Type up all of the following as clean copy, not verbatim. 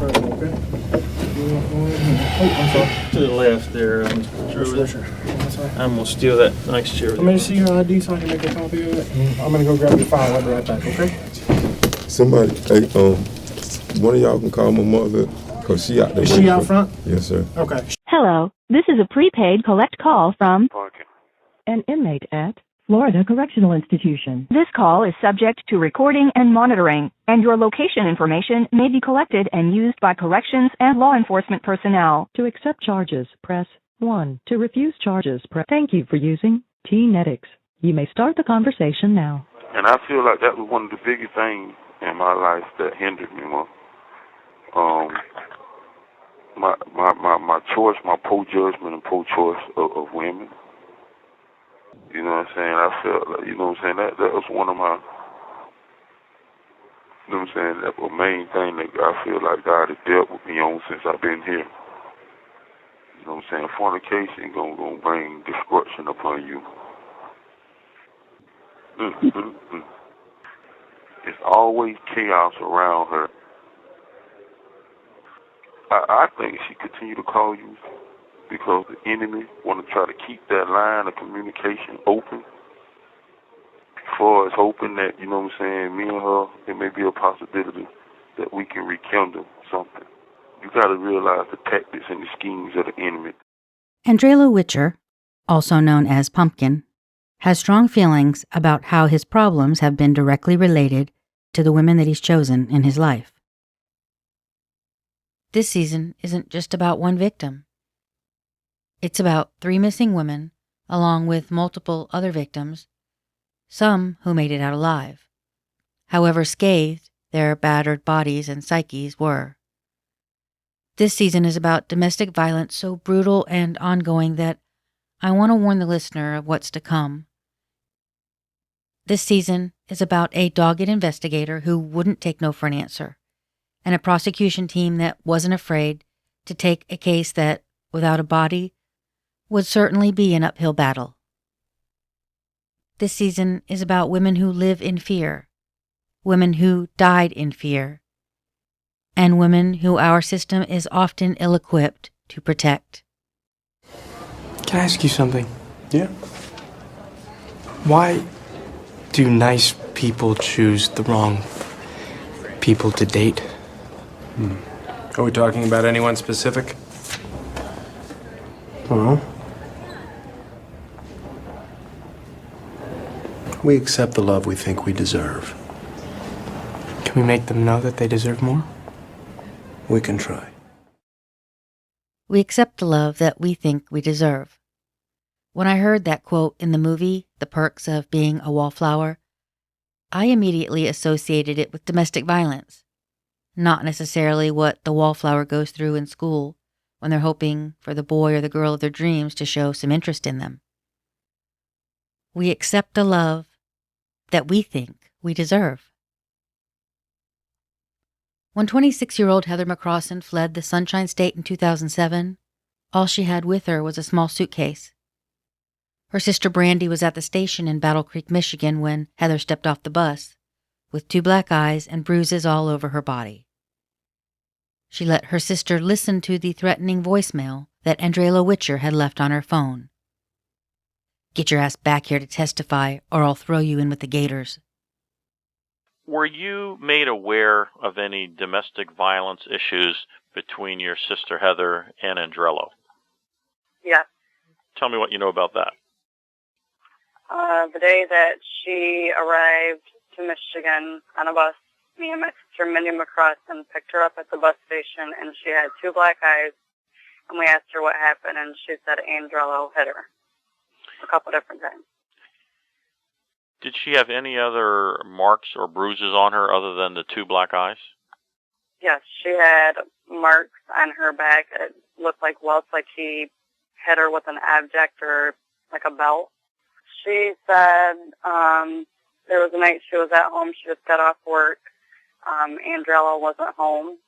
further, okay? Oh, I'm sorry. To the left there, Drew. I'm gonna steal that nice chair. Let me see your ID so I can make a copy of it. I'm gonna go grab your file. I'll be right back, okay? Somebody, hey, one of y'all can call my mother, cause she out there. Is she out front? Yes, sir. Okay. Hello, this is a prepaid collect call from an inmate at Florida Correctional Institution. This call is subject to recording and monitoring, and your location information may be collected and used by corrections and law enforcement personnel. To accept charges, press 1. To refuse charges, press. Thank you for using T-Netics. You may start the conversation now. And I feel like that was one of the biggest things in my life that hindered me, my choice, my poor judgment and poor choice of women. You know what I'm saying? I felt like, you know what I'm saying, that was one of my, you know what I'm saying, that was the main thing that I feel like God has dealt with me on since I've been here. You know what I'm saying? Fornication gonna bring destruction upon you. It's always chaos around her. I think she continue to call you because the enemy want to try to keep that line of communication open. For us hoping that, you know what I'm saying, me and her, it may be a possibility that we can rekindle something. You got to realize the tactics and the schemes of the enemy. Andrelo Witcher, also known as Pumpkin, has strong feelings about how his problems have been directly related to the women that he's chosen in his life. This season isn't just about one victim. It's about 3 missing women, along with multiple other victims, some who made it out alive, however scathed their battered bodies and psyches were. This season is about domestic violence so brutal and ongoing that I want to warn the listener of what's to come. This season is about a dogged investigator who wouldn't take no for an answer, and a prosecution team that wasn't afraid to take a case that, without a body, would certainly be an uphill battle. This season is about women who live in fear, women who died in fear, and women who our system is often ill-equipped to protect. Can I ask you something? Yeah. Why do nice people choose the wrong people to date? Are we talking about anyone specific? Well, We accept the love we think we deserve. Can we make them know that they deserve more? We can try. We accept the love that we think we deserve. When I heard that quote in the movie, The Perks of Being a Wallflower, I immediately associated it with domestic violence, not necessarily what the wallflower goes through in school when they're hoping for the boy or the girl of their dreams to show some interest in them. We accept the love that we think we deserve. When 26-year-old Heather McCrossan fled the Sunshine State in 2007, all she had with her was a small suitcase. Her sister Brandy was at the station in Battle Creek, Michigan when Heather stepped off the bus, with 2 black eyes and bruises all over her body. She let her sister listen to the threatening voicemail that Andrelo Witcher had left on her phone. "Get your ass back here to testify, or I'll throw you in with the gators." Were you made aware of any domestic violence issues between your sister Heather and Andrelo? Yes. Tell me what you know about that. The day that she arrived to Michigan on a bus, me and my sister Mindy McCrossan picked her up at the bus station, and she had 2 black eyes, and we asked her what happened, and she said Andrelo hit her a couple different times. Did she have any other marks or bruises on her other than the 2 black eyes? Yes, she had marks on her back. It looked like welts, like he hit her with an object or like a belt. She said there was a night she was at home. She just got off work. Andrelo wasn't home.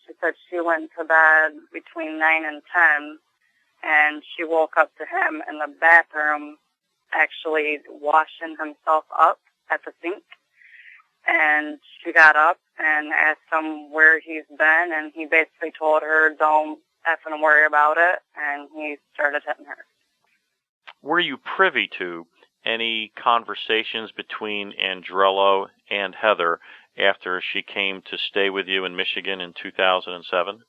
She said she went to bed between 9 and 10, and she woke up to him in the bathroom actually washing himself up at the sink. And she got up and asked him where he's been, and he basically told her, don't effing worry about it, and he started hitting her. Were you privy to any conversations between Andrello and Heather after she came to stay with you in Michigan in 2007?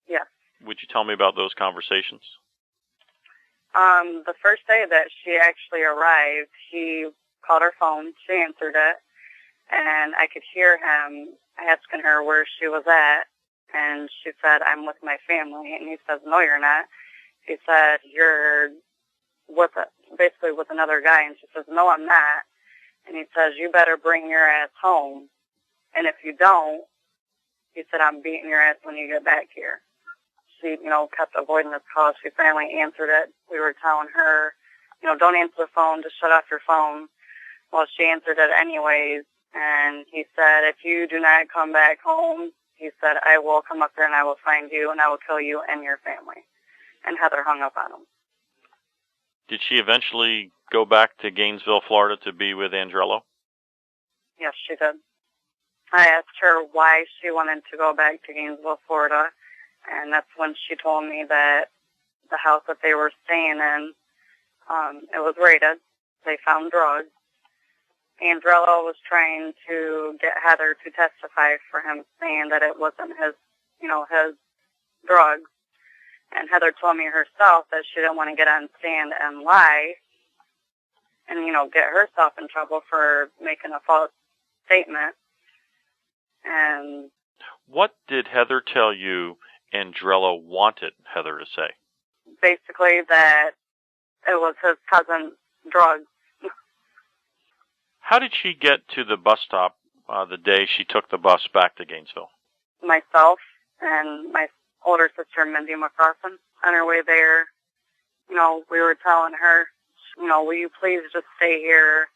Yes. Would you tell me about those conversations? The first day that she actually arrived, he called her phone. She answered it, and I could hear him asking her where she was at, and she said, I'm with my family, and he says, no, you're not. He said, you're basically with another guy, and she says, no, I'm not. And he says, you better bring your ass home, and if you don't, he said, I'm beating your ass when you get back here. She, kept avoiding this call. She finally answered it. We were telling her, don't answer the phone, just shut off your phone. Well, she answered it anyways, and he said, if you do not come back home, he said, I will come up there and I will find you and I will kill you and your family. And Heather hung up on him. Did she eventually go back to Gainesville, Florida to be with Andrello? Yes, she did. I asked her why she wanted to go back to Gainesville, Florida, and that's when she told me that the house that they were staying in, it was raided. They found drugs. Andrello was trying to get Heather to testify for him, saying that it wasn't his drugs. And Heather told me herself that she didn't want to get on stand and lie and, get herself in trouble for making a false statement. And what did Heather tell you Andrello wanted Heather to say? Basically that it was his cousin's drugs. How did she get to the bus stop the day she took the bus back to Gainesville? Myself and my older sister, Mindy McCrossin. On her way there, we were telling her, will you please just stay here?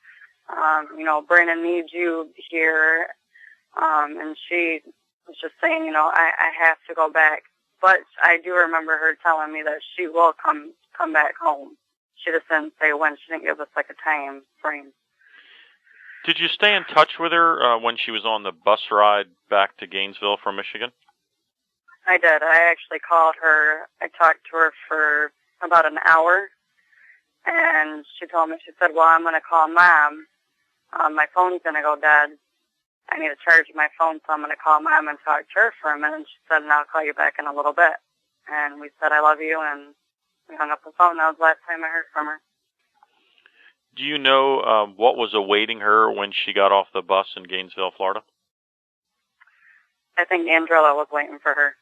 Brandon needs you here. And she was just saying, I have to go back. But I do remember her telling me that she will come back home. She just didn't say when. She didn't give us a time frame. Did you stay in touch with her when she was on the bus ride back to Gainesville from Michigan? I did. I actually called her. I talked to her for about an hour, and she told me, she said, well, I'm going to call Mom. My phone's going to go dead. I need to charge my phone, so I'm going to call Mom and talk to her for a minute. And she said, and I'll call you back in a little bit. And we said, I love you, and we hung up the phone. That was the last time I heard from her. Do you know what was awaiting her when she got off the bus in Gainesville, Florida? I think Andrello was waiting for her.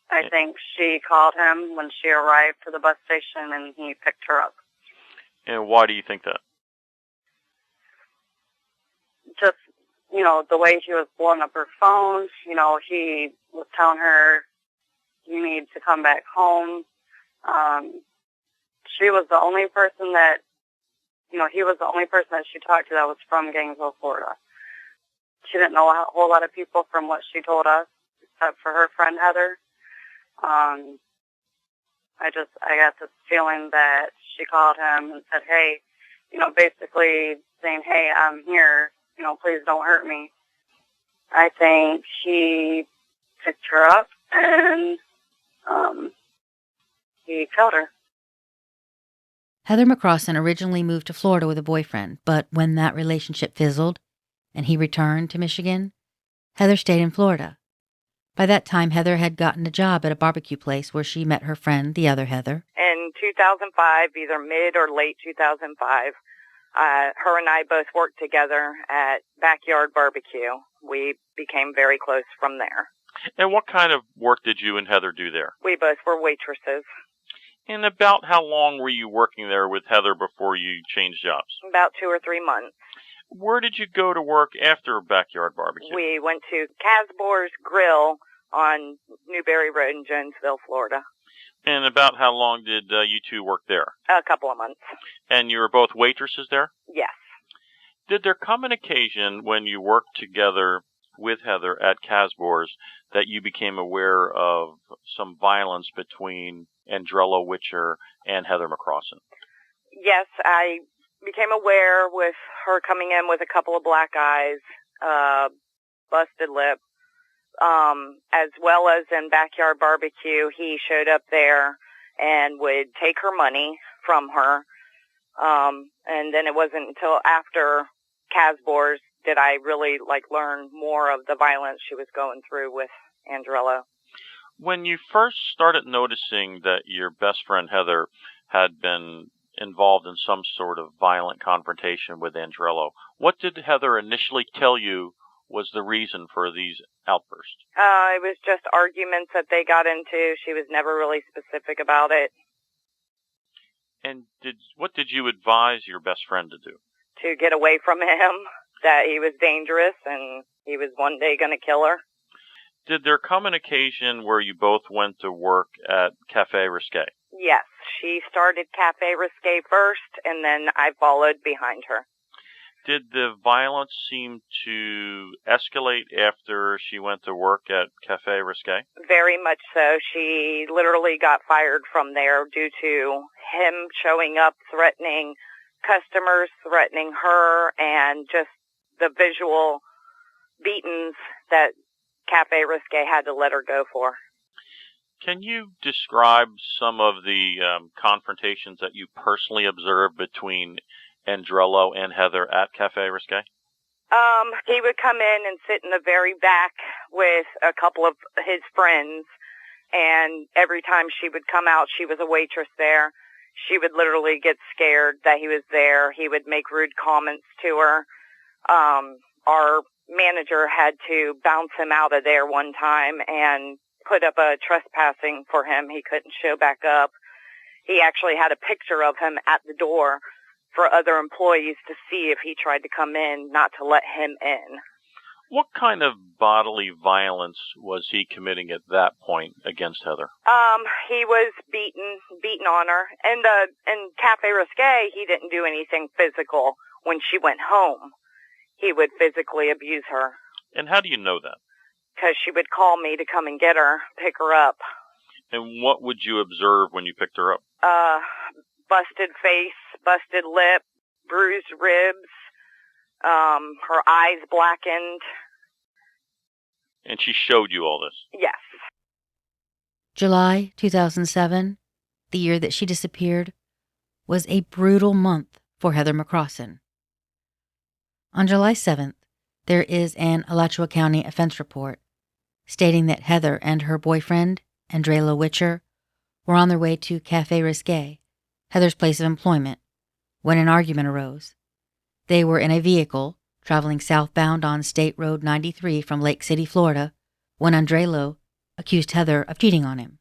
I think she called him when she arrived to the bus station, and he picked her up. And why do you think that? Just, the way he was blowing up her phone, he was telling her, you need to come back home. She was the only person that, he was the only person that she talked to that was from Gainesville, Florida. She didn't know a whole lot of people from what she told us, except for her friend Heather. I got this feeling that she called him and said, hey, basically saying, hey, I'm here, please don't hurt me. I think he picked her up and he killed her. Heather McCrossin originally moved to Florida with a boyfriend, but when that relationship fizzled and he returned to Michigan, Heather stayed in Florida. By that time, Heather had gotten a job at a barbecue place where she met her friend, the other Heather. In 2005, either mid or late 2005, her and I both worked together at Backyard Barbecue. We became very close from there. And what kind of work did you and Heather do there? We both were waitresses. And about how long were you working there with Heather before you changed jobs? About 2 or 3 months. Where did you go to work after Backyard Barbecue? We went to Casbor's Grill on Newberry Road in Jonesville, Florida. And about how long did you two work there? A couple of months. And you were both waitresses there? Yes. Did there come an occasion when you worked together with Heather at Casbor's that you became aware of some violence between Andrello Witcher and Heather McCrossin? Yes, I became aware with her coming in with a couple of black eyes, Busted Lip, as well as in Backyard Barbecue. He showed up there and would take her money from her. And then it wasn't until after Casbor's did I really learn more of the violence she was going through with Andrello. When you first started noticing that your best friend Heather had been involved in some sort of violent confrontation with Andrello, what did Heather initially tell you was the reason for these outbursts? It was just arguments that they got into. She was never really specific about it. And what did you advise your best friend to do? To get away from him, that he was dangerous and he was one day going to kill her. Did there come an occasion where you both went to work at Cafe Risque? Yes, she started Cafe Risque first, and then I followed behind her. Did the violence seem to escalate after she went to work at Cafe Risque? Very much so. She literally got fired from there due to him showing up, threatening customers, threatening her, and just the visual beatings that Cafe Risque had to let her go for. Can you describe some of the confrontations that you personally observed between Andrello and Heather at Cafe Risque? He would come in and sit in the very back with a couple of his friends, and every time she would come out, she was a waitress there. She would literally get scared that he was there. He would make rude comments to her. Our manager had to bounce him out of there one time and put up a trespassing for him. He couldn't show back up. He actually had a picture of him at the door for other employees to see if he tried to come in, not to let him in. What kind of bodily violence was he committing at that point against Heather? He was beaten on her. And in Cafe Risque, he didn't do anything physical. When she went home, he would physically abuse her. And how do you know that? Because she would call me to come and get her, pick her up. And what would you observe when you picked her up? Busted face, busted lip, bruised ribs, her eyes blackened. And she showed you all this? Yes. July 2007, the year that she disappeared, was a brutal month for Heather McCrossan. On July 7th, there is an Alachua County offense report stating that Heather and her boyfriend, Andrello Witcher, were on their way to Cafe Risque, Heather's place of employment, when an argument arose. They were in a vehicle traveling southbound on State Road 93 from Lake City, Florida, when Andrello accused Heather of cheating on him.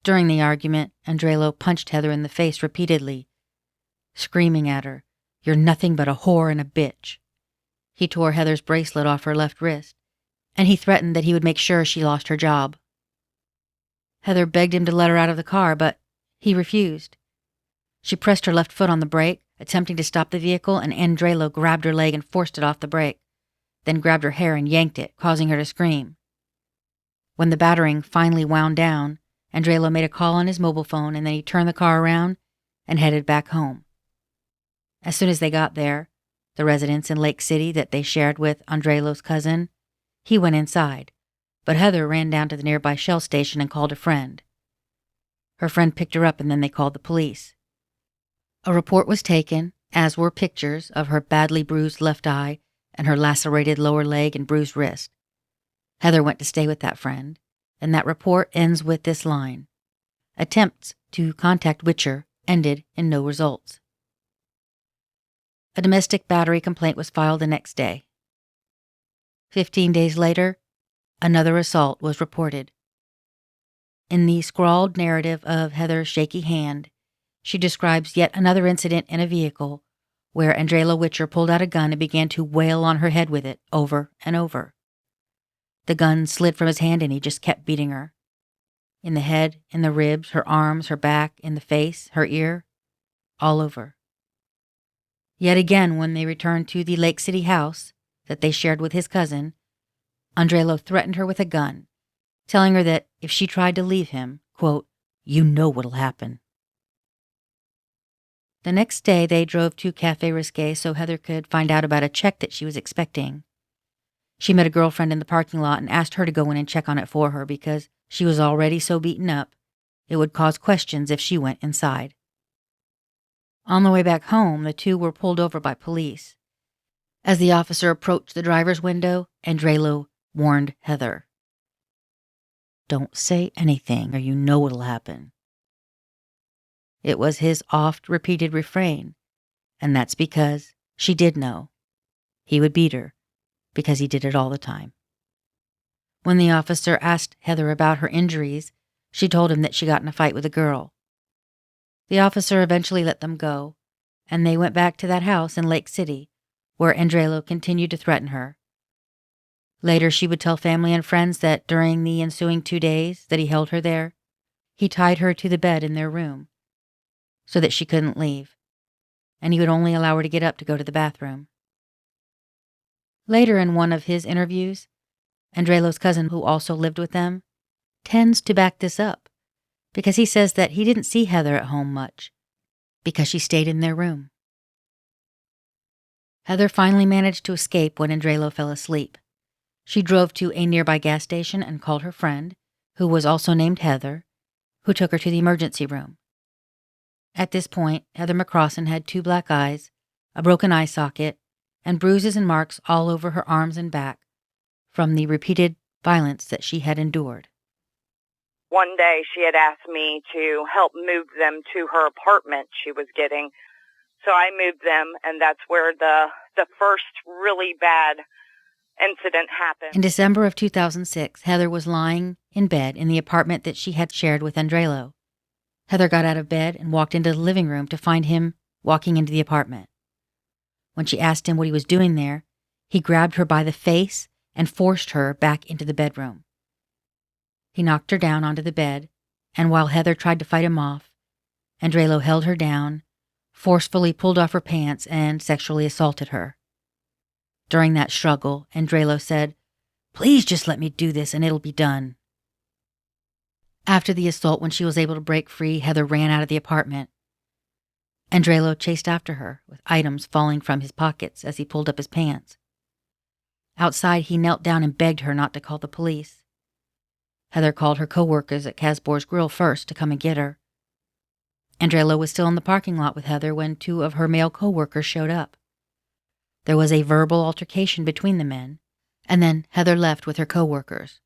During the argument, Andrello punched Heather in the face repeatedly, screaming at her, "You're nothing but a whore and a bitch." He tore Heather's bracelet off her left wrist, and he threatened that he would make sure she lost her job. Heather begged him to let her out of the car, but he refused. She pressed her left foot on the brake, attempting to stop the vehicle, and Andrello grabbed her leg and forced it off the brake, then grabbed her hair and yanked it, causing her to scream. When the battering finally wound down, Andrello made a call on his mobile phone, and then he turned the car around and headed back home. As soon as they got there, the residence in Lake City that they shared with Andrello's cousin, he went inside, but Heather ran down to the nearby Shell station and called a friend. Her friend picked her up, and then they called the police. A report was taken, as were pictures of her badly bruised left eye and her lacerated lower leg and bruised wrist. Heather went to stay with that friend, and that report ends with this line: "Attempts to contact Witcher ended in no results." A domestic battery complaint was filed the next day. 15 days later, another assault was reported. In the scrawled narrative of Heather's shaky hand, she describes yet another incident in a vehicle where Andrello Witcher pulled out a gun and began to wail on her head with it over and over. The gun slid from his hand and he just kept beating her. In the head, in the ribs, her arms, her back, in the face, her ear, all over. Yet again, when they returned to the Lake City house that they shared with his cousin, Andrello threatened her with a gun, telling her that if she tried to leave him, quote, "You know what'll happen." The next day, they drove to Cafe Risque so Heather could find out about a check that she was expecting. She met a girlfriend in the parking lot and asked her to go in and check on it for her because she was already so beaten up, it would cause questions if she went inside. On the way back home, the two were pulled over by police. As the officer approached the driver's window, Andrelo warned Heather, "Don't say anything or you know what'll happen." It was his oft-repeated refrain, and that's because she did know. He would beat her, because he did it all the time. When the officer asked Heather about her injuries, she told him that she got in a fight with a girl. The officer eventually let them go, and they went back to that house in Lake City, where Andrelo continued to threaten her. Later, she would tell family and friends that during the ensuing 2 days that he held her there, he tied her to the bed in their room so that she couldn't leave, and he would only allow her to get up to go to the bathroom. Later in one of his interviews, Andrelo's cousin, who also lived with them, tends to back this up because he says that he didn't see Heather at home much because she stayed in their room. Heather finally managed to escape when Andrelo fell asleep. She drove to a nearby gas station and called her friend, who was also named Heather, who took her to the emergency room. At this point, Heather McCrossan had 2 black eyes, a broken eye socket, and bruises and marks all over her arms and back from the repeated violence that she had endured. One day she had asked me to help move them to her apartment she was getting. So I moved them, and that's where the first really bad incident happened. In December of 2006, Heather was lying in bed in the apartment that she had shared with Andrelo. Heather got out of bed and walked into the living room to find him walking into the apartment. When she asked him what he was doing there, he grabbed her by the face and forced her back into the bedroom. He knocked her down onto the bed, and while Heather tried to fight him off, Andrelo held her down, forcefully pulled off her pants, and sexually assaulted her. During that struggle, Andrelo said, "Please just let me do this and it'll be done." After the assault, when she was able to break free, Heather ran out of the apartment. Andrelo chased after her, with items falling from his pockets as he pulled up his pants. Outside, he knelt down and begged her not to call the police. Heather called her co-workers at Casbor's Grill first to come and get her. Andrelo was still in the parking lot with Heather when 2 of her male co-workers showed up. There was a verbal altercation between the men, and then Heather left with her co-workers.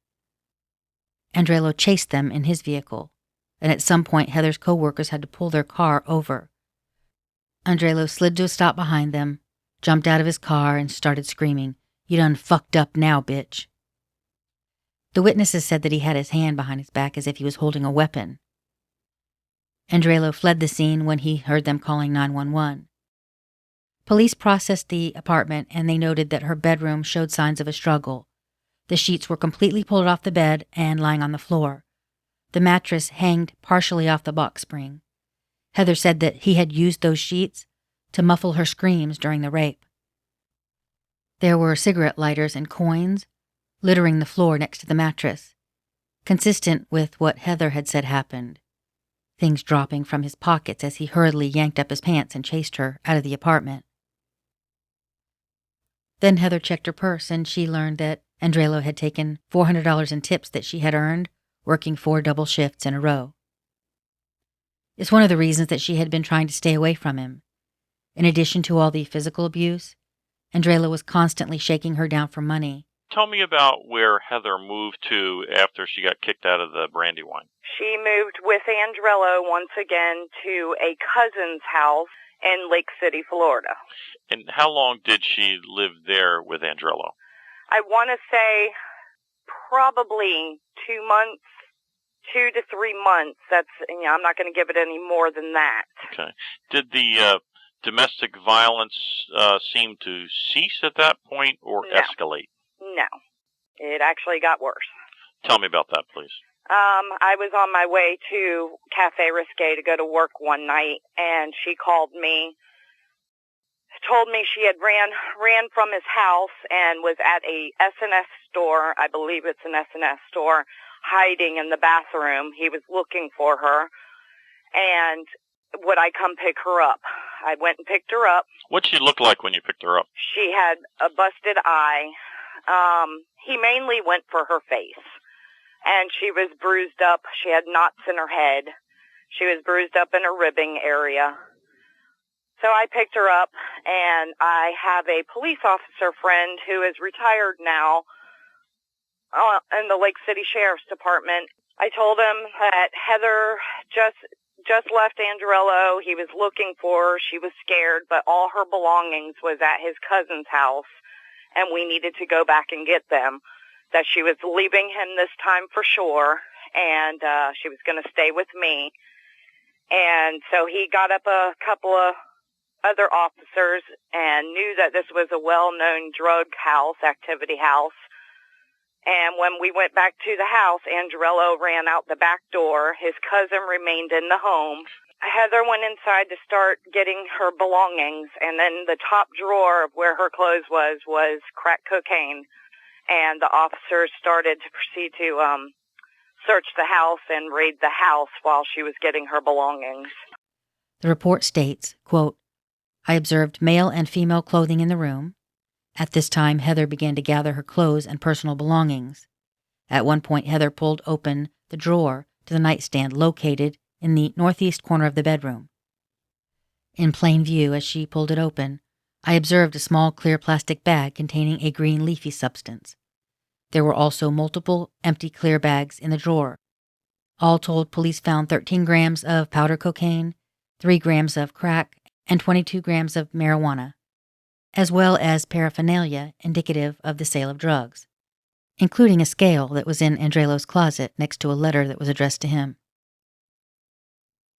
Andrelo chased them in his vehicle, and at some point Heather's co-workers had to pull their car over. Andrelo slid to a stop behind them, jumped out of his car, and started screaming, "You done fucked up now, bitch." The witnesses said that he had his hand behind his back as if he was holding a weapon. Andrelo fled the scene when he heard them calling 911. Police processed the apartment and they noted that her bedroom showed signs of a struggle. The sheets were completely pulled off the bed and lying on the floor. The mattress hanged partially off the box spring. Heather said that he had used those sheets to muffle her screams during the rape. There were cigarette lighters and coins littering the floor next to the mattress, consistent with what Heather had said happened. Things dropping from his pockets as he hurriedly yanked up his pants and chased her out of the apartment. Then Heather checked her purse and she learned that Andrelo had taken $400 in tips that she had earned working 4 double shifts in a row. It's one of the reasons that she had been trying to stay away from him. In addition to all the physical abuse, Andrelo was constantly shaking her down for money. Tell me about where Heather moved to after she got kicked out of the Brandywine. She moved with Andrelo once again to a cousin's house in Lake City, Florida. And how long did she live there with Andrelo? I want to say probably 2 months, 2 to 3 months. That's, I'm not going to give it any more than that. Okay. Did the domestic violence seem to cease at that point or escalate? No. It actually got worse. Tell me about that, please. I was on my way to Cafe Risque to go to work one night, and she called me, told me she had ran from his house and was at a S&S store, I believe it's an S&S store, hiding in the bathroom. He was looking for her, and would I come pick her up? I went and picked her up. What'd she look like when you picked her up? She had a busted eye, he mainly went for her face. And she was bruised up. She had knots in her head. She was bruised up in her ribbing area. So I picked her up, and I have a police officer friend who is retired now in the Lake City Sheriff's Department. I told him that Heather just left Andrello. He was looking for her. She was scared, but all her belongings was at his cousin's house, and we needed to go back and get them. That she was leaving him this time for sure, and she was going to stay with me. And so he got up a couple of other officers and knew that this was a well-known drug house, activity house. And when we went back to the house, Andrello ran out the back door. His cousin remained in the home. Heather went inside to start getting her belongings, and then the top drawer of where her clothes was crack cocaine. And the officers started to proceed to search the house and raid the house while she was getting her belongings. The report states, quote, I observed male and female clothing in the room. At this time, Heather began to gather her clothes and personal belongings. At one point, Heather pulled open the drawer to the nightstand located in the northeast corner of the bedroom. In plain view, as she pulled it open, I observed a small clear plastic bag containing a green leafy substance. There were also multiple empty clear bags in the drawer. All told, police found 13 grams of powder cocaine, 3 grams of crack, and 22 grams of marijuana, as well as paraphernalia indicative of the sale of drugs, including a scale that was in Andrello's closet next to a letter that was addressed to him.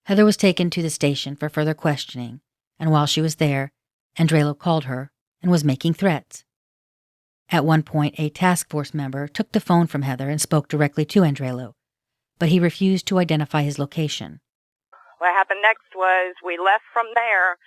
Heather was taken to the station for further questioning, and while she was there, Andrello called her and was making threats. At one point, a task force member took the phone from Heather and spoke directly to Andrello, but he refused to identify his location. What happened next was we left from there,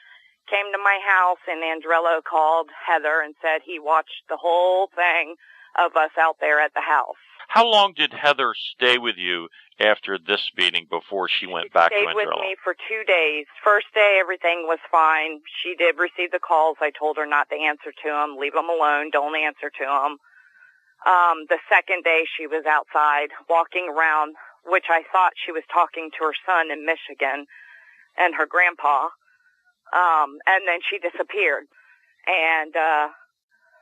came to my house, and Andrello called Heather and said he watched the whole thing of us out there at the house. How long did Heather stay with you after this meeting before she went back to Andrello? She stayed with me for 2 days. First day, everything was fine. She did receive the calls. I told her not to answer to them. Leave them alone. Don't answer to them. The second day, she was outside walking around, which I thought she was talking to her son in Michigan and her grandpa. And then she disappeared. And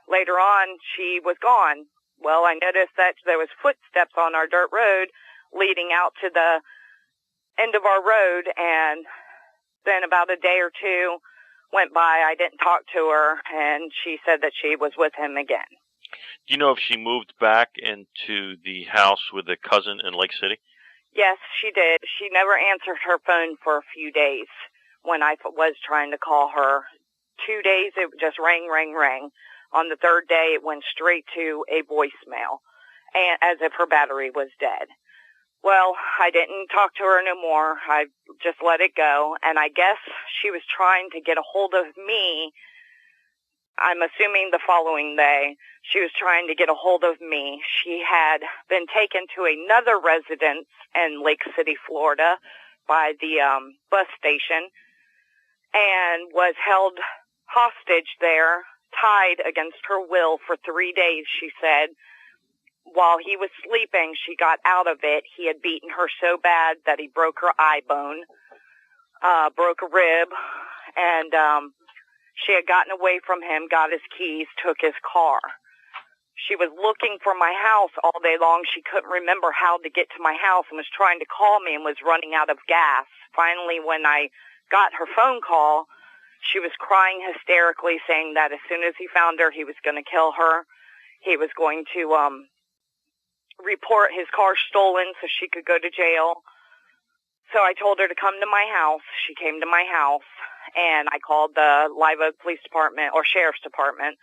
later on, she was gone. Well, I noticed that there was footsteps on our dirt road leading out to the end of our road, and then about a day or two went by. I didn't talk to her, and she said that she was with him again. Do you know if she moved back into the house with a cousin in Lake City? Yes, she did. She never answered her phone for a few days when I was trying to call her. 2 days, it just rang, rang, rang. On the third day, it went straight to a voicemail, and as if her battery was dead. Well, I didn't talk to her no more. I just let it go, and I guess she was trying to get a hold of me. I'm assuming the following day, she was trying to get a hold of me. She had been taken to another residence in Lake City, Florida, by the bus station, and was held hostage there, tied against her will for 3 days, she said. While he was sleeping, she got out of it. He had beaten her so bad that he broke her eye bone, broke a rib, and she had gotten away from him, got his keys, took his car. She was looking for my house all day long. She couldn't remember how to get to my house and was trying to call me and was running out of gas. Finally, when I got her phone call, she was crying hysterically, saying that as soon as he found her, he was going to kill her. He was going to report his car stolen so she could go to jail. So I told her to come to my house. She came to my house, and I called the Live Oak Police Department or Sheriff's Department,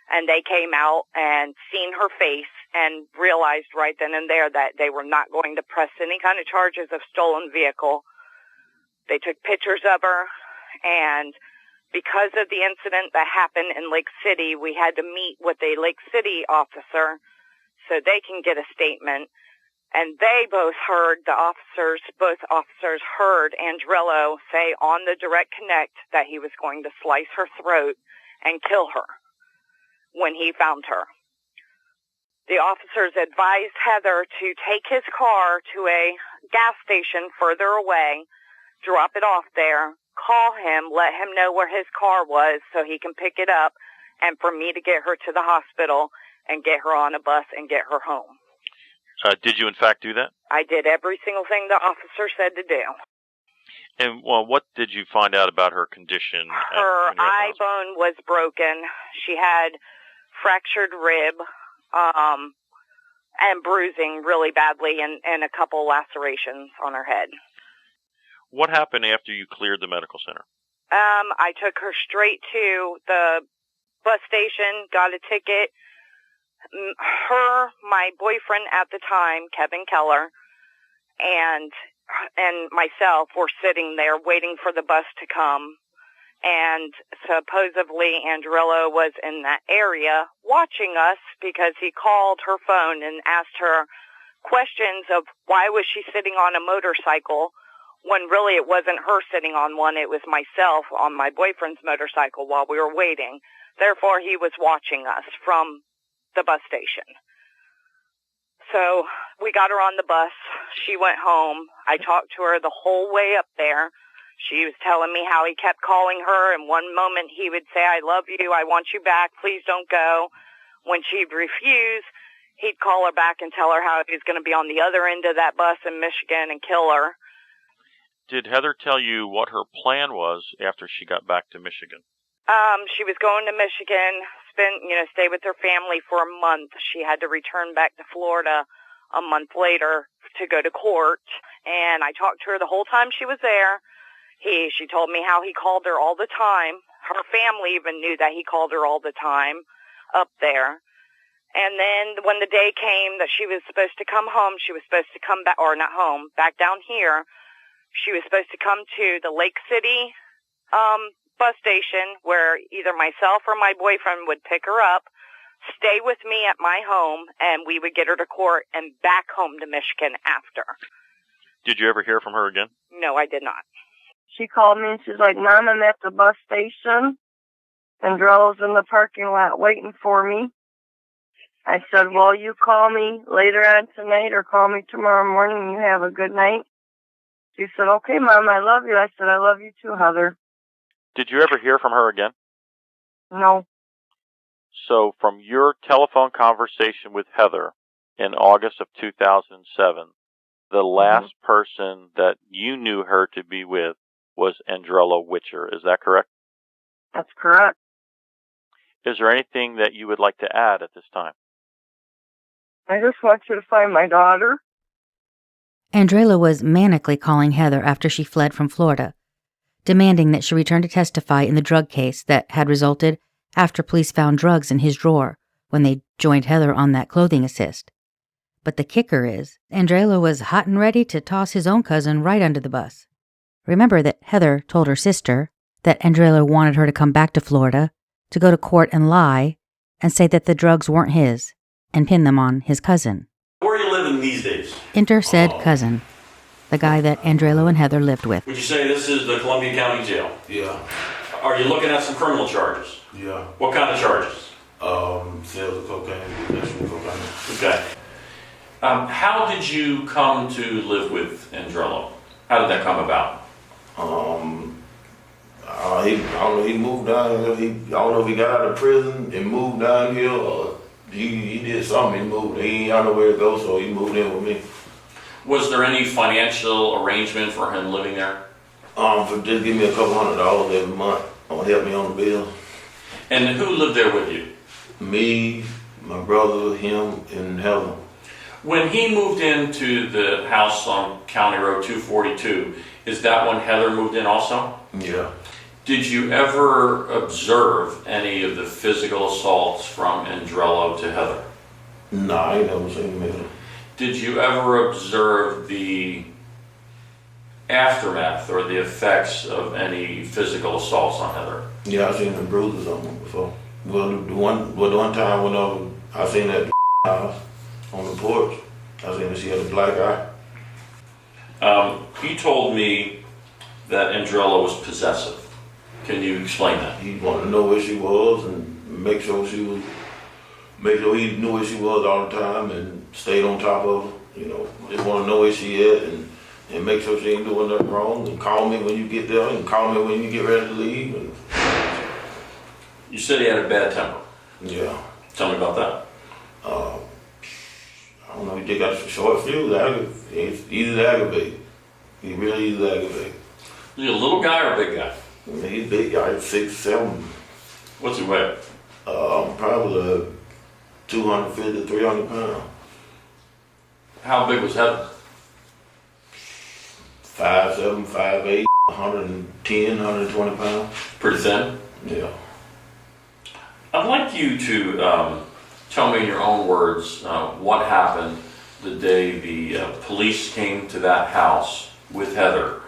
and they came out and seen her face and realized right then and there that they were not going to press any kind of charges of stolen vehicle. They took pictures of her, and because of the incident that happened in Lake City, we had to meet with a Lake City officer so they can get a statement. And they both heard, both officers heard Andrello say on the direct connect that he was going to slice her throat and kill her when he found her. The officers advised Heather to take his car to a gas station further away, drop it off there, call him, let him know where his car was so he can pick it up, and for me to get her to the hospital and get her on a bus and get her home. Did you in fact do that? I did every single thing the officer said to do. And what did you find out about her condition? Her eye bone was broken. She had fractured rib, and bruising really badly, and a couple lacerations on her head. What happened after you cleared the medical center? I took her straight to the bus station, got a ticket. Her, my boyfriend at the time, Kevin Keller, and myself were sitting there waiting for the bus to come. And supposedly Andrello was in that area watching us because he called her phone and asked her questions of why was she sitting on a motorcycle when really it wasn't her sitting on one, it was myself on my boyfriend's motorcycle while we were waiting. Therefore, he was watching us from the bus station. So we got her on the bus. She went home. I talked to her the whole way up there. She was telling me how he kept calling her, and one moment he would say, I love you, I want you back, please don't go. When she'd refuse, he'd call her back and tell her how he was going to be on the other end of that bus in Michigan and kill her. Did Heather tell you what her plan was after she got back to Michigan? She was going to Michigan, stay with her family for a month. She had to return back to Florida a month later to go to court, and I talked to her the whole time she was there. She told me how he called her all the time. Her family even knew that he called her all the time up there. And then when the day came that she was supposed to come home, she was supposed to come back, or not home, back down here. She was supposed to come to the Lake City bus station where either myself or my boyfriend would pick her up, stay with me at my home, and we would get her to court and back home to Michigan after. Did you ever hear from her again? No, I did not. She called me and she's like, Mom, I'm at the bus station. Andrello's in the parking lot waiting for me. I said, well, you call me later on tonight or call me tomorrow morning. You have a good night. She said, okay, Mom, I love you. I said, I love you too, Heather. Did you ever hear from her again? No. So from your telephone conversation with Heather in August of 2007, the last person that you knew her to be with was Andrello Witcher. Is that correct? That's correct. Is there anything that you would like to add at this time? I just want you to find my daughter. Andrello was manically calling Heather after she fled from Florida, demanding that she return to testify in the drug case that had resulted after police found drugs in his drawer when they joined Heather on that clothing assist. But the kicker is, Andrello was hot and ready to toss his own cousin right under the bus. Remember that Heather told her sister that Andrello wanted her to come back to Florida, to go to court and lie, and say that the drugs weren't his, and pin them on his cousin. Where are you living these days? Enter said cousin, the guy that Andrello and Heather lived with. Would you say this is the Columbia County Jail? Yeah. Are you looking at some criminal charges? Yeah. What kind of charges? Sales of cocaine, possession of cocaine. Okay. How did you come to live with Andrello? How did that come about? He moved down here. I don't know if he got out of prison and moved down here, or he did something. He moved. He ain't know where to go, so he moved in with me. Was there any financial arrangement for him living there? For just give me a couple $100 every month. Help me on the bill. And who lived there with you? Me, my brother, him, and Heather. When he moved into the house on County Road 242, is that when Heather moved in also? Yeah. Did you ever observe any of the physical assaults from Andrello to Heather? No, I ain't never seen him. Did you ever observe the aftermath or the effects of any physical assaults on Heather? Yeah, I seen the bruises on him before. Well, the one time when I seen that house on the porch, I seen that she had a black eye. He told me that Andrello was possessive. Can you explain that? He wanted to know where she was and make sure she was make sure he knew where she was all the time and stayed on top of her. You know, just want to know where she at and make sure she ain't doing nothing wrong. And call me when you get there and call me when you get ready to leave. And You said he had a bad temper. yeah. Tell me about that. I don't know, he just got a short fuse. He's easy to aggravate. He really easy to aggravate. Is he a little guy or a big guy? I mean, he's big guy, 6'7". What's he weigh? Probably 250 to 300 pounds. How big was Heather? 5'7", 5'8", 110, 120 pounds. Pretty thin? Yeah. I'd like you to tell me in your own words what happened the day the police came to that house with Heather.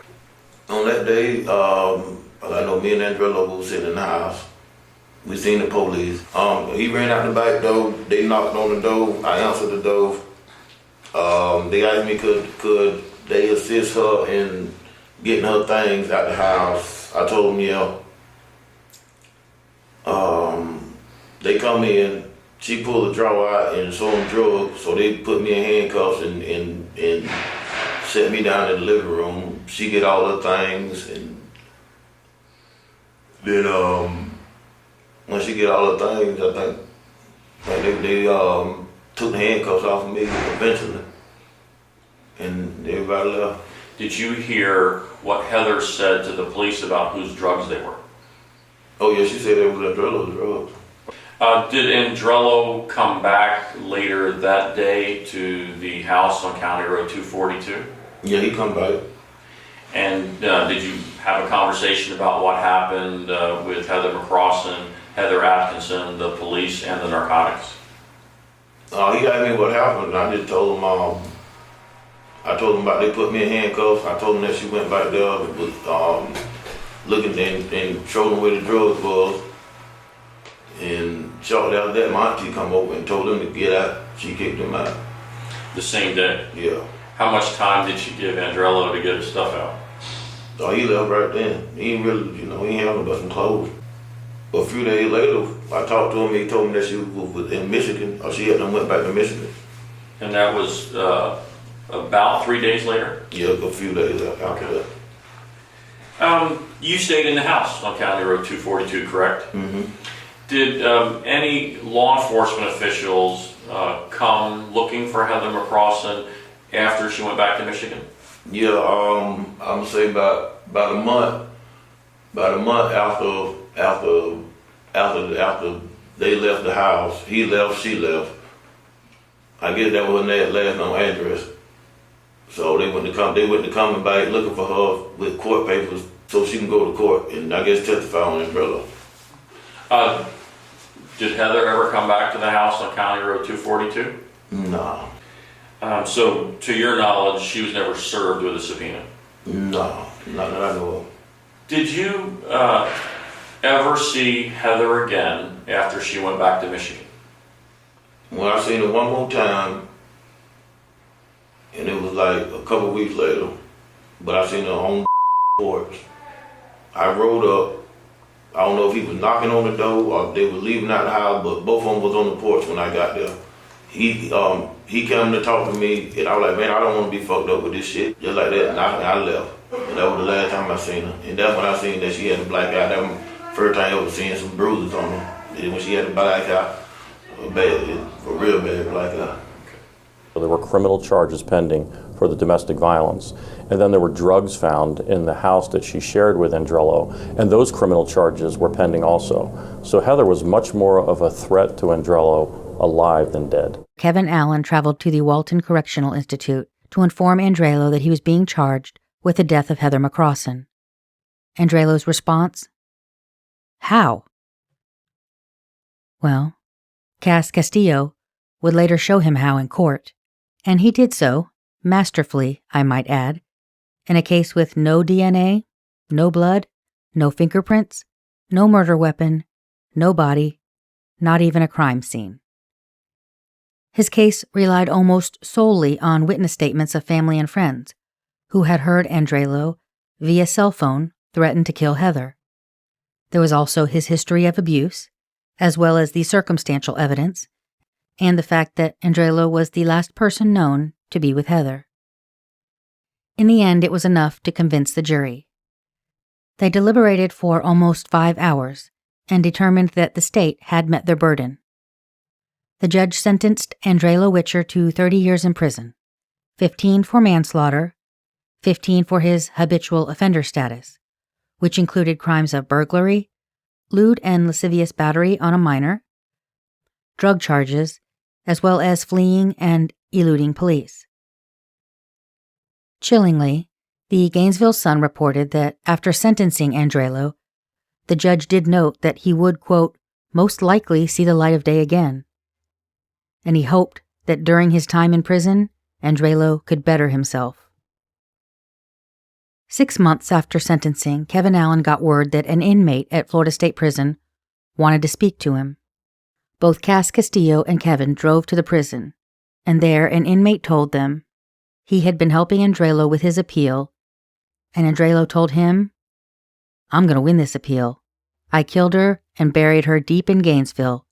On that day, I know me and Andrello was sitting in the house. We seen the police. He ran out the back door. They knocked on the door. I answered the door. They asked me could they assist her in getting her things out the house. I told them yeah. They come in. She pulled the drawer out and showed them drugs. So they put me in handcuffs and set me down in the living room. She get all her things, and then when she get all her things, I think they took the handcuffs off of me eventually, and everybody left. Did you hear what Heather said to the police about whose drugs they were? Oh yeah, she said it was Andrello's drugs. Did Andrello come back later that day to the house on County Road 242? Yeah, he come back. And did you have a conversation about what happened with Heather McCrossin, Heather Atkinson, the police, and the narcotics? He asked me what happened. I just told him. I told him about they put me in handcuffs. I told him that she went back there and was looking and showed him where the drugs was. And shortly after that, my auntie come over and told him to get out. She kicked him out. The same day? Yeah. How much time did she give Andrello to get his stuff out? Oh, he left right then. He ain't really, he ain't having but some clothes. But a few days later, I talked to him. He told me that she was in Michigan, or she had done went back to Michigan. And that was about 3 days later? Yeah, a few days after that. You stayed in the house on County Road 242, correct? Mm-hmm. Did any law enforcement officials come looking for Heather McCrossin after she went back to Michigan? Yeah, I'm gonna say about a month after they left the house. He left, she left. I guess that was her last known address. So they went to coming back looking for her with court papers so she can go to court and I guess testify on Andrello. Did Heather ever come back to the house on County Road 242? No. So, to your knowledge, she was never served with a subpoena? No, not that I know of. Did you ever see Heather again after she went back to Michigan? Well, I seen her one more time, and it was like a couple weeks later, but I seen her on the porch. I rode up. I don't know if he was knocking on the door or they were leaving out the house, but both of them was on the porch when I got there. He came to talk to me, and I was like, man, I don't want to be fucked up with this shit. Just like that, and I left. And that was the last time I seen her. And that's when I seen that she had a black eye. That was the first time I ever seen some bruises on her. And when she had a black eye, a real bad black eye. There were criminal charges pending for the domestic violence. And then there were drugs found in the house that she shared with Andrello, and those criminal charges were pending also. So Heather was much more of a threat to Andrello alive than dead. Kevin Allen traveled to the Walton Correctional Institute to inform Andrello that he was being charged with the death of Heather McCrossin. Andrello's response? How? Well, Cass Castillo would later show him how in court, and he did so, masterfully, I might add, in a case with no DNA, no blood, no fingerprints, no murder weapon, no body, not even a crime scene. His case relied almost solely on witness statements of family and friends who had heard Andrello, via cell phone, threaten to kill Heather. There was also his history of abuse, as well as the circumstantial evidence and the fact that Andrello was the last person known to be with Heather. In the end, it was enough to convince the jury. They deliberated for almost 5 hours and determined that the state had met their burden. The judge sentenced Andrello Witcher to 30 years in prison, 15 for manslaughter, 15 for his habitual offender status, which included crimes of burglary, lewd and lascivious battery on a minor, drug charges, as well as fleeing and eluding police. Chillingly, the Gainesville Sun reported that after sentencing Andrello, the judge did note that he would, quote, most likely see the light of day again, and he hoped that during his time in prison, Andrello could better himself. 6 months after sentencing, Kevin Allen got word that an inmate at Florida State Prison wanted to speak to him. Both Cass Castillo and Kevin drove to the prison, and there an inmate told them he had been helping Andrello with his appeal, and Andrello told him, I'm going to win this appeal. I killed her and buried her deep in Gainesville.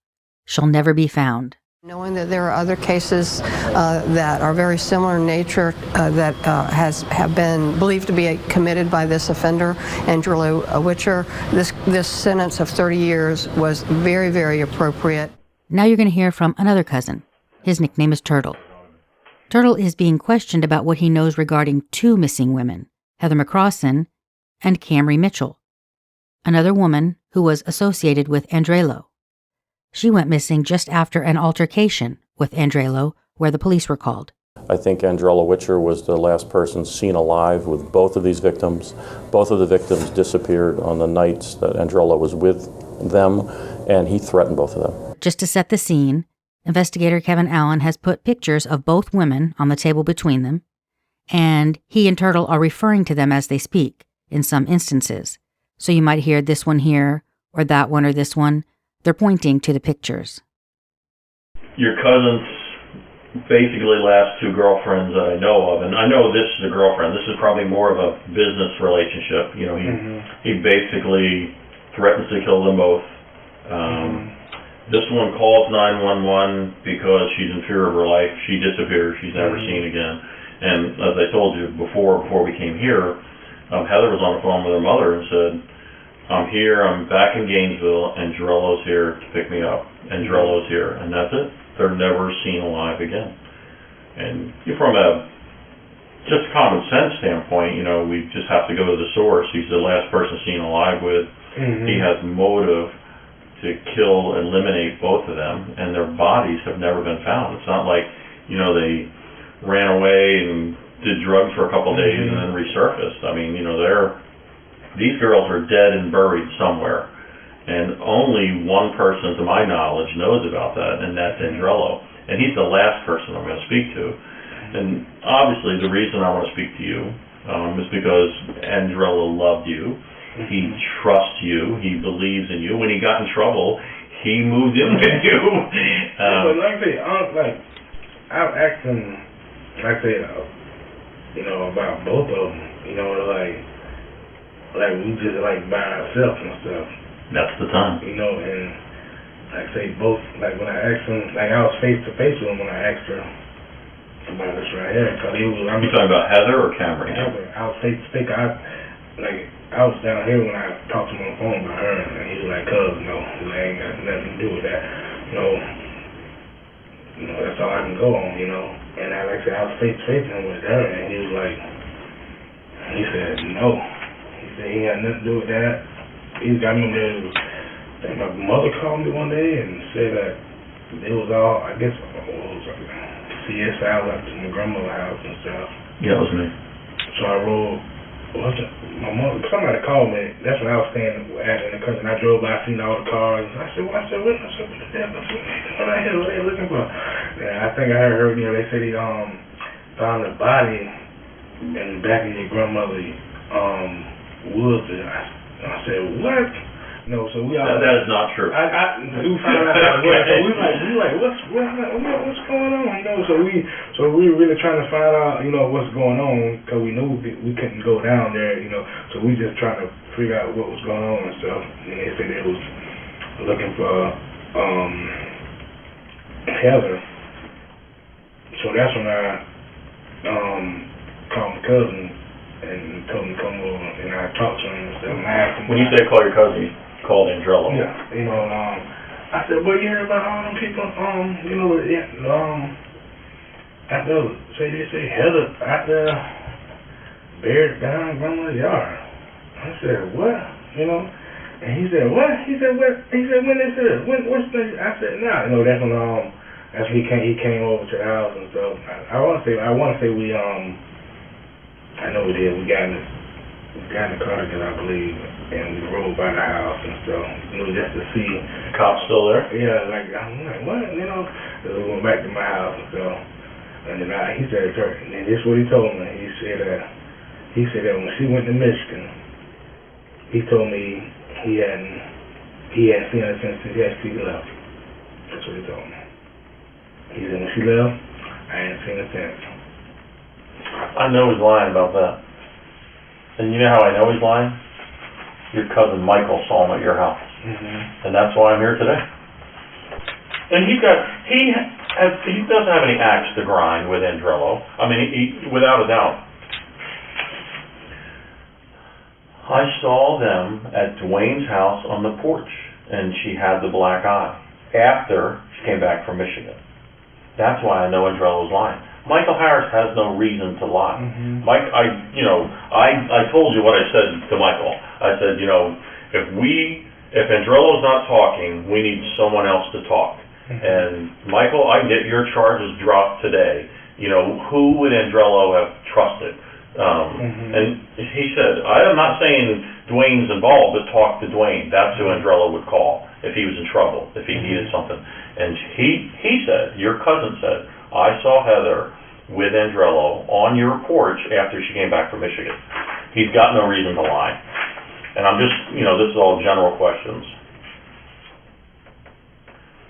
She'll never be found. Knowing that there are other cases that are very similar in nature that have been believed to be committed by this offender, Andrello Witcher, this sentence of 30 years was very, very appropriate. Now you're going to hear from another cousin. His nickname is Turtle. Turtle is being questioned about what he knows regarding 2 missing women, Heather McCrossan and Camry Mitchell, another woman who was associated with Andrello. She went missing just after an altercation with Andrello, where the police were called. I think Andrello Witcher was the last person seen alive with both of these victims. Both of the victims disappeared on the nights that Andrello was with them, and he threatened both of them. Just to set the scene, investigator Kevin Allen has put pictures of both women on the table between them, and he and Turtle are referring to them as they speak in some instances. So you might hear this one here, or that one, or this one. They're pointing to the pictures. Your cousin's basically last 2 girlfriends that I know of, and I know this is a girlfriend. This is probably more of a business relationship. You know, he basically threatens to kill them both. This one calls 911 because she's in fear of her life. She disappears. She's never seen again. And as I told you before we came here, Heather was on the phone with her mother and said, I'm here, I'm back in Gainesville, and Andrello's here to pick me up. Andrello's here, and that's it. They're never seen alive again. And from a just common sense standpoint, you know, we just have to go to the source. He's the last person seen alive with. He has motive to kill, eliminate both of them, and their bodies have never been found. It's not like, you know, they ran away and did drugs for a couple of days and then resurfaced. I mean, you know, these girls are dead and buried somewhere, and only one person, to my knowledge, knows about that, and that's Andrello. And he's the last person I'm going to speak to. And obviously, the reason I want to speak to you is because Andrello loved you. He trusts you. He believes in you. When he got in trouble, he moved in with you. But like I say, I've asked him, you know, about both of them. You know, like we just like by ourselves and stuff. That's the time. You know, and like I say both, like when I asked him, like I was face to face with him when I asked her about this right here. Cause he was, You talking about Heather or Camry? Heather. I was face to face. I was down here when I talked to him on the phone about her, and he was like, cuz, no, I ain't got nothing to do with that. You know, that's all I can go on, you know. And like I said, I was face to face with him with her, and he was like, he said no. He had nothing to do with that. He got me there. I think my mother called me one day and said that it was all, I guess, CSI out to my grandmother's house and stuff. Yeah, it was me. So I rode, my mother, somebody called me. That's when I was staying at in the country. And I drove by, seen all the cars. I said, what the hell? What are they looking for? And I think I heard, you know, they said he found a body in the back of your grandmother's woods. And I said, what? No, so we all. That is not true. We found out how it was. So we like, what's going on? You know, so we were really trying to find out, you know, what's going on, because we knew we couldn't go down there, you know. So we just trying to figure out what was going on and stuff. And they said they was looking for Heather. So that's when I called my cousin and told him to come over, and I talked to him and said, I'm asking. When you say call your cousin, you called Andrello. Yeah, you know, and I said, well, you heard about all them people, you know, out there, say Heather out there buried down in grandma's yard. I said, what? You know? And he said, what? He said, what? He said, when is it? What's this? I said, nah. You know, that's when he came over to the house and stuff. I want to say we I know we did. We got in the car together, I believe, and we rode by the house and stuff. You know, just to see. Cops still there? Yeah, like I'm like, what? You know? So we went back to my house and stuff. And then he said, and this is what he told me. He said that when she went to Michigan, he told me he hadn't seen her since she left. That's what he told me. He said when she left, I ain't seen her since. I know he's lying about that. And you know how I know he's lying? Your cousin Michael saw him at your house. Mm-hmm. And that's why I'm here today. And he doesn't have any axe to grind with Andrello. I mean, he, without a doubt. I saw them at Dwayne's house on the porch, and she had the black eye after she came back from Michigan. That's why I know Andrello was lying. Michael Harris has no reason to lie. Mm-hmm. I told you what I said to Michael. I said, you know, if Andrello's not talking, we need someone else to talk. Mm-hmm. And Michael, I can get your charges dropped today. You know, who would Andrello have trusted? And he said, I'm not saying Dwayne's involved, but talk to Dwayne. That's who Andrello would call if he was in trouble, if he needed something. And he said, your cousin said, I saw Heather with Andrello on your porch after she came back from Michigan. He's got no reason to lie. And I'm just, this is all general questions.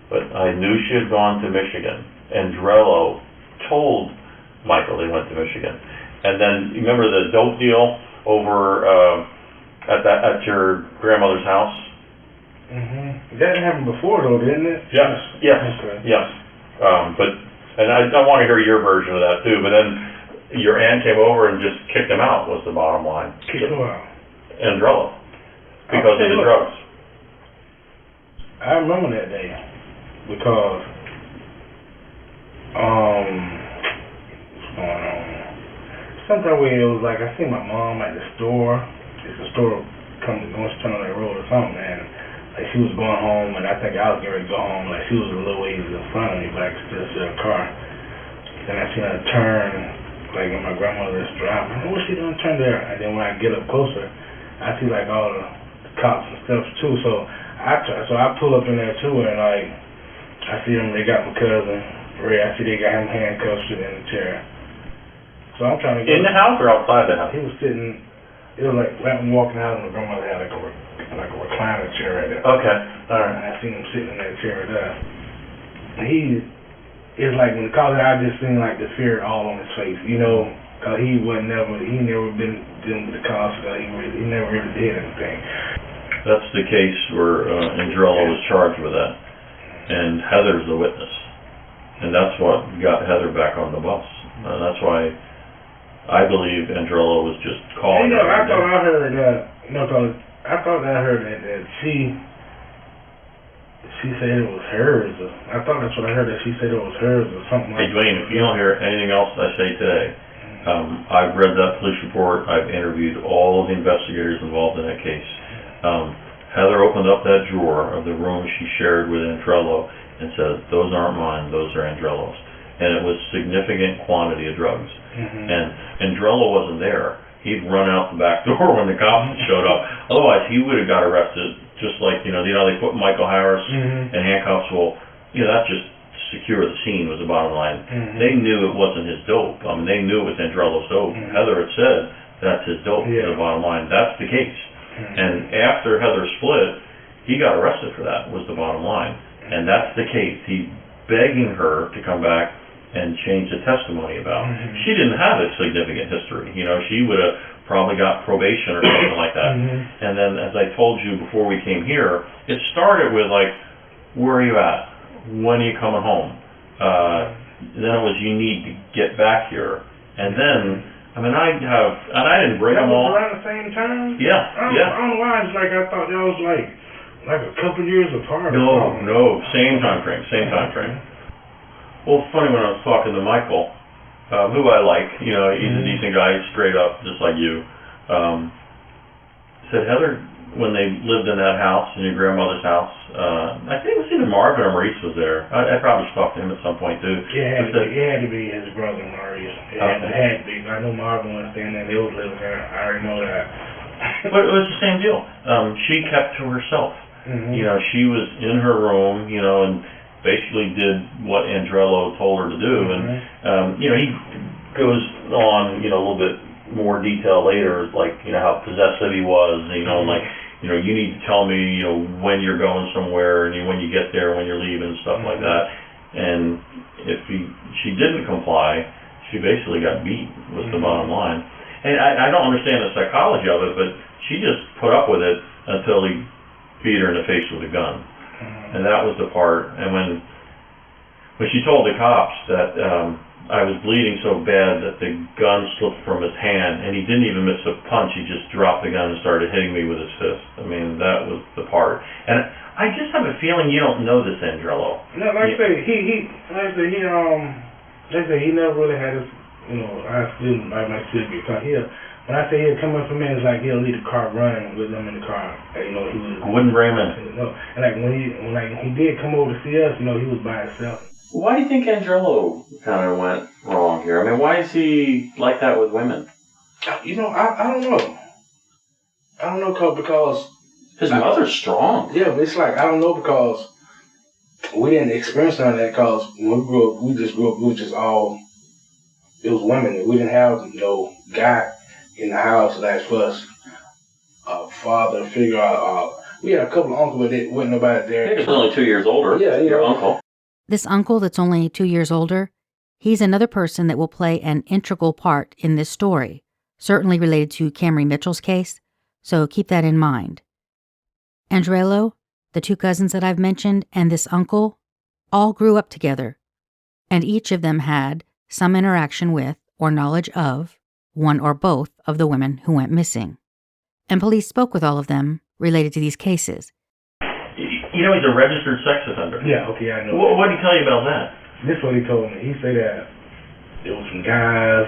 But I knew she had gone to Michigan. Andrello told Michael they went to Michigan. And then, you remember the dope deal over at your grandmother's house? Mm-hmm. That happened before, though, didn't it? Yes. Okay. Yes. And I want to hear your version of that, too. But then your aunt came over and just kicked him out, was the bottom line. Kicked him out? Andrello. Because of the drugs. I remember that day. Because, what's going on? Sometime it was like, I seen my mom at the store. It's a store coming to turn on that road or something, and like she was going home, and I think I was getting ready to go home. Like she was a little ways in front of me, but I could still see her car. Then I seen her turn, like in my grandmother's driving. What's she doing? Turn there. And then when I get up closer, I see like all the cops and stuff too. So I pull up in there too, and like I see them. They got my cousin Ray. I see they got him handcuffed sitting in the chair. So I'm trying to go. In the house or outside the house? He was sitting. It was like right when walking out, and my grandmother had like a recliner chair right there. Okay, all right. And I seen him sitting in that chair right there. And it's like when the caller, I just seen like the fear all on his face, cause he never been dealing with the cops, he never really did anything. That's the case where Andrello was charged with that, and Heather's the witness, and that's what got Heather back on the bus, and that's why I believe Andrello was just calling her. I thought I heard that she said it was hers. I thought that's what I heard, that she said it was hers or something like that. Hey, Dwayne, if you don't hear anything else I say today, I've read that police report. I've interviewed all of the investigators involved in that case. Heather opened up that drawer of the room she shared with Andrello and said, those aren't mine, those are Andrello's. And it was significant quantity of drugs. Mm-hmm. And Andrello wasn't there. He'd run out the back door when the cops showed up. Otherwise, he would have got arrested, just like, they put Michael Harris in handcuffs. Well, that's just secure the scene was the bottom line. Mm-hmm. They knew it wasn't his dope. They knew it was Andrello's dope. Mm-hmm. Heather had said that's his dope, was the bottom line. That's the case. Mm-hmm. And after Heather split, he got arrested for that, was the bottom line. And that's the case. He's begging her to come back and change the testimony about. Mm-hmm. She didn't have a significant history. She would have probably got probation or something like that. Mm-hmm. And then, as I told you before we came here, it started with like, where are you at? When are you coming home? Then it was, you need to get back here. And then, I mean, I didn't bring them all. That was around the same time? Yeah, I don't know why. It's like I thought that was like a couple years apart. No, same time frame. Well, it's funny when I was talking to Michael, who I like, he's a decent guy, straight up, just like you. Said, Heather, when they lived in that house, in your grandmother's house, I think it was either Marvin or Maurice was there. I probably talked to him at some point too. Yeah, it had to be his brother Maurice. It had to be. I know Marvin was staying there. They was living there. I already know that. But it was the same deal. She kept to herself. She was in her room, and basically did what Andrello told her to do. And he goes on, a little bit more detail later, like how possessive he was, you need to tell me, when you're going somewhere and when you get there, when you're leaving, and stuff like that. And if she didn't comply, she basically got beat, was the bottom line. And I don't understand the psychology of it, but she just put up with it until he beat her in the face with a gun. And that was the part. And when she told the cops that I was bleeding so bad that the gun slipped from his hand, and he didn't even miss a punch. He just dropped the gun and started hitting me with his fist. I mean, that was the part. And I just have a feeling you don't know this Andrello. No, like I say, he never really had his, I still get caught here. When I say he'll come up for me, it's like he'll leave the car running with them in the car. He was. I wouldn't bring him in. No, and like when he did come over to see us, he was by himself. Why do you think Andrello kind of went wrong here? I mean, why is he like that with women? I don't know. I don't know because his mother's strong. Yeah, but it's like I don't know because we didn't experience none of that because when we grew up, we was just all, it was women. We didn't have no guy in the house that's for us, a father figure. We had a couple of uncles, but there wasn't nobody there. I think he was only 2 years older. Yeah, your uncle. This uncle that's only 2 years older, he's another person that will play an integral part in this story, certainly related to Camry Mitchell's case, so keep that in mind. Andrello, the two cousins that I've mentioned, and this uncle all grew up together, and each of them had some interaction with or knowledge of one or both of the women who went missing. And police spoke with all of them related to these cases. He's a registered sex offender. Yeah, okay, I know. What did he tell you about that? This is what he told me. He said that there was some guys,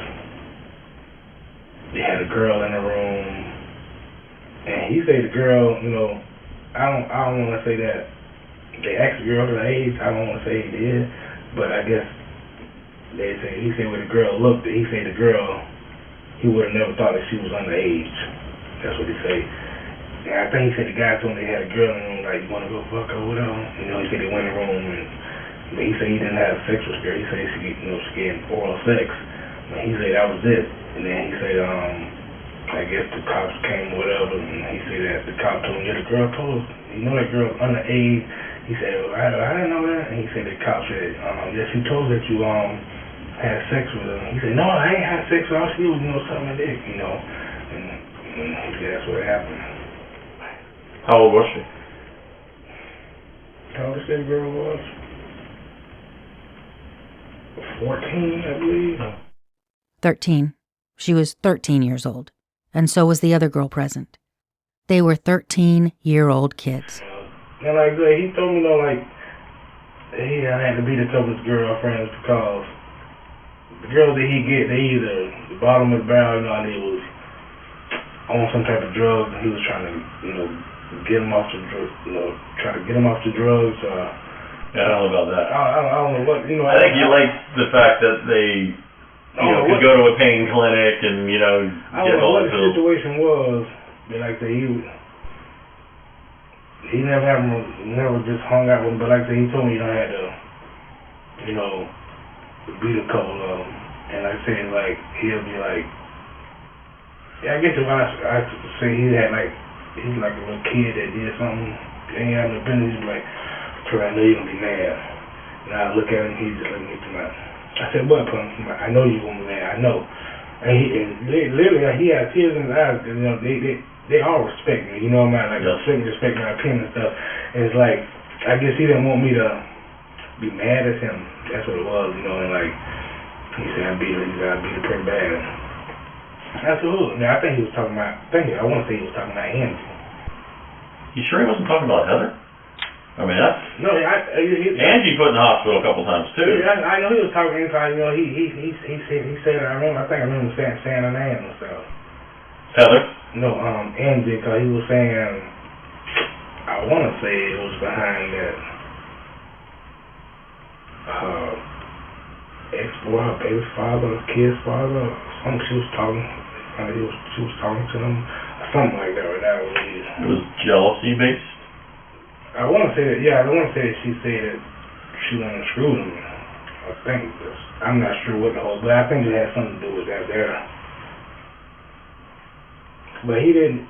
they had a girl in the room, and he said the girl, I don't want to say that they asked the girl her age. I don't want to say he did, but I guess he said when the girl looked, he said the girl, he would have never thought that she was underage. That's what he said. And I think he said the guy told him they had a girl in the room, like, you want to go fuck her or whatever? He said they went in the room, but he said he didn't have sex with her. He said she getting oral sex. But he said that was it. And then he said, I guess the cops came or whatever, and he said that the cop told him, yeah, the girl told us, that girl's underage. He said, well, I didn't know that. And he said the cop said, yeah, she told that you had sex with her. He said, no, I ain't had sex with her. All she was, sucking my dick, And he said that's what happened. How old was she? How old did that girl was? 14, I believe. 13. She was 13 years old, and so was the other girl present. They were 13-year-old kids. And like he told me, he had to beat a couple of his girlfriends because the girls that he get, they either the bottom of the barrel, they was on some type of drug. He was trying to, get them off the drugs, try to get them off the drugs. Yeah, I don't know about that. I don't know what, I think you like the fact that they, could go to a pain clinic and, I don't know what the situation was, but like I said, he never just hung out with them, but like I said, he told me I had to, beat a couple of them. And like I said, he'll be like, yeah, I guess if I say he had he's like a little kid that did something, ain't had no business, he's like, Troy, I know you're gonna be mad. And I look at him, he just looked at me I said, what, Punk? I know you're gonna be mad, I know. And literally, he had tears in his eyes, because, they all respect me, respect my opinion and stuff. And it's like, I guess he didn't want me to be mad at him. that's what it was, you know, and like, he said I beat her pretty bad. Absolutely. Now, I think he was talking about, I want to say he was talking about Angie. You sure he wasn't talking about Heather? I mean, that's... No, Angie put in the hospital a couple times, too. Yeah, I know he was talking, you know, he said, I think I remember saying her name and stuff. Heather? No, Angie, because he was saying, I want to say it was behind that, ex-boy, her baby's father, kid's father, or something she was talking, she was talking to them, something like that, right now. It was jealousy based? I want to say that, yeah, I want to say that she said that she wanted to screw them. I think, I'm not sure what the whole, but I think it had something to do with that there. But he didn't,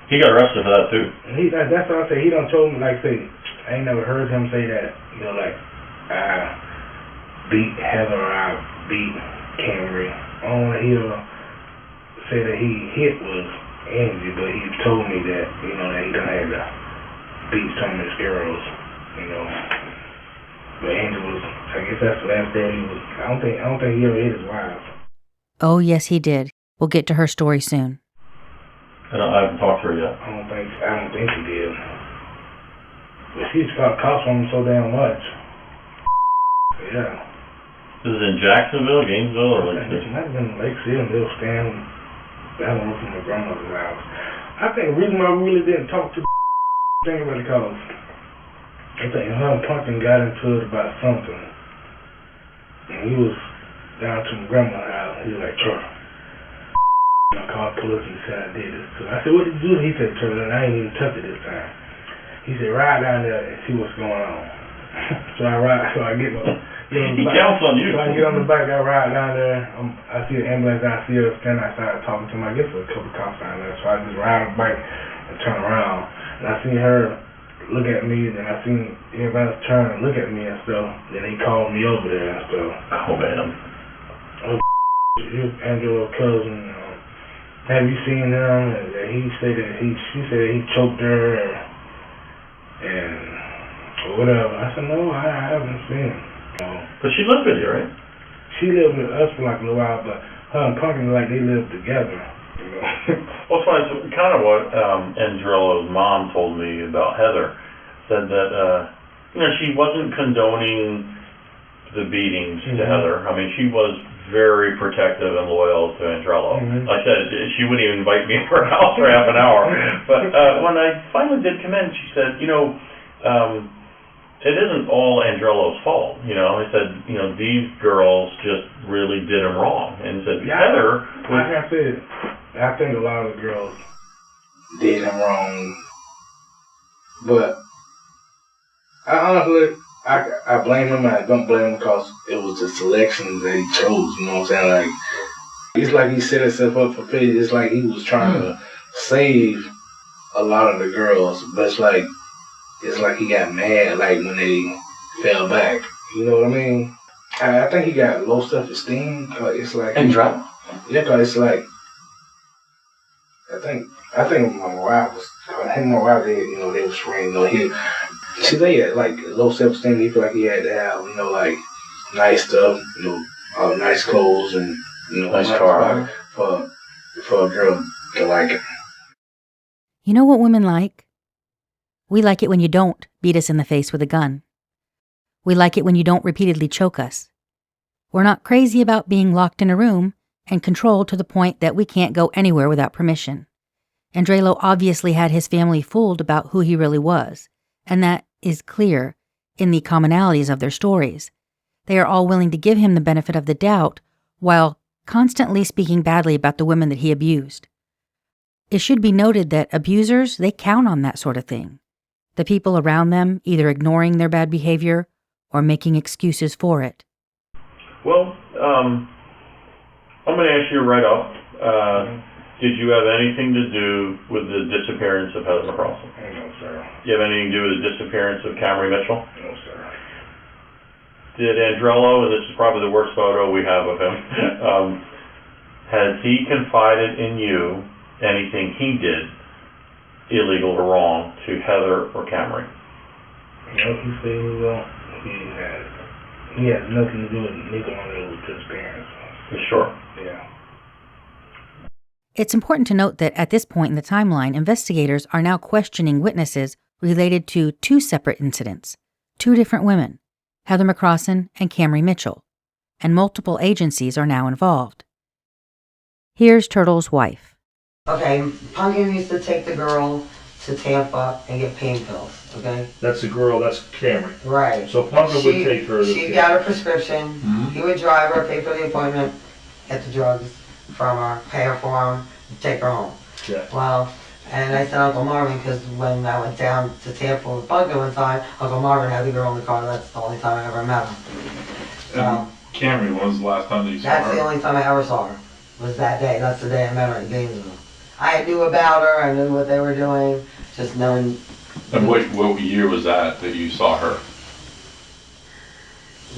he got arrested for that too. That's what I say, he done told me, like, say, I ain't never heard him say that, you know, like, I beat Heather or I beat Camry. I don't want to hear say that he hit was Angie, but he told me that, you know, that he done had to beat some of his girls, you know. But Angie was, I guess that's the last day he was, I don't think he ever hit his wife. Oh, yes, he did. We'll get to her story soon. I haven't talked to her yet. I don't think he did. But she's got cops on him so damn much. Yeah. This is in Jacksonville, Gainesville, or Lake City? It might have been Lake City, and they'll stand down the road from my grandmother's house. I think the reason why we really didn't talk to think about it, because I think her and Pumpkin got into it about something. And he was down to my grandma's house. He was like, Charlie, I called police and said I did this. So I said, what did you do? He said, Charlie, I ain't even touched it this time. He said, ride down there and see what's going on. So I get my... He counts on you. So I get on the bike, I ride down there, I see the ambulance, I see her standing outside talking to him. I guess there's a couple cops down there. So I just ride on the bike and turn around. And I seen her look at me, then I seen everybody else turn and look at me and stuff. Then he called me over there and stuff. Oh, man. Oh, here's Angela's cousin. Have you seen him? And he said that she said that he choked her and whatever. I said, no, I haven't seen him. But she lived with you, right? She lived with us for like a little while, but her and Pumpkin, like, they lived together. You know? Well, it's funny. So kind of what Andrello's mom told me about Heather, said that you know, she wasn't condoning the beatings to Heather. I mean, she was very protective and loyal to Andrello. Like I said, she wouldn't even invite me to her house for half an hour. But when I finally did come in, she said, you know, it isn't all Andrello's fault, you know. I said, you know, these girls just really did him wrong. And said, Heather was... Like I said, I think a lot of the girls did him wrong. But I honestly, I blame him. I don't blame him because it was the selection that he chose, you know what I'm saying? Like, it's like he set himself up for failure. It's like he was trying to save a lot of the girls, but it's like he got mad, like, when they fell back. You know what I mean? I think he got low self-esteem. Cause it's like Andrello? Yeah, cause it's like I think my wife was. Him and my wife, they were friends. You know, they had like low self-esteem. He felt like he had to have, you know, like nice stuff, you know, nice clothes and, you know, nice car for a girl to like him. You know what women like? We like it when you don't beat us in the face with a gun. We like it when you don't repeatedly choke us. We're not crazy about being locked in a room and controlled to the point that we can't go anywhere without permission. Andrello obviously had his family fooled about who he really was, and that is clear in the commonalities of their stories. They are all willing to give him the benefit of the doubt while constantly speaking badly about the women that he abused. It should be noted that abusers, they count on that sort of thing. The people around them either ignoring their bad behavior or making excuses for it. Well, I'm going to ask you right off. Did you have anything to do with the disappearance of Heather Carlson? No, sir. Do you have anything to do with the disappearance of Camry Mitchell? No, sir. Did Andrello, and this is probably the worst photo we have of him, has he confided in you anything he did illegal or wrong to Heather or Camry? No, he said he he has nothing to do with me going there with his parents. For sure. Yeah. It's important to note that at this point in the timeline, investigators are now questioning witnesses related to two separate incidents, two different women, Heather McCrossan and Camry Mitchell, and multiple agencies are now involved. Here's Turtle's wife. Okay, Pumpkin used to take the girl to Tampa and get pain pills, okay? That's the girl, that's Camry. Right. So Pumpkin would take her to... She got her prescription. He would drive her, pay for the appointment, get the drugs from her, pay her for them, and take her home. Yeah. Well, and I said Uncle Marvin, because when I went down to Tampa with Pumpkin one time, Uncle Marvin had the girl in the car. That's the only time I ever met her. So, Camry, when was the last time that you saw her? that's the only time I ever saw her, was that day. That's the day I met her in Gainesville. I knew about her, I knew what they were doing, just knowing. And what year was that you saw her?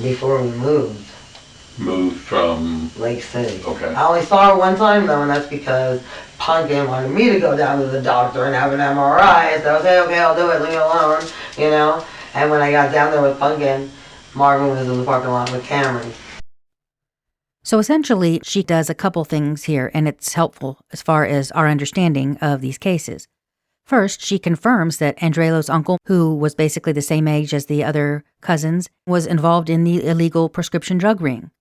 Before we moved. Moved from? Lake City. Okay. I only saw her one time though, and that's because Pumpkin wanted me to go down to the doctor and have an MRI. I said, okay, I'll do it, leave me alone, you know? And when I got down there with Pumpkin, Marvin was in the parking lot with Camry. So essentially, she does a couple things here, and it's helpful as far as our understanding of these cases. First, she confirms that Andrelo's uncle, who was basically the same age as the other cousins, was involved in the illegal prescription drug ring,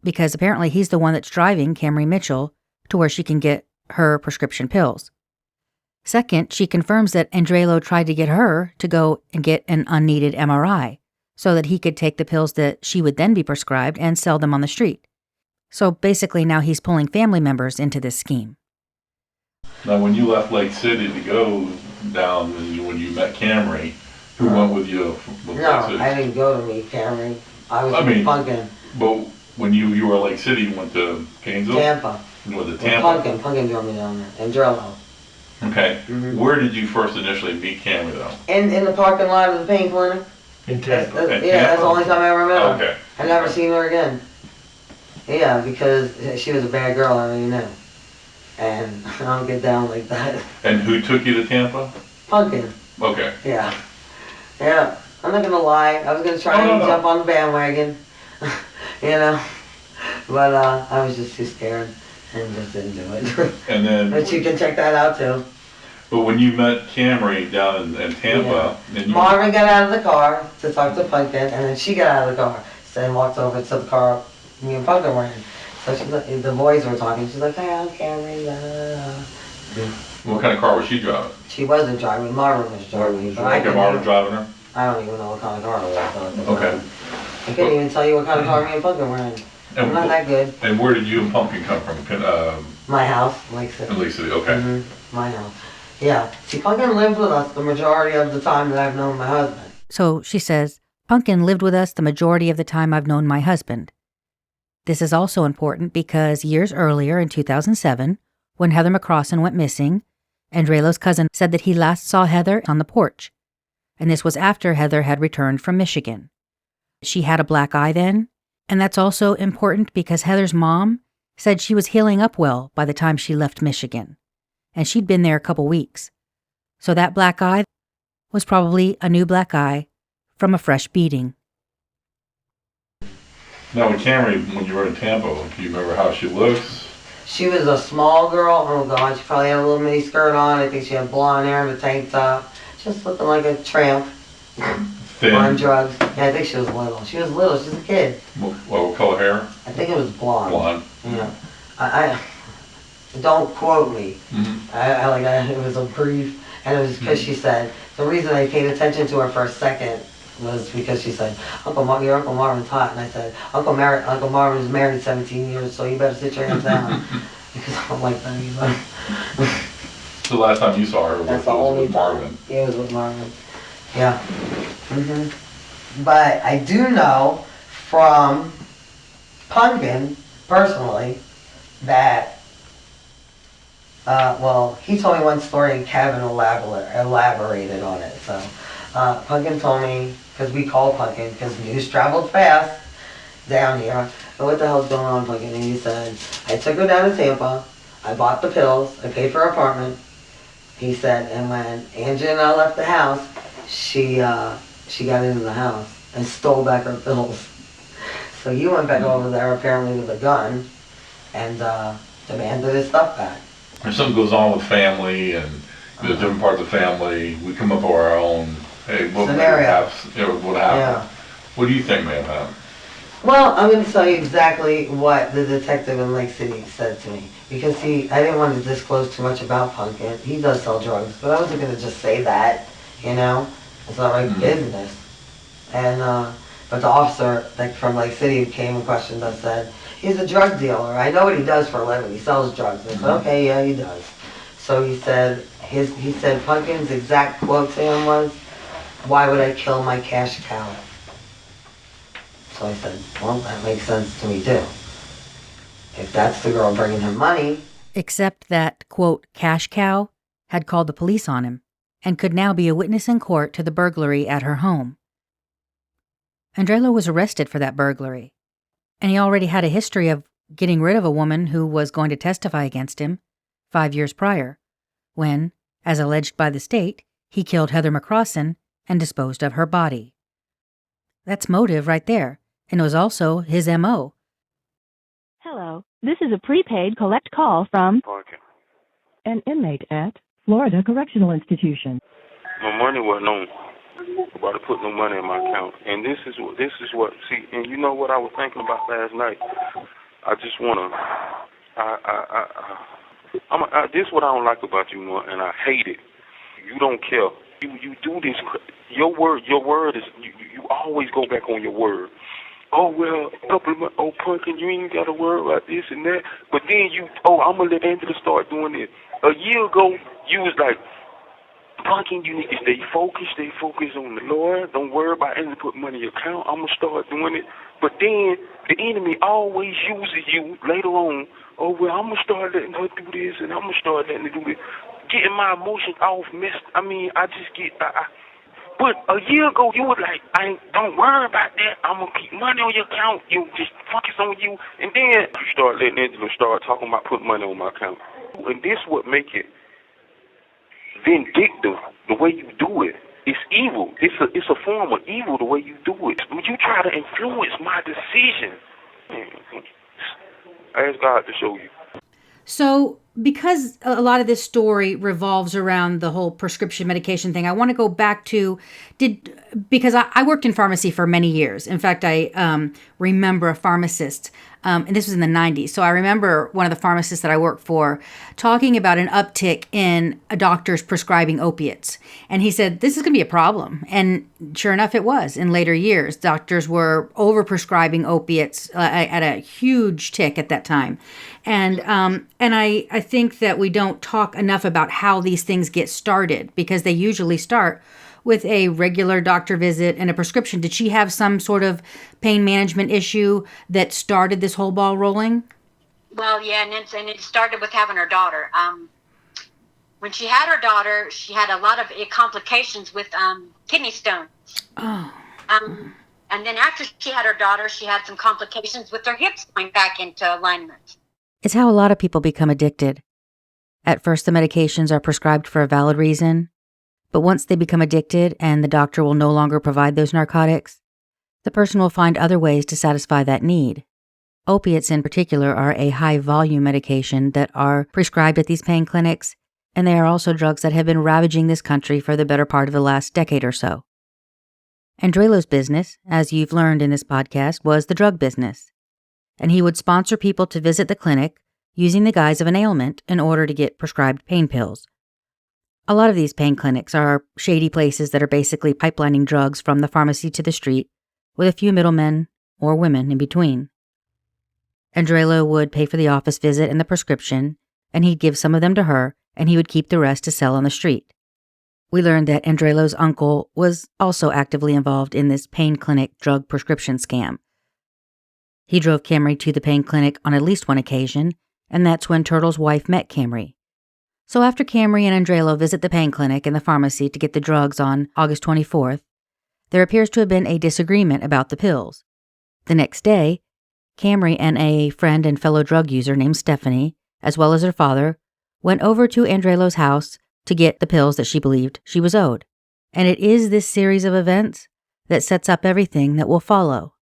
because apparently he's the one that's driving Camry Mitchell to where she can get her prescription pills. Second, she confirms that Andrelo tried to get her to go and get an unneeded MRI so that he could take the pills that she would then be prescribed and sell them on the street. So basically now he's pulling family members into this scheme. Now, when you left Lake City to go down, when you met Camry, who went with you? With No, Lake City? I didn't go to meet Camry. I was with Pumpkin. But when you were in Lake City, you went to Gainesville? Tampa. You went to With Tampa? Pumpkin drove me down there, and Drello. Okay. Where did you first initially meet Camry, though? In the parking lot of the paint clinic. In Tampa. That's the only time I ever met her. Okay. I never seen her again. Yeah, because she was a bad girl, I already knew. And I don't get down like that. And who took you to Tampa? Pumpkin. Okay. Yeah. Yeah. I'm not gonna lie. I was gonna try and jump on the bandwagon. You know. But I was just too scared and just didn't do it. And then... But you can check that out too. But when you met Camry down in Tampa... And you Marvin got out of the car to talk to Pumpkin, and then she got out of the car and walked over to the car me and Pumpkin were in. So she's like, the boys were talking. She's like, hey, I'm Camry. What kind of car was she driving? She wasn't driving. Marvin was driving. Marvin driving her? I don't even know what kind of car it was. Okay. I couldn't even tell you what kind of car me and Pumpkin were in. I'm not that good. And where did you and Pumpkin come from? My house, Lake City. In Lake City, okay. My house. Yeah. See, Pumpkin lived with us the majority of the time that I've known my husband. So she says, Pumpkin lived with us the majority of the time I've known my husband. This is also important because years earlier in 2007, when Heather McCrossan went missing, Andrelo's cousin said that he last saw Heather on the porch, and this was after Heather had returned from Michigan. She had a black eye then, and that's also important because Heather's mom said she was healing up well by the time she left Michigan, and she'd been there a couple weeks. So that black eye was probably a new black eye from a fresh beating. Now with Camry, when you were in Tampa, do you remember how she looks? She was a small girl. Oh God, she probably had a little mini skirt on. I think she had blonde hair and a tank top. Just looking like a tramp. Thin. On drugs. Yeah, I think she was little. She was little. She was a kid. What color hair? I think it was blonde. Blonde. Yeah. I don't quote me. It was a brief, and it was because she said the reason I paid attention to her for a second was because she said, your Uncle Marvin's hot. And I said, Uncle Marvin's married 17 years, so you better sit your hands down. Because I don't like that either. So the last time you saw her That's was with Marvin? Yeah, it was with Marvin. Yeah. But I do know from Pumpkin, personally, that, he told me one story and Kevin elaborated on it. So Pumpkin told me, because we called Pumpkin, because news traveled fast down here. But what the hell's going on, Pumpkin? And he said, I took her down to Tampa, I bought the pills, I paid for her apartment. He said, and when Angie and I left the house, she got into the house and stole back her pills. So he went back over there apparently with a gun and demanded his stuff back. If something goes on with family and the different parts of the family, we come up with our own, hey, what would happen? Yeah. What do you think may have happened? Well, I'm going to tell you exactly what the detective in Lake City said to me. Because I didn't want to disclose too much about Pumpkin. He does sell drugs, but I wasn't going to just say that, you know? It's not my business. And, but the officer from Lake City came and questioned us, said, he's a drug dealer. I know what he does for a living. He sells drugs. I said, okay, yeah, he does. So he said, Pumpkin's exact quote to him was, why would I kill my cash cow? So I said, well, that makes sense to me too. If that's the girl bringing him money. Except that, quote, cash cow had called the police on him and could now be a witness in court to the burglary at her home. Andrelo was arrested for that burglary, and he already had a history of getting rid of a woman who was going to testify against him 5 years prior, when, as alleged by the state, he killed Heather McCrossan and disposed of her body. That's motive right there, and it was also his M.O. Hello, this is a prepaid collect call from an inmate at Florida Correctional Institution. My money wasn't on. About to put no money in my account, and this is what. See, and you know what I was thinking about last night. I just wanna. This is what I don't like about you, and I hate it. You don't care. You do this. Your word is. You always go back on your word. Oh well, Pumpkin, you ain't got to worry about this and that. But then I'm gonna let Angela start doing this. A year ago, you was like, Pumpkin, you need to stay focused on the Lord. Don't worry about anything, put money in your account. I'm going to start doing it. But then the enemy always uses you later on. Oh, well, I'm going to start letting her do this, and I'm going to start letting her do this. Getting my emotions off messed. I just get... But a year ago, you were like, don't worry about that. I'm going to keep money on your account. You just focus on you. And then you start letting Angela start talking about putting money on my account. And this what make it vindictive, the way you do it. It's evil. It's a form of evil the way you do it. When you try to influence my decision, ask God to show you. So, because a lot of this story revolves around the whole prescription medication thing, I want to go back to, because I worked in pharmacy for many years. In fact, I remember a pharmacist, and this was in the 90s. So I remember one of the pharmacists that I worked for talking about an uptick in doctors prescribing opiates. And he said, this is going to be a problem. And sure enough, it was. In later years, doctors were overprescribing opiates at a huge tick at that time. And I think that we don't talk enough about how these things get started, because they usually start with a regular doctor visit and a prescription. Did she have some sort of pain management issue that started this whole ball rolling? Well, yeah, and it started with having her daughter. When she had her daughter, she had a lot of complications with kidney stones. Oh. And then after she had her daughter, she had some complications with her hips going back into alignment. It's how a lot of people become addicted. At first, the medications are prescribed for a valid reason, but once they become addicted and the doctor will no longer provide those narcotics, the person will find other ways to satisfy that need. Opiates in particular are a high-volume medication that are prescribed at these pain clinics, and they are also drugs that have been ravaging this country for the better part of the last decade or so. Andrelo's business, as you've learned in this podcast, was the drug business, and he would sponsor people to visit the clinic using the guise of an ailment in order to get prescribed pain pills. A lot of these pain clinics are shady places that are basically pipelining drugs from the pharmacy to the street, with a few middlemen or women in between. Andrelo would pay for the office visit and the prescription, and he'd give some of them to her, and he would keep the rest to sell on the street. We learned that Andrelo's uncle was also actively involved in this pain clinic drug prescription scam. He drove Camry to the pain clinic on at least one occasion, and that's when Turtle's wife met Camry. So after Camry and Andrelo visit the pain clinic and the pharmacy to get the drugs on August 24th, there appears to have been a disagreement about the pills. The next day, Camry and a friend and fellow drug user named Stephanie, as well as her father, went over to Andrelo's house to get the pills that she believed she was owed. And it is this series of events that sets up everything that will follow.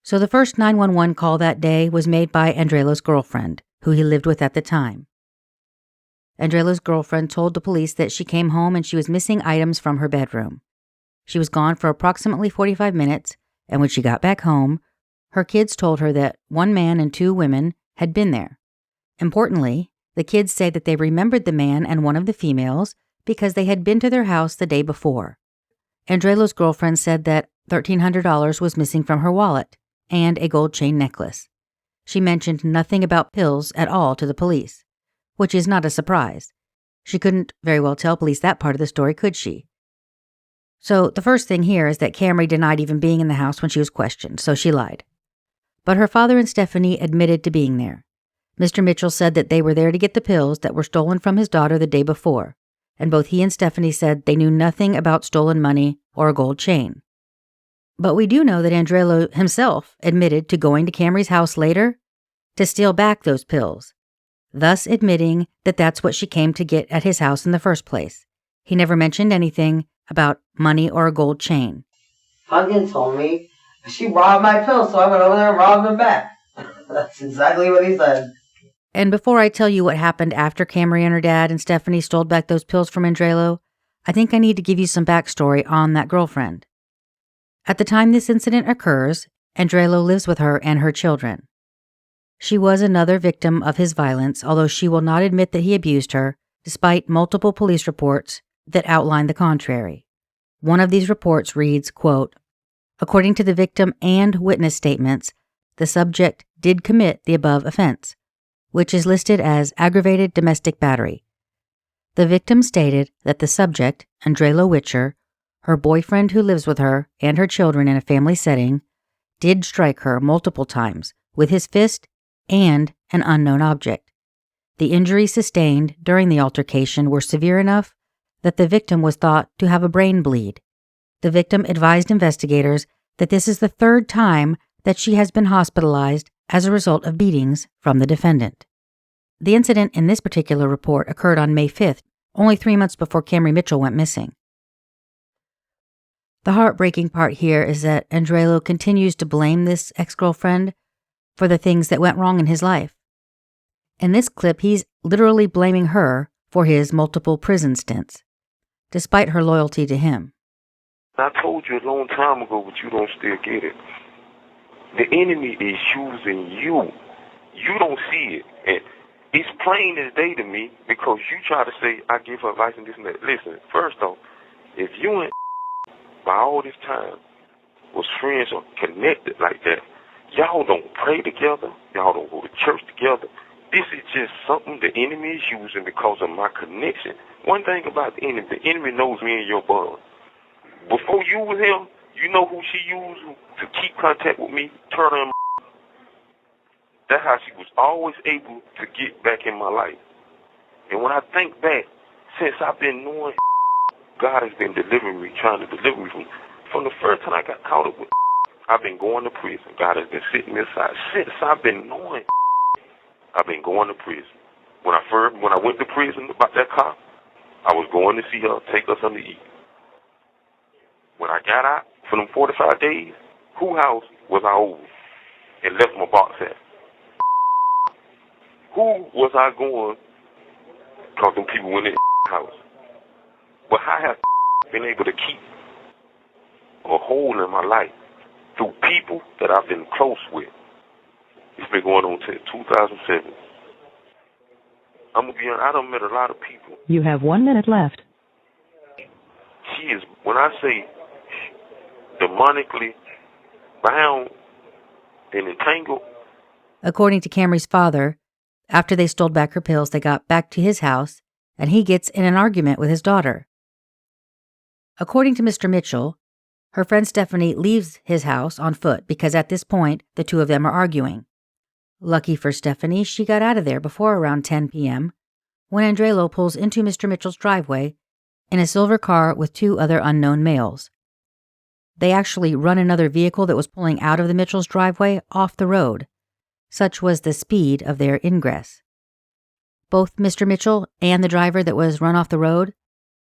So the first 911 call that day was made by Andrelo's girlfriend, who he lived with at the time. Andrelo's girlfriend told the police that she came home and she was missing items from her bedroom. She was gone for approximately 45 minutes, and when she got back home, her kids told her that one man and two women had been there. Importantly, the kids say that they remembered the man and one of the females because they had been to their house the day before. Andrelo's girlfriend said that $1,300 was missing from her wallet and a gold chain necklace. She mentioned nothing about pills at all to the police, which is not a surprise. She couldn't very well tell police that part of the story, could she? So the first thing here is that Camry denied even being in the house when she was questioned, so she lied. But her father and Stephanie admitted to being there. Mr. Mitchell said that they were there to get the pills that were stolen from his daughter the day before, and both he and Stephanie said they knew nothing about stolen money or a gold chain. But we do know that Andrelo himself admitted to going to Camry's house later to steal back those pills, thus admitting that that's what she came to get at his house in the first place. He never mentioned anything about money or a gold chain. Huggins told me she robbed my pills, so I went over there and robbed them back. That's exactly what he said. And before I tell you what happened after Camry and her dad and Stephanie stole back those pills from Andrelo, I think I need to give you some backstory on that girlfriend. At the time this incident occurs, Andrelo lives with her and her children. She was another victim of his violence, although she will not admit that he abused her, despite multiple police reports that outline the contrary. One of these reports reads, quote, "According to the victim and witness statements, the subject did commit the above offense, which is listed as aggravated domestic battery. The victim stated that the subject, Andrelo Witcher, her boyfriend who lives with her and her children in a family setting, did strike her multiple times with his fist and an unknown object. The injuries sustained during the altercation were severe enough that the victim was thought to have a brain bleed. The victim advised investigators that this is the third time that she has been hospitalized as a result of beatings from the defendant." The incident in this particular report occurred on May 5th, only 3 months before Camry Mitchell went missing. The heartbreaking part here is that Andrelo continues to blame this ex-girlfriend for the things that went wrong in his life. In this clip, he's literally blaming her for his multiple prison stints, despite her loyalty to him. I told you a long time ago, but you don't still get it. The enemy is using you. You don't see it. And it's plain as day to me because you try to say, I give her advice and this and that. Listen, first off, if you and by all this time was friends or connected like that, y'all don't pray together. Y'all don't go to church together. This is just something the enemy is using because of my connection. One thing about the enemy knows me and your bond. Before you with him, you know who she used to keep contact with me? Turner and That's how she was always able to get back in my life. And when I think back, since I've been knowing God has been delivering me, trying to deliver me from the first time I got caught up with I've been going to prison. God has been sitting me aside. Since I've been knowing I've been going to prison. When I went to prison about that car, I was going to see her, take her something to eat. When I got out for them 45 days, who house was I over and left my box at? Who was I going because them people went in the house? But I have been able to keep a hold in my life through people that I've been close with. It's been going on since 2007. I'm going to be honest, I done met a lot of people. You have 1 minute left. She is, when I say demonically bound and entangled. According to Camry's father, after they stole back her pills, they got back to his house, and he gets in an argument with his daughter. According to Mr. Mitchell, her friend Stephanie leaves his house on foot because at this point, the two of them are arguing. Lucky for Stephanie, she got out of there before around 10 p.m. when Andrelo pulls into Mr. Mitchell's driveway in a silver car with 2 other unknown males. They actually run another vehicle that was pulling out of the Mitchell's driveway off the road. Such was the speed of their ingress. Both Mr. Mitchell and the driver that was run off the road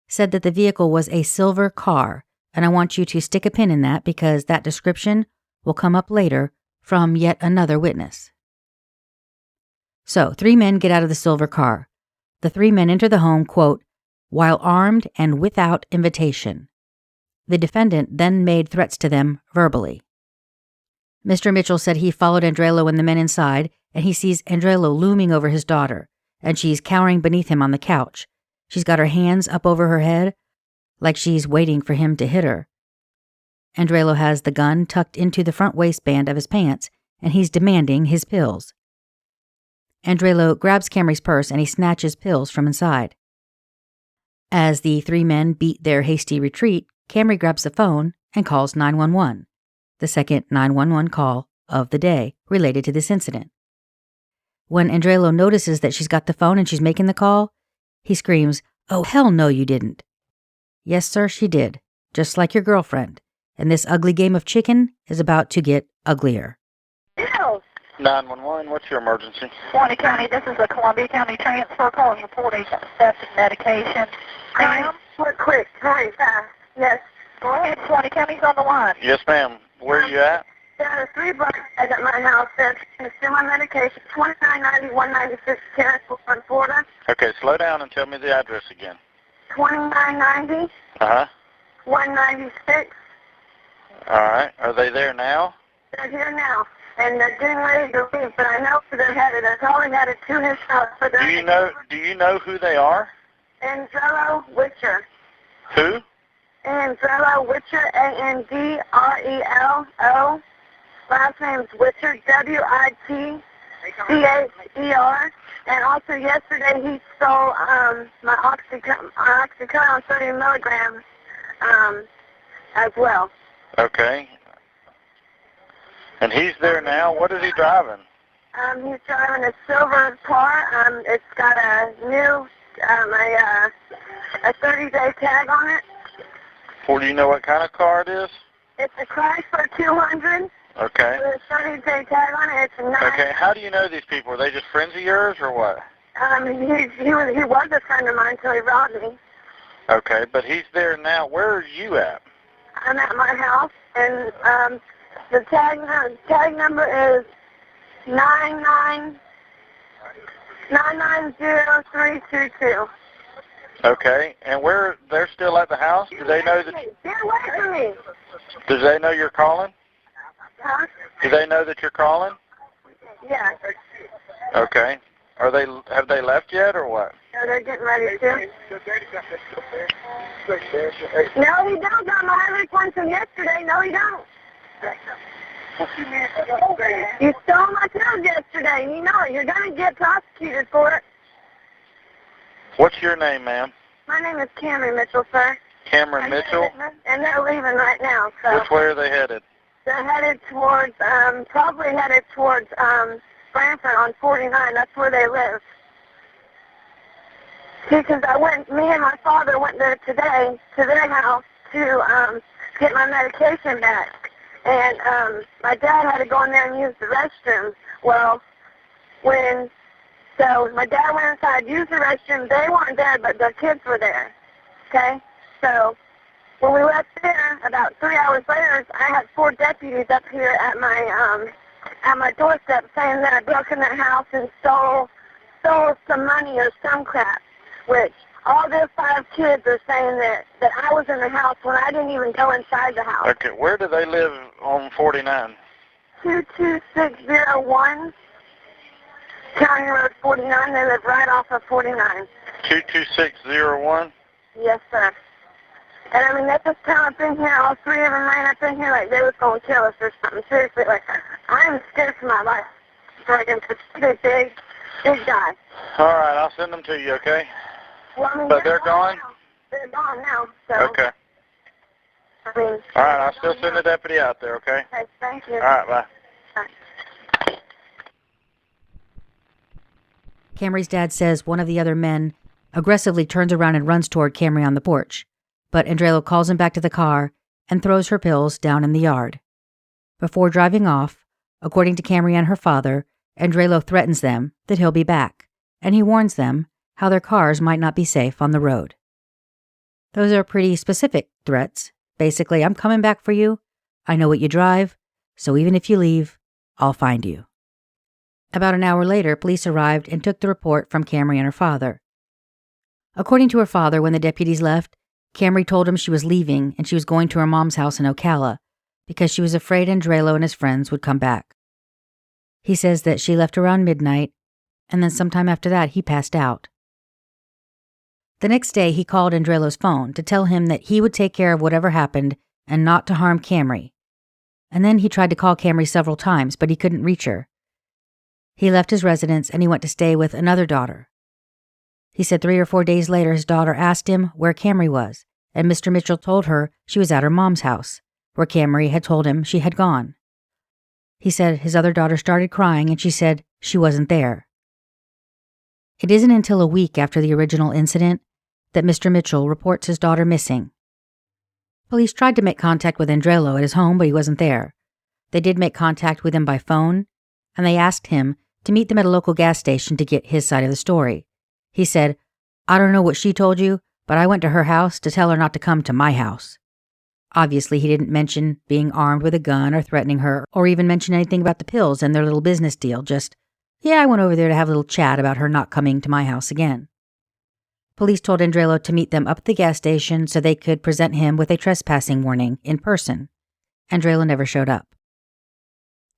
said that the vehicle was a silver car, and I want you to stick a pin in that because that description will come up later from yet another witness. So, 3 men get out of the silver car. The 3 men enter the home, quote, while armed and without invitation. The defendant then made threats to them verbally. Mr. Mitchell said he followed Andrello and the men inside, and he sees Andrello looming over his daughter, and she's cowering beneath him on the couch. She's got her hands up over her head, like she's waiting for him to hit her. Andrello has the gun tucked into the front waistband of his pants, and he's demanding his pills. Andrello grabs Camry's purse and he snatches pills from inside. As the 3 men beat their hasty retreat, Camry grabs the phone and calls 911, the second 911 call of the day related to this incident. When Andrello notices that she's got the phone and she's making the call, he screams, "Oh, hell no, you didn't." "Yes, sir, she did, just like your girlfriend, and this ugly game of chicken is about to get uglier." 911, what's your emergency? Swanee County, this is a Columbia County transfer call reporting theft medication. Ma'am? Quick, hurry, fast. Yes. Go ahead, Swanee County's on the line. Yes, ma'am. Where are you at? There are 3 bucks at my house. They're still my medication. 2990, 196 Terrace, Florida. Okay, slow down and tell me the address again. 2990, Uh-huh. 196. All right. Are they there now? They're here now, and they're getting ready to leave, but I know where they're headed. They're probably headed to his house. But Do you know who they are? Andrello Witcher. Who? Andrello Witcher, Andrelo. Last name's Witcher, Witcher. And also yesterday he stole my Oxycontin 30 milligrams as well. Okay. And he's there now. What is he driving? He's driving a silver car. It's got a new a 30-day tag on it. Well, do you know what kind of car it is? It's a Chrysler 200. Okay. With a 30-day tag on it. It's a nice. Okay. How do you know these people? Are they just friends of yours or what? He was a friend of mine until he robbed me. Okay, but he's there now. Where are you at? I'm at my house, and the tag number is 990-322. Okay, and they're still at the house? Do they know that? Get away from me! Do they know you're calling? Huh? Do they know that you're calling? Yeah. Okay. Have they left yet or what? No, they're getting ready to. No, he don't. Got my return from yesterday. No, he don't. You stole my pills yesterday, and you know it. You're going to get prosecuted for it. What's your name, ma'am? My name is Cameron Mitchell, sir. Cameron Mitchell? And they're leaving right now, so. Which way are they headed? They're headed towards, probably headed towards, Branford on 49. That's where they live. See, because me and my father went there today to their house to get my medication back. And my dad had to go in there and use the restroom. Well, so my dad went inside, used the restroom. They weren't there, but the kids were there. Okay? So when we left there, about 3 hours later, I had 4 deputies up here at my doorstep saying that I broke in their house and stole some money or some crap, which all those 5 kids are saying that I was in the house when I didn't even go inside the house. Okay, where do they live on 49? 22601 County Road 49. They live right off of 49. 22601? Yes, sir. And I mean, they just come up in here, all 3 of them ran up in here like they was going to kill us or something. Seriously, like, I'm scared for my life. Friggin' big guy. All right, I'll send them to you, okay? Well, I mean, but they're gone? They're gone now, so. Okay. I mean. All right, I'll still send the deputy out there, okay? Okay, thank you. All right, bye. Camry's dad says one of the other men aggressively turns around and runs toward Camry on the porch, but Andrello calls him back to the car and throws her pills down in the yard. Before driving off, according to Camry and her father, Andrello threatens them that he'll be back, and he warns them how their cars might not be safe on the road. Those are pretty specific threats. Basically, I'm coming back for you. I know what you drive, so even if you leave, I'll find you. About an hour later, police arrived and took the report from Camry and her father. According to her father, when the deputies left, Camry told him she was leaving and she was going to her mom's house in Ocala because she was afraid Andrelo and his friends would come back. He says that she left around midnight, and then sometime after that he passed out. The next day he called Andrelo's phone to tell him that he would take care of whatever happened and not to harm Camry. And then he tried to call Camry several times, but he couldn't reach her. He left his residence and he went to stay with another daughter. He said 3 or 4 days later his daughter asked him where Camry was, and Mr. Mitchell told her she was at her mom's house, where Camry had told him she had gone. He said his other daughter started crying and she said she wasn't there. It isn't until a week after the original incident that Mr. Mitchell reports his daughter missing. Police tried to make contact with Andrelo at his home, but he wasn't there. They did make contact with him by phone, and they asked him to meet them at a local gas station to get his side of the story. He said, "I don't know what she told you, but I went to her house to tell her not to come to my house." Obviously, he didn't mention being armed with a gun or threatening her, or even mention anything about the pills and their little business deal, just, "Yeah, I went over there to have a little chat about her not coming to my house again." Police told Andrelo to meet them up at the gas station so they could present him with a trespassing warning in person. Andrelo never showed up.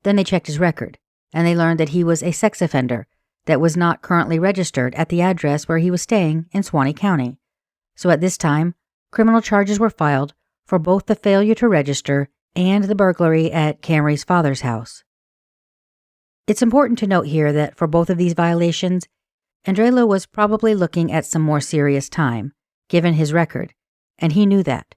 Then they checked his record, and they learned that he was a sex offender that was not currently registered at the address where he was staying in Suwannee County. So at this time, criminal charges were filed for both the failure to register and the burglary at Camry's father's house. It's important to note here that for both of these violations, Andrelo was probably looking at some more serious time, given his record, and he knew that.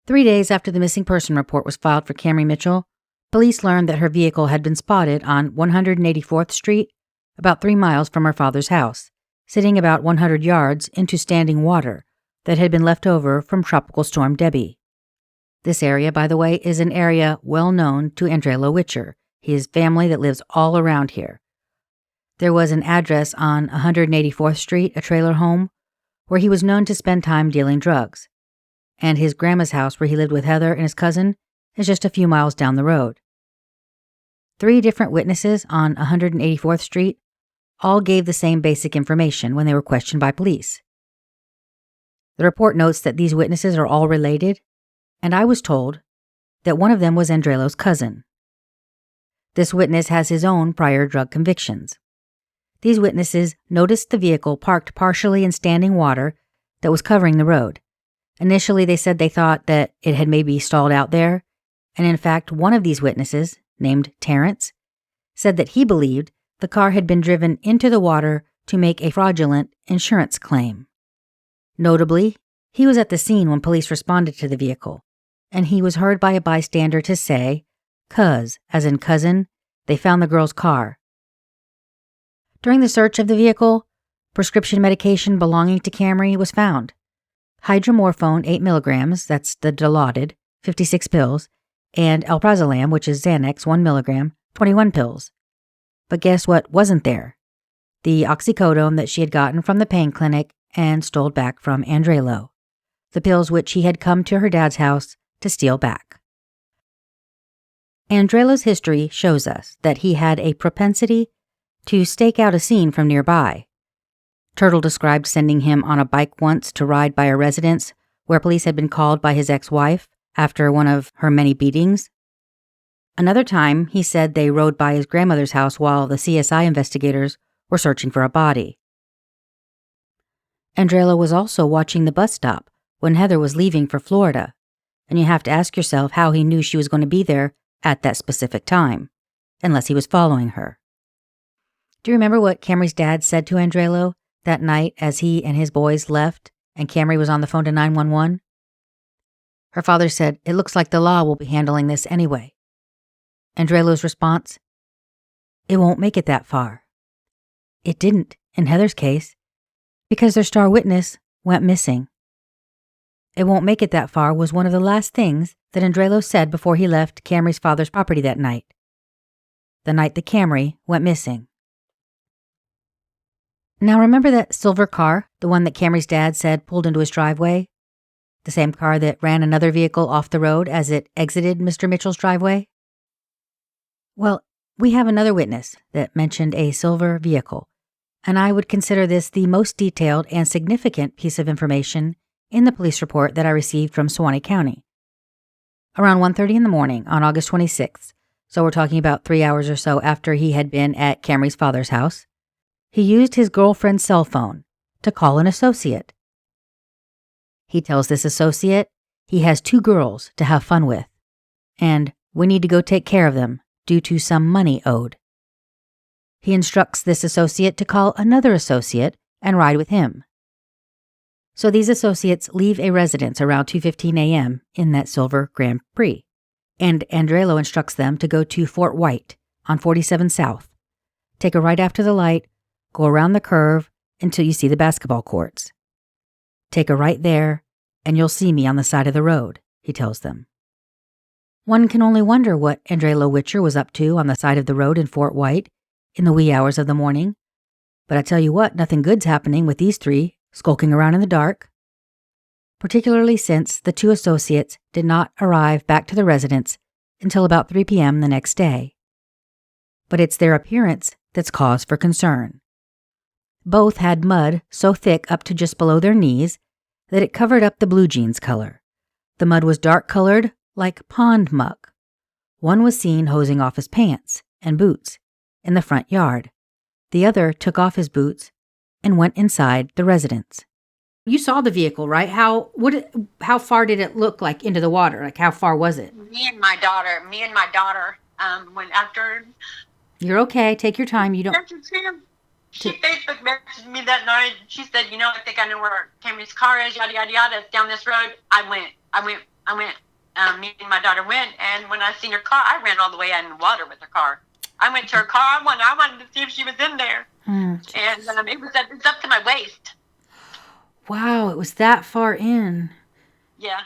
3 days after the missing person report was filed for Camry Mitchell, police learned that her vehicle had been spotted on 184th Street, about 3 miles from her father's house, sitting about 100 yards into standing water that had been left over from Tropical Storm Debbie. This area, by the way, is an area well known to Andrelo Witcher, his family that lives all around here. There was an address on 184th Street, a trailer home, where he was known to spend time dealing drugs. And his grandma's house, where he lived with Heather and his cousin, is just a few miles down the road. 3 different witnesses on 184th Street all gave the same basic information when they were questioned by police. The report notes that these witnesses are all related, and I was told that one of them was Andrelo's cousin. This witness has his own prior drug convictions. These witnesses noticed the vehicle parked partially in standing water that was covering the road. Initially, they said they thought that it had maybe stalled out there, and in fact, one of these witnesses, named Terrence, said that he believed the car had been driven into the water to make a fraudulent insurance claim. Notably, he was at the scene when police responded to the vehicle, and he was heard by a bystander to say, "'Cuz," as in cousin, they found the girl's car. During the search of the vehicle, prescription medication belonging to Camry was found. Hydromorphone 8 milligrams, that's the Dilaudid, 56 pills, and Alprazolam, which is Xanax 1 milligram, 21 pills. But guess what wasn't there? The oxycodone that she had gotten from the pain clinic and stole back from Andrelo, the pills which he had come to her dad's house to steal back. Andrelo's history shows us that he had a propensity to stake out a scene from nearby. Turtle described sending him on a bike once to ride by a residence where police had been called by his ex-wife after one of her many beatings. Another time, he said they rode by his grandmother's house while the CSI investigators were searching for a body. Andrelo was also watching the bus stop when Heather was leaving for Florida, and you have to ask yourself how he knew she was going to be there at that specific time, unless he was following her. Do you remember what Camry's dad said to Andrelo that night as he and his boys left and Camry was on the phone to 911? Her father said, "It looks like the law will be handling this anyway." Andrelo's response, "It won't make it that far." It didn't, in Heather's case, because their star witness went missing. "It won't make it that far" was one of the last things that Andrelo said before he left Camry's father's property that night. The night that Camry went missing. Now remember that silver car, the one that Camry's dad said pulled into his driveway? The same car that ran another vehicle off the road as it exited Mr. Mitchell's driveway? Well, we have another witness that mentioned a silver vehicle, and I would consider this the most detailed and significant piece of information in the police report that I received from Suwannee County. Around 1:30 in the morning on August 26th, so we're talking about 3 hours or so after he had been at Camry's father's house, he used his girlfriend's cell phone to call an associate. He tells this associate he has 2 girls to have fun with, and we need to go take care of them due to some money owed. He instructs this associate to call another associate and ride with him. So these associates leave a residence around 2:15 a.m. in that silver Grand Prix, and Andrello instructs them to go to Fort White on 47 South. Take a right after the light, go around the curve until you see the basketball courts. Take a right there, and you'll see me on the side of the road, he tells them. One can only wonder what Andrello Witcher was up to on the side of the road in Fort White in the wee hours of the morning. But I tell you what, nothing good's happening with these 3 skulking around in the dark, particularly since the 2 associates did not arrive back to the residence until about 3 p.m. the next day. But it's their appearance that's cause for concern. Both had mud so thick up to just below their knees that it covered up the blue jeans color. The mud was dark colored, like pond muck. One was seen hosing off his pants and boots in the front yard. The other took off his boots and went inside the residence. You saw the vehicle, right? How far did it look like into the water? Like, how far was it? Me and my daughter went after. You're okay. Take your time. You don't. She Facebook messaged me that night. She said, I think I know where Cammy's car is, yada, yada, yada. It's down this road. I went. Me and my daughter went, and when I seen her car, I ran all the way out in the water with her car. I went to her car. I wanted to see if she was in there. And it's up to my waist. Wow, it was that far in. Yeah.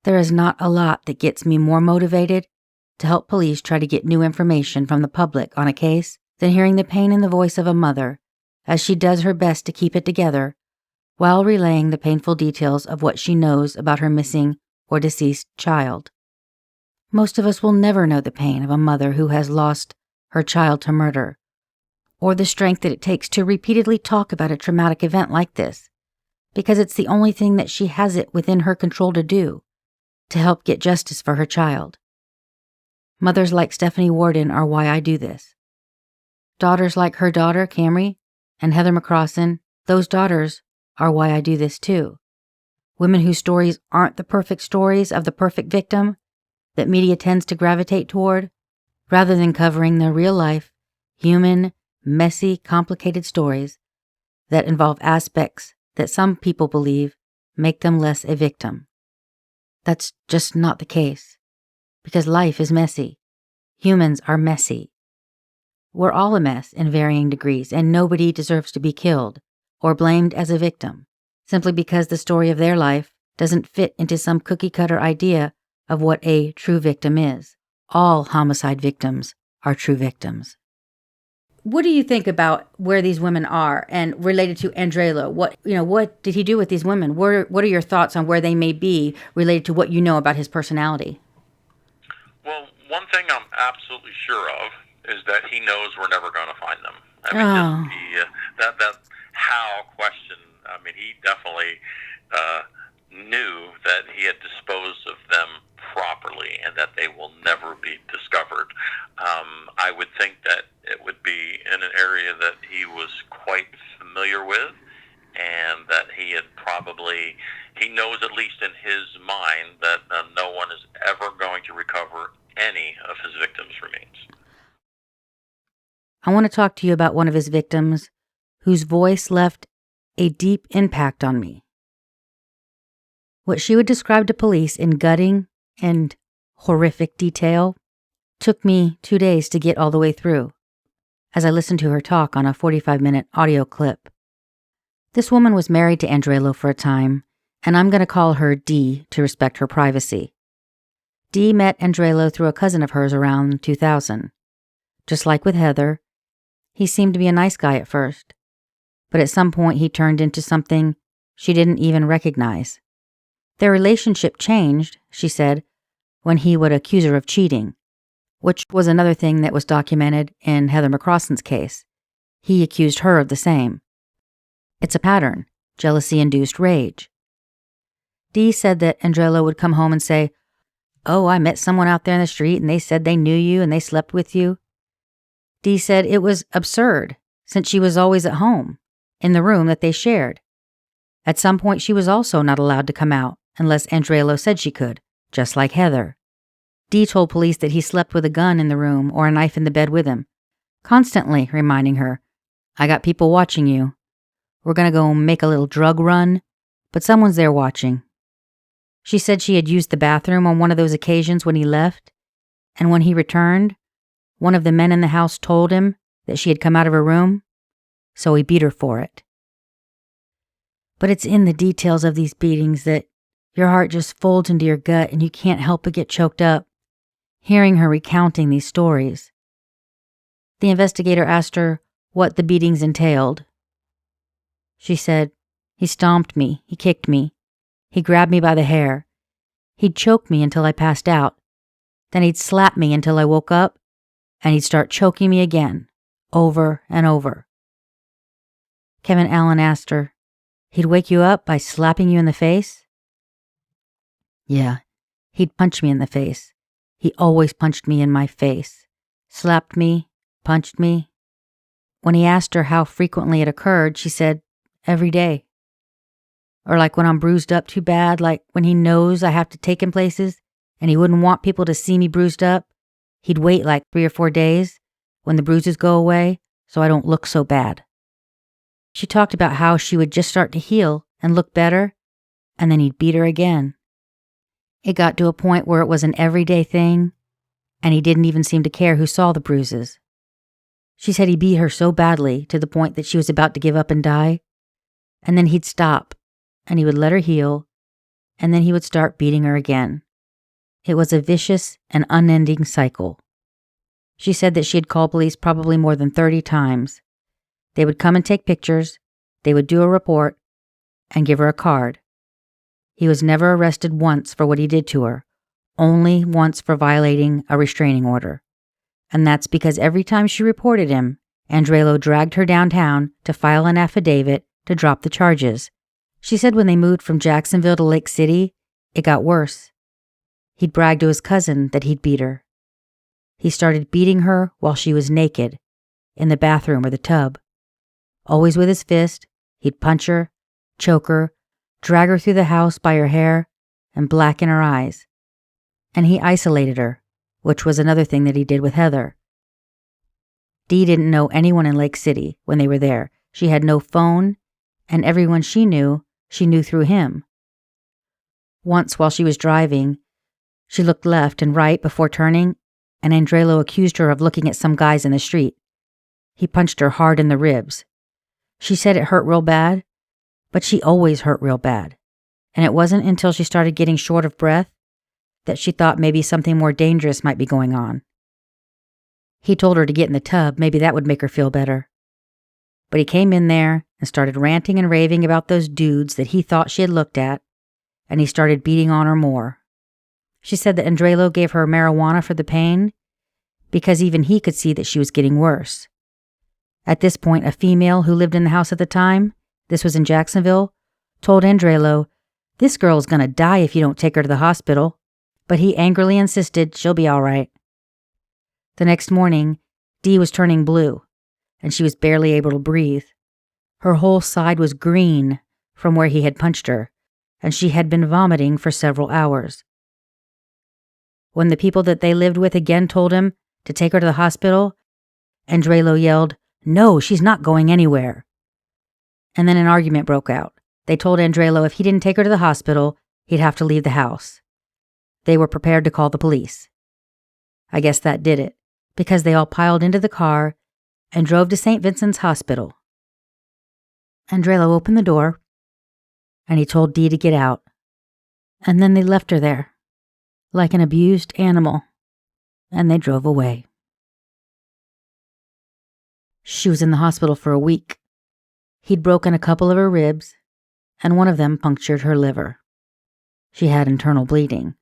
There is not a lot that gets me more motivated to help police try to get new information from the public on a case than hearing the pain in the voice of a mother as she does her best to keep it together while relaying the painful details of what she knows about her missing or deceased child. Most of us will never know the pain of a mother who has lost her child to murder, or the strength that it takes to repeatedly talk about a traumatic event like this, because it's the only thing that she has it within her control to do, to help get justice for her child. Mothers like Stephanie Warden are why I do this. Daughters like her daughter, Camry, and Heather McCrossan, those daughters are why I do this too. Women whose stories aren't the perfect stories of the perfect victim that media tends to gravitate toward, rather than covering their real-life, human, messy, complicated stories that involve aspects that some people believe make them less a victim. That's just not the case, because life is messy. Humans are messy. We're all a mess in varying degrees, and nobody deserves to be killed or blamed as a victim, simply because the story of their life doesn't fit into some cookie-cutter idea of what a true victim is. All homicide victims are true victims. What do you think about where these women are and related to Andrello? What did he do with these women? What are your thoughts on where they may be related to what you know about his personality? Well, one thing I'm absolutely sure of is that he knows we're never going to find them. I mean, that how question. I mean, he definitely knew that he had disposed of them properly and that they will never be discovered. I would think that it would be in an area that he was quite familiar with, and that he knows, at least in his mind, that no one is ever going to recover any of his victims' remains. I want to talk to you about one of his victims whose voice left a deep impact on me. What she would describe to police in gutting and horrific detail took me 2 days to get all the way through, as I listened to her talk on a 45-minute audio clip. This woman was married to Andrello for a time, and I'm going to call her Dee to respect her privacy. Dee met Andrello through a cousin of hers around 2000. Just like with Heather, he seemed to be a nice guy at first, but at some point he turned into something she didn't even recognize. Their relationship changed, she said, when he would accuse her of cheating, which was another thing that was documented in Heather McCrossan's case. He accused her of the same. It's a pattern, jealousy-induced rage. Dee said that Andrello would come home and say, "Oh, I met someone out there in the street and they said they knew you and they slept with you." Dee said it was absurd, since she was always at home, in the room that they shared. At some point, she was also not allowed to come out unless Andrello said she could, just like Heather. Dee told police that he slept with a gun in the room or a knife in the bed with him, constantly reminding her, "I got people watching you. We're going to go make a little drug run, but someone's there watching." She said she had used the bathroom on one of those occasions when he left, and when he returned, one of the men in the house told him that she had come out of her room, so he beat her for it. But it's in the details of these beatings that your heart just folds into your gut and you can't help but get choked up, hearing her recounting these stories. The investigator asked her what the beatings entailed. She said, "He stomped me, he kicked me, he grabbed me by the hair, he'd choke me until I passed out, then he'd slap me until I woke up, and he'd start choking me again, over and over." Kevin Allen asked her, "He'd wake you up by slapping you in the face?" "Yeah, he'd punch me in the face. He always punched me in my face. Slapped me, punched me." When he asked her how frequently it occurred, she said, "Every day. Or like when I'm bruised up too bad, like when he knows I have to take him places, and he wouldn't want people to see me bruised up, he'd wait like 3 or 4 days when the bruises go away so I don't look so bad." She talked about how she would just start to heal and look better, and then he'd beat her again. It got to a point where it was an everyday thing, and he didn't even seem to care who saw the bruises. She said he beat her so badly to the point that she was about to give up and die, and then he'd stop, and he would let her heal, and then he would start beating her again. It was a vicious and unending cycle. She said that she had called police probably more than 30 times. They would come and take pictures, they would do a report, and give her a card. He was never arrested once for what he did to her, only once for violating a restraining order. And that's because every time she reported him, Andrello dragged her downtown to file an affidavit to drop the charges. She said when they moved from Jacksonville to Lake City, it got worse. He'd bragged to his cousin that he'd beat her. He started beating her while she was naked, in the bathroom or the tub. Always with his fist, he'd punch her, choke her, drag her through the house by her hair, and blacken her eyes. And he isolated her, which was another thing that he did with Heather. Dee didn't know anyone in Lake City when they were there. She had no phone, and everyone she knew through him. Once while she was driving, she looked left and right before turning, and Andrello accused her of looking at some guys in the street. He punched her hard in the ribs. She said it hurt real bad, but she always hurt real bad, and it wasn't until she started getting short of breath that she thought maybe something more dangerous might be going on. He told her to get in the tub, maybe that would make her feel better. But he came in there and started ranting and raving about those dudes that he thought she had looked at, and he started beating on her more. She said that Andrello gave her marijuana for the pain because even he could see that she was getting worse. At this point, a female who lived in the house at the time, this was in Jacksonville, told Andrello, "This girl is going to die if you don't take her to the hospital," but he angrily insisted she'll be all right. The next morning, Dee was turning blue, and she was barely able to breathe. Her whole side was green from where he had punched her, and she had been vomiting for several hours. When the people that they lived with again told him to take her to the hospital, Andrello yelled, "No, she's not going anywhere." And then an argument broke out. They told Andrello if he didn't take her to the hospital, he'd have to leave the house. They were prepared to call the police. I guess that did it, because they all piled into the car and drove to St. Vincent's Hospital. Andrello opened the door, and he told Dee to get out. And then they left her there, like an abused animal, and they drove away. She was in the hospital for a week. He'd broken a couple of her ribs, and one of them punctured her liver. She had internal bleeding.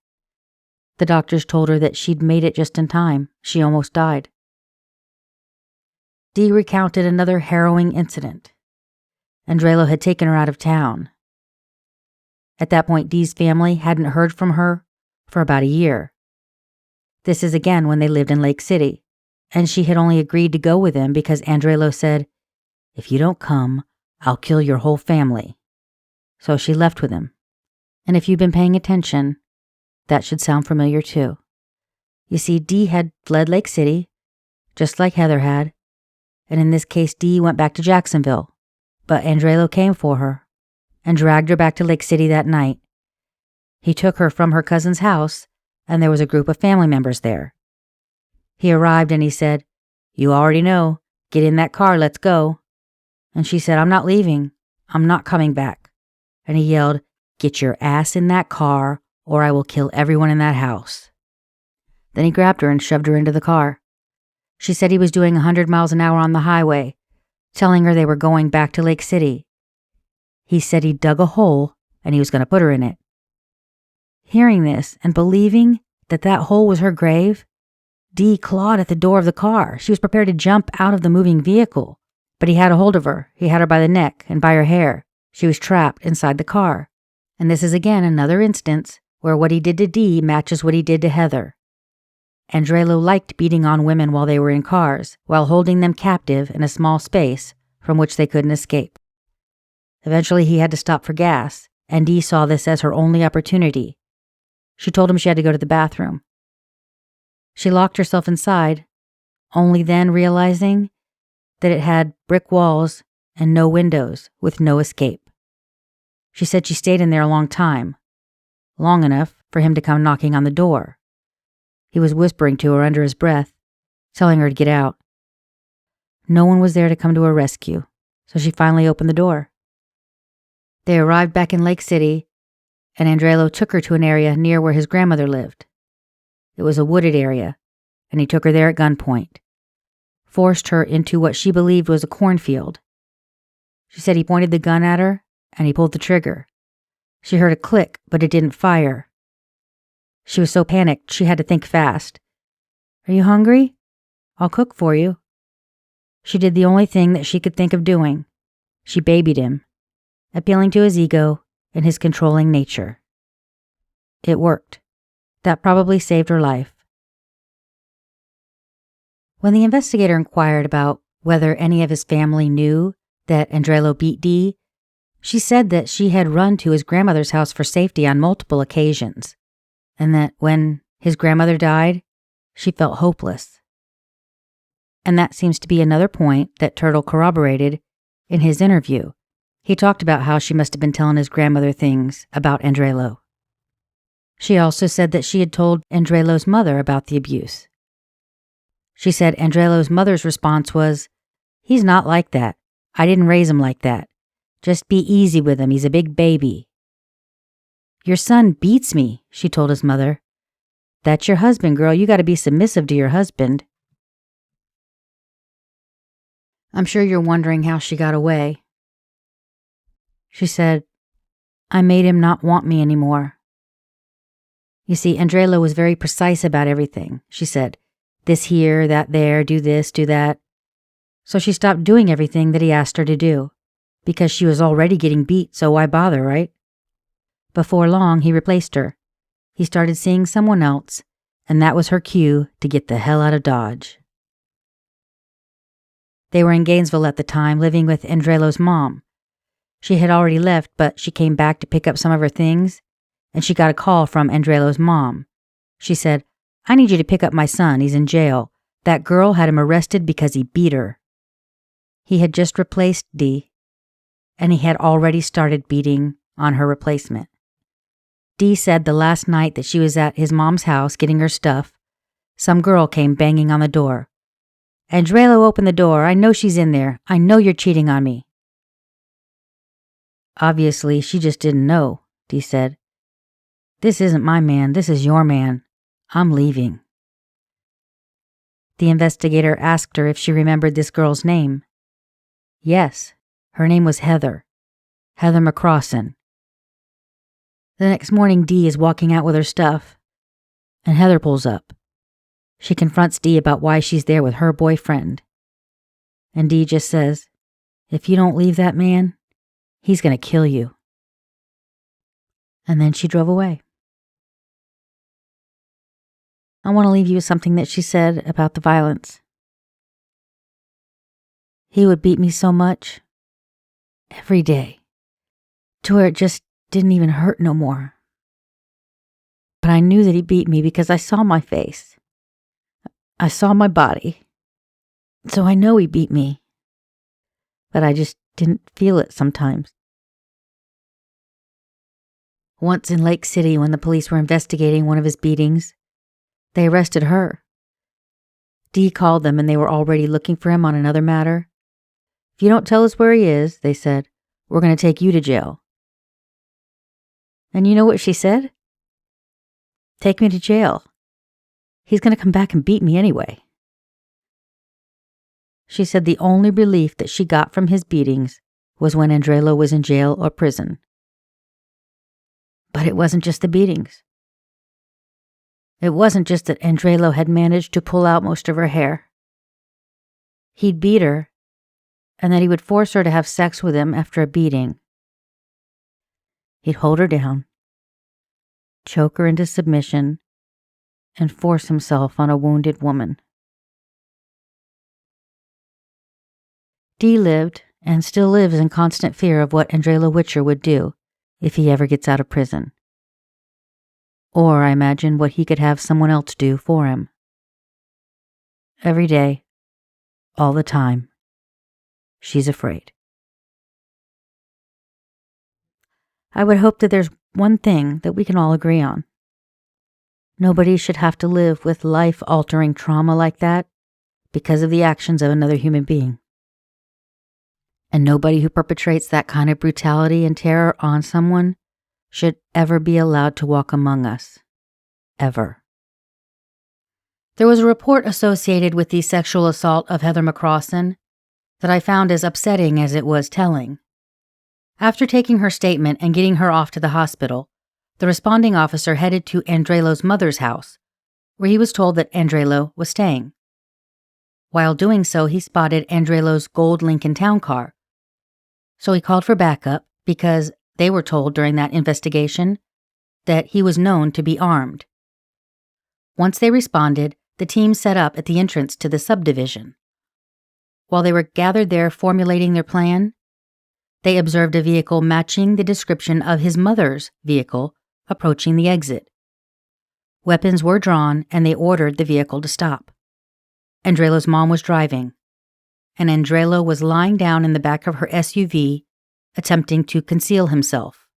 The doctors told her that she'd made it just in time. She almost died. Dee recounted another harrowing incident. Andrelo had taken her out of town. At that point, Dee's family hadn't heard from her for about a year. This is again when they lived in Lake City, and she had only agreed to go with him because Andrelo said, "If you don't come, I'll kill your whole family." So she left with him. And if you've been paying attention, that should sound familiar too. You see, Dee had fled Lake City, just like Heather had, and in this case, Dee went back to Jacksonville, but Andrelo came for her and dragged her back to Lake City that night. He took her from her cousin's house, and there was a group of family members there. He arrived and he said, "You already know, get in that car, let's go." And she said, "I'm not leaving, I'm not coming back." And he yelled, "Get your ass in that car, or I will kill everyone in that house." Then he grabbed her and shoved her into the car. She said he was doing 100 miles an hour on the highway, telling her they were going back to Lake City. He said he dug a hole and he was going to put her in it. Hearing this and believing that that hole was her grave, Dee clawed at the door of the car. She was prepared to jump out of the moving vehicle, but he had a hold of her. He had her by the neck and by her hair. She was trapped inside the car. And this is again another instance where what he did to Dee matches what he did to Heather. Andrelo liked beating on women while they were in cars, while holding them captive in a small space from which they couldn't escape. Eventually he had to stop for gas, and Dee saw this as her only opportunity. She told him she had to go to the bathroom. She locked herself inside, only then realizing that it had brick walls and no windows with no escape. She said she stayed in there a long time, long enough for him to come knocking on the door. He was whispering to her under his breath, telling her to get out. No one was there to come to her rescue, so she finally opened the door. They arrived back in Lake City, and Andrelo took her to an area near where his grandmother lived. It was a wooded area, and he took her there at gunpoint, forced her into what she believed was a cornfield. She said he pointed the gun at her, and he pulled the trigger. She heard a click, but it didn't fire. She was so panicked, she had to think fast. "Are you hungry? I'll cook for you." She did the only thing that she could think of doing. She babied him, appealing to his ego and his controlling nature. It worked. That probably saved her life. When the investigator inquired about whether any of his family knew that Andrelo beat Dee, she said that she had run to his grandmother's house for safety on multiple occasions, and that when his grandmother died, she felt hopeless. And that seems to be another point that Turtle corroborated in his interview. He talked about how she must have been telling his grandmother things about Andrelo. She also said that she had told Andrelo's mother about the abuse. She said Andrelo's mother's response was, "He's not like that. I didn't raise him like that. Just be easy with him. He's a big baby." "Your son beats me," she told his mother. "That's your husband, girl. You got to be submissive to your husband." I'm sure you're wondering how she got away. She said, "I made him not want me anymore." You see, Andrelo was very precise about everything. She said, this here, that there, do this, do that. So she stopped doing everything that he asked her to do, because she was already getting beat, so why bother, right? Before long, he replaced her. He started seeing someone else, and that was her cue to get the hell out of Dodge. They were in Gainesville at the time, living with Andrelo's mom. She had already left, but she came back to pick up some of her things, and she got a call from Andrelo's mom. She said, "I need you to pick up my son. He's in jail. That girl had him arrested because he beat her." He had just replaced Dee, and he had already started beating on her replacement. Dee said the last night that she was at his mom's house getting her stuff, some girl came banging on the door. "Andrelo, open the door. I know she's in there. I know you're cheating on me." Obviously, she just didn't know, Dee said. "This isn't my man. This is your man. I'm leaving." The investigator asked her if she remembered this girl's name. Yes, her name was Heather. Heather McCrossan. The next morning, Dee is walking out with her stuff. and Heather pulls up. She confronts Dee about why she's there with her boyfriend. And Dee just says, "If you don't leave that man, he's going to kill you." And then she drove away. I want to leave you with something that she said about the violence. "He would beat me so much, every day, to where it just didn't even hurt no more. But I knew that he beat me because I saw my face. I saw my body. So I know he beat me. But I just didn't feel it sometimes." Once in Lake City, when the police were investigating one of his beatings, they arrested her. Dee called them and they were already looking for him on another matter. "If you don't tell us where he is," they said, "we're going to take you to jail." And you know what she said? "Take me to jail. He's going to come back and beat me anyway." She said the only relief that she got from his beatings was when Andrelo was in jail or prison. But it wasn't just the beatings. It wasn't just that Andrelo had managed to pull out most of her hair. He'd beat her, and that he would force her to have sex with him after a beating. He'd hold her down, choke her into submission, and force himself on a wounded woman. Dee lived and still lives in constant fear of what Andrelo Witcher would do if he ever gets out of prison. Or, I imagine, what he could have someone else do for him. Every day, all the time, she's afraid. I would hope that there's one thing that we can all agree on. Nobody should have to live with life-altering trauma like that because of the actions of another human being. And nobody who perpetrates that kind of brutality and terror on someone should ever be allowed to walk among us. Ever. There was a report associated with the sexual assault of Heather McCrossan that I found as upsetting as it was telling. After taking her statement and getting her off to the hospital, the responding officer headed to Andrelo's mother's house, where he was told that Andrelo was staying. While doing so, he spotted Andrelo's gold Lincoln Town car. So he called for backup because they were told during that investigation that he was known to be armed. Once they responded, the team set up at the entrance to the subdivision. While they were gathered there formulating their plan, they observed a vehicle matching the description of his mother's vehicle approaching the exit. Weapons were drawn and they ordered the vehicle to stop. Andrelo's mom was driving, and Andrelo was lying down in the back of her SUV, attempting to conceal himself.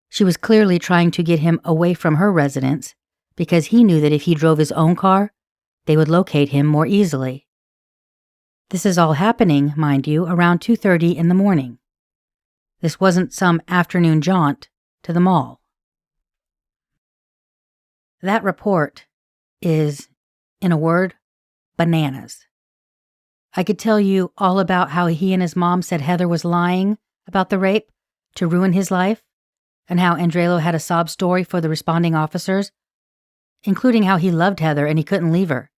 She was clearly trying to get him away from her residence because he knew that if he drove his own car, they would locate him more easily. This is all happening, mind you, around 2:30 in the morning. This wasn't some afternoon jaunt to the mall. That report is, in a word, bananas. I could tell you all about how he and his mom said Heather was lying about the rape to ruin his life, and how Andrelo had a sob story for the responding officers, including how he loved Heather and he couldn't leave her.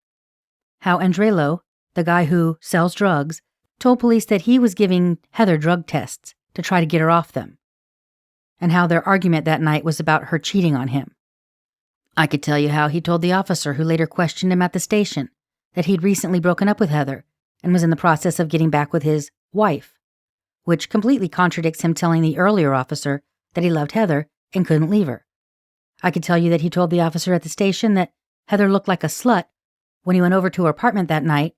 How Andrelo, the guy who sells drugs, told police that he was giving Heather drug tests to try to get her off them, and how their argument that night was about her cheating on him. I could tell you how he told the officer who later questioned him at the station that he'd recently broken up with Heather and was in the process of getting back with his wife, which completely contradicts him telling the earlier officer that he loved Heather and couldn't leave her. I could tell you that he told the officer at the station that Heather looked like a slut when he went over to her apartment that night,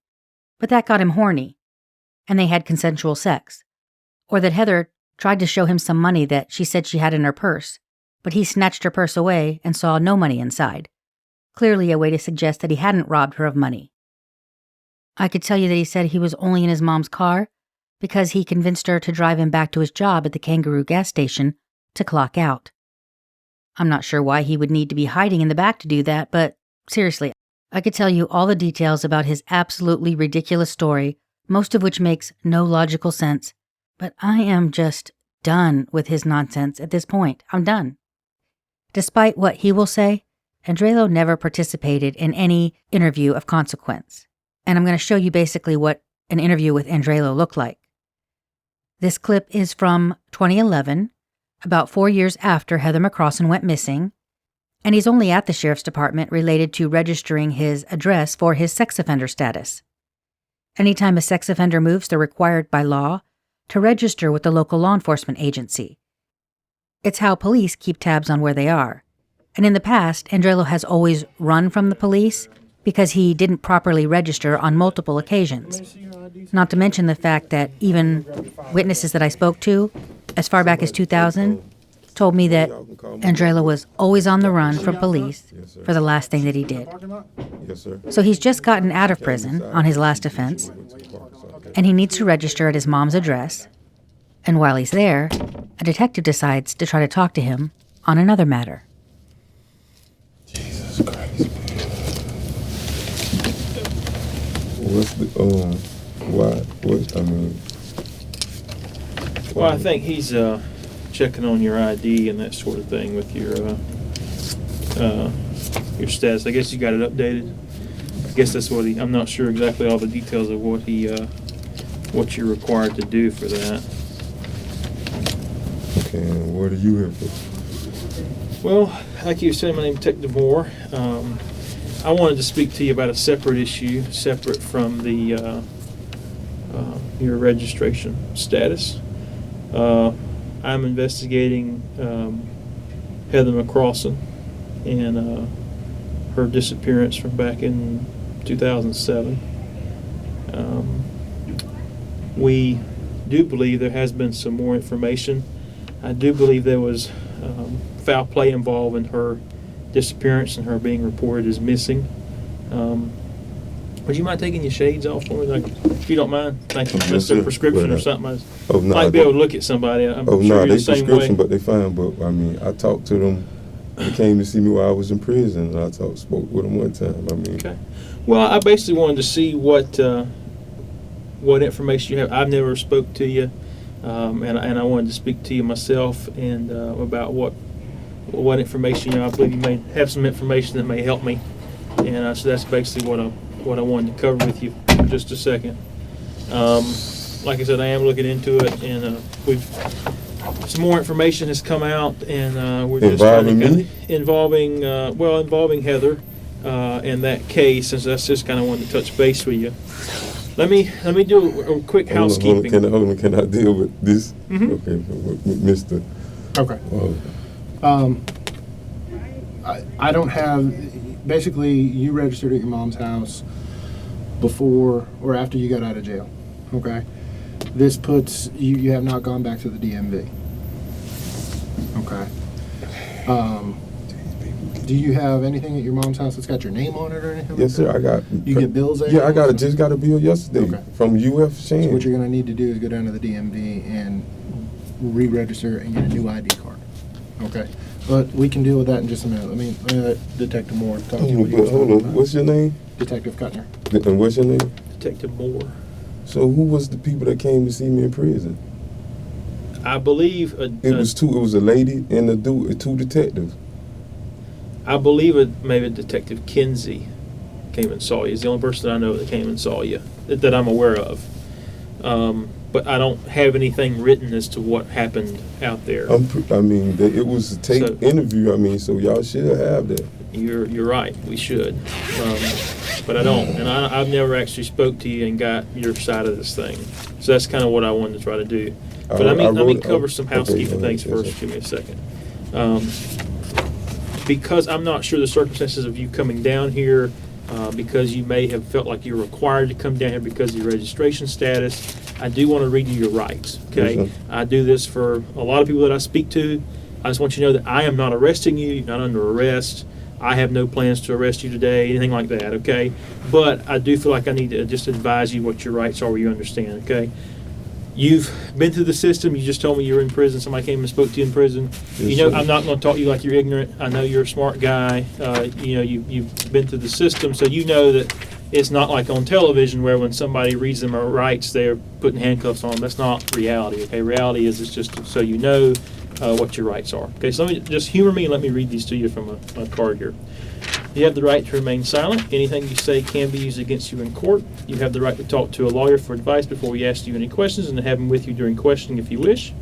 but that got him horny, and they had consensual sex. Or that Heather tried to show him some money that she said she had in her purse, but he snatched her purse away and saw no money inside, clearly a way to suggest that he hadn't robbed her of money. I could tell you that he said he was only in his mom's car because he convinced her to drive him back to his job at the Kangaroo gas station to clock out. I'm not sure why he would need to be hiding in the back to do that, but seriously, I could tell you all the details about his absolutely ridiculous story, most of which makes no logical sense, but I am just done with his nonsense at this point. I'm done. Despite what he will say, Andrelo never participated in any interview of consequence, and I'm going to show you basically what an interview with Andrelo looked like. This clip is from 2011, about 4 years after Heather McCrossan went missing, and he's only at the sheriff's department related to registering his address for his sex offender status. Anytime a sex offender moves, they're required by law to register with the local law enforcement agency. It's how police keep tabs on where they are. And in the past, Andrelo has always run from the police because he didn't properly register on multiple occasions. Not to mention the fact that even witnesses that I spoke to, as far back as 2000, told me that Andrelo was always on the run from police for the last thing that he did. So he's just gotten out of prison on his last offense, and he needs to register at his mom's address. And while he's there, a detective decides to try to talk to him on another matter. Jesus Christ, man. What's the, Well, I think he's checking on your ID and that sort of thing with your status. I guess you got it updated. I guess that's what I'm not sure exactly all the details of what what you're required to do for that. Okay, and what are you here for? Well, like you said, my name is Detective Moore. I wanted to speak to you about a separate issue, separate from the your registration status. I'm investigating Heather McCrossan and her disappearance from back in 2007. We do believe there has been some more information. I do believe there was foul play involved in her disappearance and her being reported as missing. Would you mind taking your shades off for me, if you don't mind? Thank you. Unless they're prescription or something. I might be able to look at somebody. I'm sure you're the same prescription, way. but they fine. But I mean, I talked to them. They came to see me while I was in prison, and I spoke with them one time. I mean, okay. Well, I basically wanted to see what information you have. I've never spoke to you, and I wanted to speak to you myself and about what information. I believe you may have some information that may help me, and so that's basically what I wanted to cover with you for just a second. Like I said, I am looking into it, and some more information has come out, and we're just involving Heather in that case, and so that's just kind of wanted to touch base with you. Let me do a quick housekeeping. Can I deal with this? Mm-hmm. Okay, with Mr. Okay. I don't have. Basically, you registered at your mom's house before or after you got out of jail. Okay. This puts you have not gone back to the DMV. Okay. Do you have anything at your mom's house that's got your name on it or anything? Yes, sir. I got. You get bills there? Yeah, I just got a bill yesterday from UF Shane. So what you're going to need to do is go down to the DMV and re-register and get a new ID card. Okay. But we can deal with that in just a minute. Let me let Detective Moore talk to you. Hold on. What's your name? Detective Cutner. And what's your name? Detective Moore. So who was the people that came to see me in prison? I believe it was two. It was a lady and a dude, two detectives. I believe maybe Detective Kinsey came and saw you. He's the only person I know that came and saw you that I'm aware of. But I don't have anything written as to what happened out there. It was a tape interview. I mean, so y'all should have that. You're right. We should, but I don't, and I've never actually spoke to you and got your side of this thing. So that's kind of what I wanted to try to do. But let me cover some housekeeping things first. Give me a second. Because I'm not sure the circumstances of you coming down here, because you may have felt like you're required to come down here because of your registration status. I do want to read you your rights, okay? Yes, I do this for a lot of people that I speak to. I just want you to know that I am not arresting you. You're not under arrest. I have no plans to arrest you today, anything like that, okay? But I do feel like I need to just advise you what your rights are, where you understand, okay? You've been through the system. You just told me you were in prison. Somebody came and spoke to you in prison. Yes, I'm sir. not going to talk to you like you're ignorant. I know you're a smart guy. You've been through the system, so you know that it's not like on television where when somebody reads them rights, they're putting handcuffs on them. That's not reality, okay? Reality is it's just so you know what your rights are. Okay, so let me just humor me and let me read these to you from a card here. You have the right to remain silent. Anything you say can be used against you in court. You have the right to talk to a lawyer for advice before we ask you any questions and to have him with you during questioning if you wish.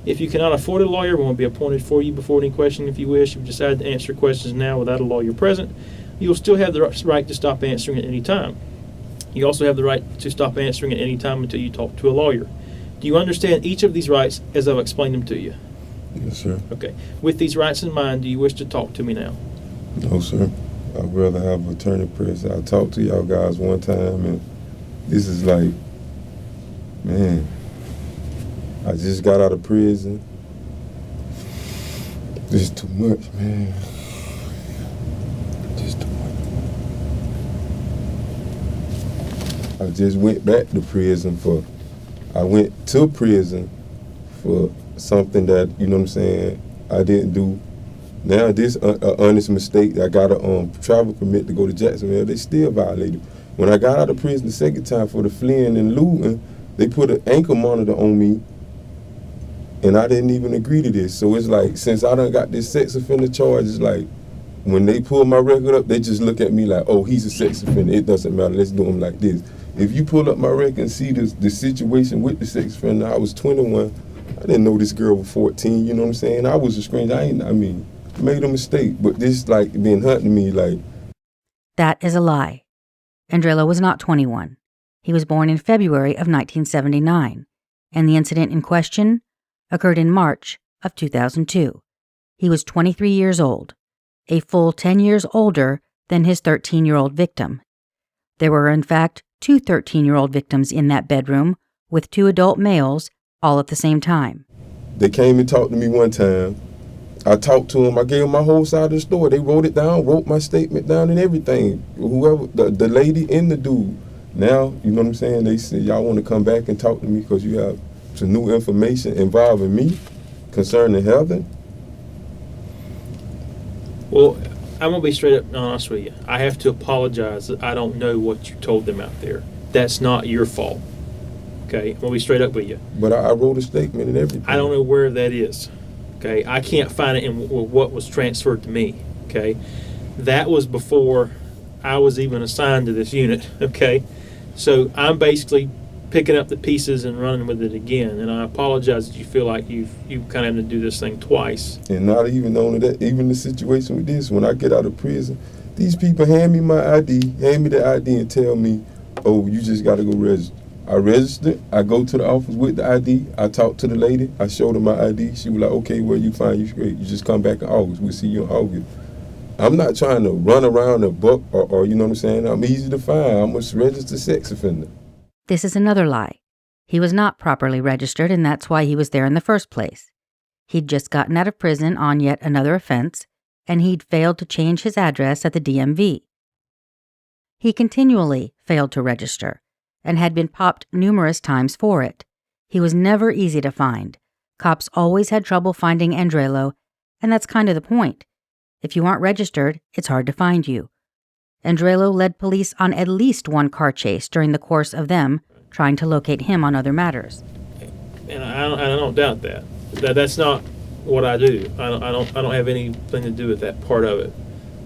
If you cannot afford a lawyer, one will be appointed for you before any questioning if you wish. If you decide to answer questions now without a lawyer present, you will still have the right to stop answering at any time. You also have the right to stop answering at any time until you talk to a lawyer. Do you understand each of these rights as I've explained them to you? Yes, sir. Okay. With these rights in mind, do you wish to talk to me now? No, sir. I'd rather have attorney present. I talked to y'all guys one time, and this is like, man, I just got out of prison. This is too much, man. Just too much. I just went back to prison I went to prison for something that, you know what I'm saying, I didn't do. Now this honest mistake, I got a travel permit to go to Jacksonville, they still violated. When I got out of prison the second time for the fleeing and looting, they put an ankle monitor on me, and I didn't even agree to this. So it's like, since I done got this sex offender charge, it's like, when they pull my record up, they just look at me like, oh, he's a sex offender, it doesn't matter, let's do him like this. If you pull up my record and see the situation with the sex offender, I was 21, I didn't know this girl was 14, you know what I'm saying? I was a stranger, I made a mistake, but this like been hunting me like. That is a lie. Andrello was not 21. He was born in February of 1979, and the incident in question occurred in March of 2002. He was 23 years old, a full 10 years older than his 13-year-old victim. There were, in fact, 2 13-year-old victims in that bedroom with 2 adult males all at the same time. They came and talked to me one time. I talked to them. I gave them my whole side of the story. They wrote it down, wrote my statement down and everything. Whoever, the lady and the dude. Now, you know what I'm saying? They said, y'all want to come back and talk to me because you have some new information involving me concerning Heather? Well, I'm going to be straight up honest with you. I have to apologize that I don't know what you told them out there. That's not your fault. Okay? I'm going to be straight up with you. But I wrote a statement and everything. I don't know where that is. Okay? I can't find it in what was transferred to me. Okay? That was before I was even assigned to this unit. Okay? So I'm basically picking up the pieces and running with it again. And I apologize that you feel like you kind of have to do this thing twice. And not even only that, even the situation with this, when I get out of prison, these people hand me my ID, hand me the ID and tell me, oh, you just got to go register. I registered, I go to the office with the ID, I talk to the lady, I showed her my ID, she was like, okay, well, you fine, you straight, you just come back in August, we'll see you in August. I'm not trying to run around a buck or you know what I'm saying, I'm easy to find, I'm a registered sex offender. This is another lie. He was not properly registered, and that's why he was there in the first place. He'd just gotten out of prison on yet another offense, and he'd failed to change his address at the DMV. He continually failed to register, and had been popped numerous times for it. He was never easy to find. Cops always had trouble finding Andrello, and that's kind of the point. If you aren't registered, it's hard to find you. Andrello led police on at least one car chase during the course of them trying to locate him on other matters. And I don't doubt that. That's not what I do. I don't have anything to do with that part of it.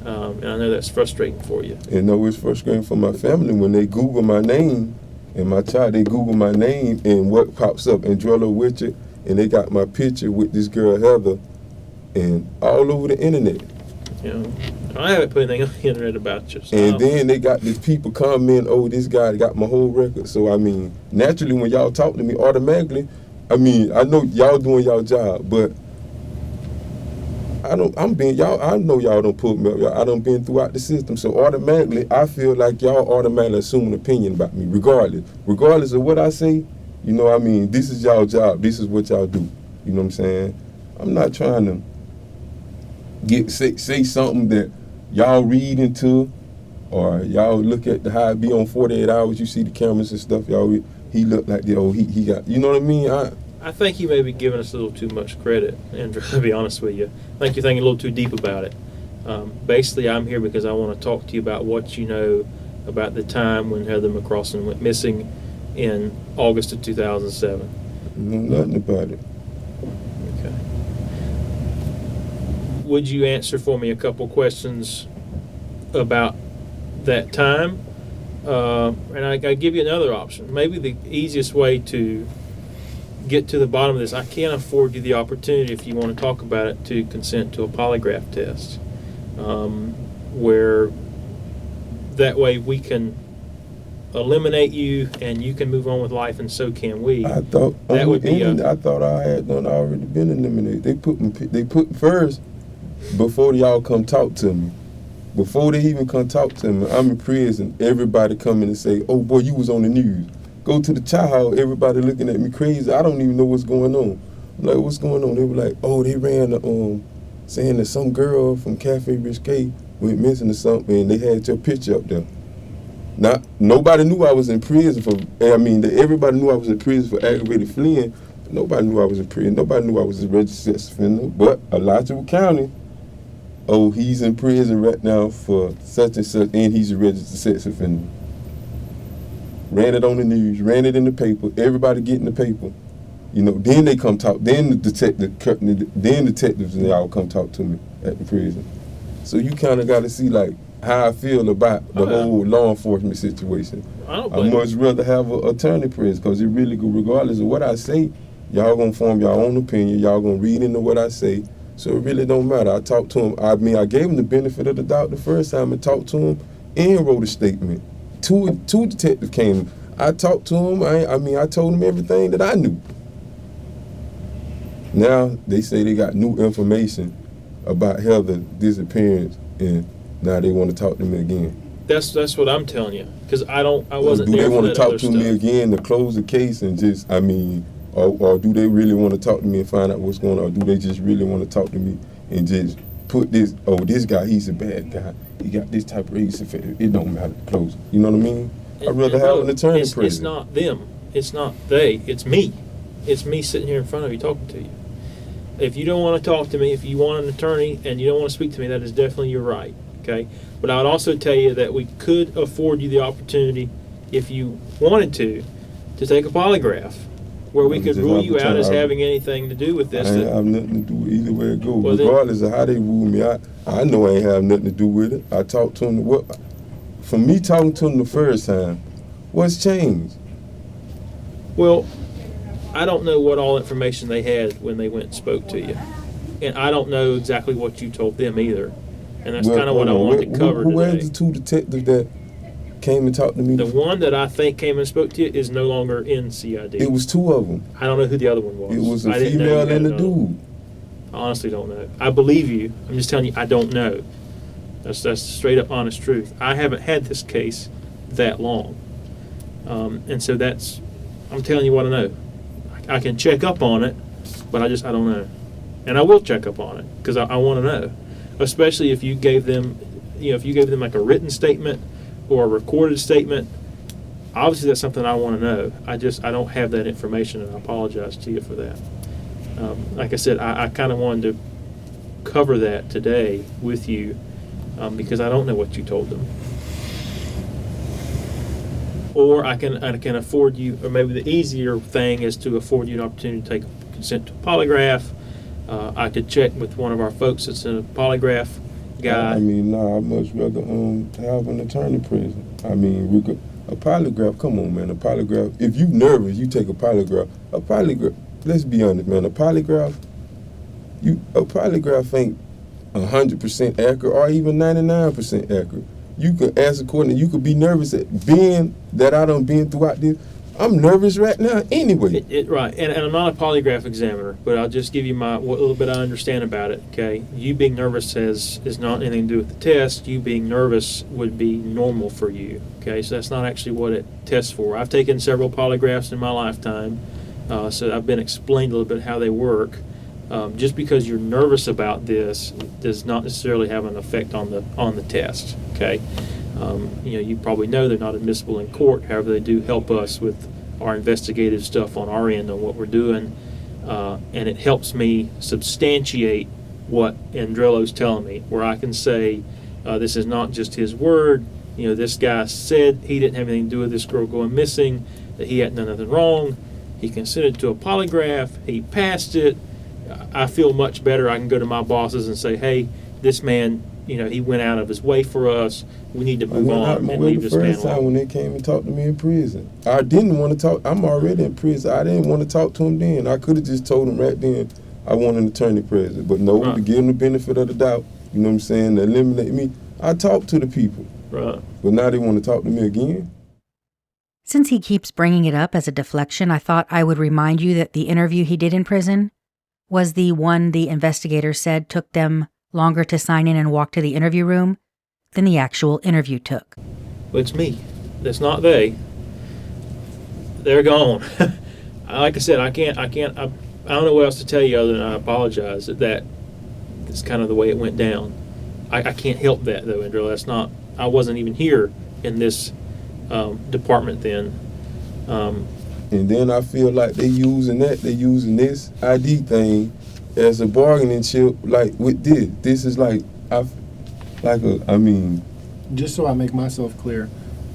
And I know that's frustrating for you. And no, it's frustrating for my family when they Google my name and my child, they Google my name and what pops up, Andrello Witcher, and they got my picture with this girl Heather and all over the internet. You know, I haven't put anything on the internet about you. So and then they got these people comment, oh, this guy got my whole record. So, I mean, naturally when y'all talk to me, automatically, I mean, I know y'all doing y'all job, but I know y'all don't put me up. I done been throughout the system. So automatically, I feel like y'all automatically assume an opinion about me, regardless of what I say. You know, I mean, this is y'all job. This is what y'all do. You know what I'm saying? I'm not trying to say something that y'all read into, or y'all look at how it be on 48 Hours. You see the cameras and stuff. He looked like he got. You know what I mean? I think you may be giving us a little too much credit, Andrew, to be honest with you. I think you're thinking a little too deep about it. Basically, I'm here because I want to talk to you about what you know about the time when Heather McCrossin went missing in August of 2007. Know nothing about it. Okay. Would you answer for me a couple questions about that time. And I give you another option. Maybe the easiest way to get to the bottom of this, I can't afford you the opportunity, if you want to talk about it, to consent to a polygraph test, where that way we can eliminate you and you can move on with life, and so can we. I thought that would be I thought I had done already been eliminated. They put me first before y'all come talk to me. Before they even come talk to me, I'm in prison. Everybody coming and say, "Oh boy, you was on the news." Go to the chow hall, everybody looking at me crazy. I don't even know what's going on. I'm like, what's going on? They were like, oh, they ran saying that some girl from Cafe Risque went missing or something, and they had your picture up there. Now, nobody knew I was in prison for, everybody knew I was in prison for aggravated fleeing. Nobody knew I was in prison. Nobody knew I was a registered sex offender. But Alachua County, oh, he's in prison right now for such and such, and he's a registered sex offender. Ran it on the news, ran it in the paper, everybody getting the paper. Then they come talk, then the detectives and they all come talk to me at the prison. So you kind of got to see like how I feel about the whole law enforcement situation. I much rather have an attorney prison, because it really, regardless of what I say, y'all gonna form your own opinion, y'all gonna read into what I say, so it really don't matter. I talked to him, I gave him the benefit of the doubt the first time and talked to him and wrote a statement. Two detectives came. I talked to him. I told him everything that I knew. Now they say they got new information about Heather's disappearance, and now they want to talk to me again. That's what I'm telling you, because I wasn't there. Do they want to talk to stuff. me again to close the case and just, or do they really want to talk to me and find out what's going on? Or do they just really want to talk to me and just put this guy, he's a bad guy. He got this type of race. It don't matter to close it. You know what I mean? I'd rather have an attorney prison. It's not them. It's not they. It's me. It's me sitting here in front of you talking to you. If you don't want to talk to me, if you want an attorney and you don't want to speak to me, that is definitely your right. Okay? But I would also tell you that we could afford you the opportunity, if you wanted to take a polygraph, where we could rule you out as having anything to do with this. I ain't have nothing to do with either way it goes. Well, regardless of how they rule me, I know I ain't have nothing to do with it. I talked to them. From me talking to them the first time, what's changed? Well, I don't know what all information they had when they went and spoke to you. And I don't know exactly what you told them either. And that's kind of what I wanted to cover today. Who had the two detectives that came and talked to me? The one that I think came and spoke to you is no longer in CID. It was two of them. I don't know who the other one was. It was a female and a dude. I honestly don't know. I believe you. I'm just telling you, I don't know. That's straight up honest truth. I haven't had this case that long. And so I'm telling you what I know. I can check up on it, but I don't know. And I will check up on it, because I want to know. Especially if you gave them, like a written statement or a recorded statement. Obviously that's something I want to know. I don't have that information, and I apologize to you for that. Like I said, I kind of wanted to cover that today with you, because I don't know what you told them. Or I can afford you, or maybe the easier thing is to afford you an opportunity to take consent to a polygraph. I could check with one of our folks that's a polygraph guy. I'd much rather have an attorney prison. A polygraph, come on, man, a polygraph. If you nervous, you take a polygraph. Let's be honest, man, a polygraph ain't 100% accurate or even 99% accurate. You can ask a question, you could be nervous at being that I done been throughout this. I'm nervous right now anyway. Right, and I'm not a polygraph examiner, but I'll just give you what little bit I understand about it, okay? You being nervous is not anything to do with the test. You being nervous would be normal for you, okay? So that's not actually what it tests for. I've taken several polygraphs in my lifetime, so I've been explained a little bit how they work. Just because you're nervous about this does not necessarily have an effect on the test, okay? You probably know they're not admissible in court. However, they do help us with our investigative stuff on our end on what we're doing, and it helps me substantiate what Andrello's telling me, where I can say this is not just his word. This guy said he didn't have anything to do with this girl going missing, that he hadn't done nothing wrong. He consented to a polygraph. He passed it. I feel much better. I can go to my bosses and say, hey, this man he went out of his way for us. We need to I move went out on my and way leave the this man first time alone. when they came and talked to me in prison. I didn't want to talk. I'm already in prison. I didn't want to talk to him then. I could have just told him right then I want an attorney present. But no, to give him the benefit of the doubt, you know what I'm saying, to eliminate me, I talked to the people. Right. But now they want to talk to me again. Since he keeps bringing it up as a deflection, I thought I would remind you that the interview he did in prison was the one the investigator said took them longer to sign in and walk to the interview room than the actual interview took. Well, it's me. That's not they. They're gone. Like I said, I don't know what else to tell you other than I apologize that that's kind of the way it went down. I can't help that though, Andrew. That's not, I wasn't even here in this department then. And then I feel like they using this ID thing as a bargaining chip, like with this. This is Just so I make myself clear,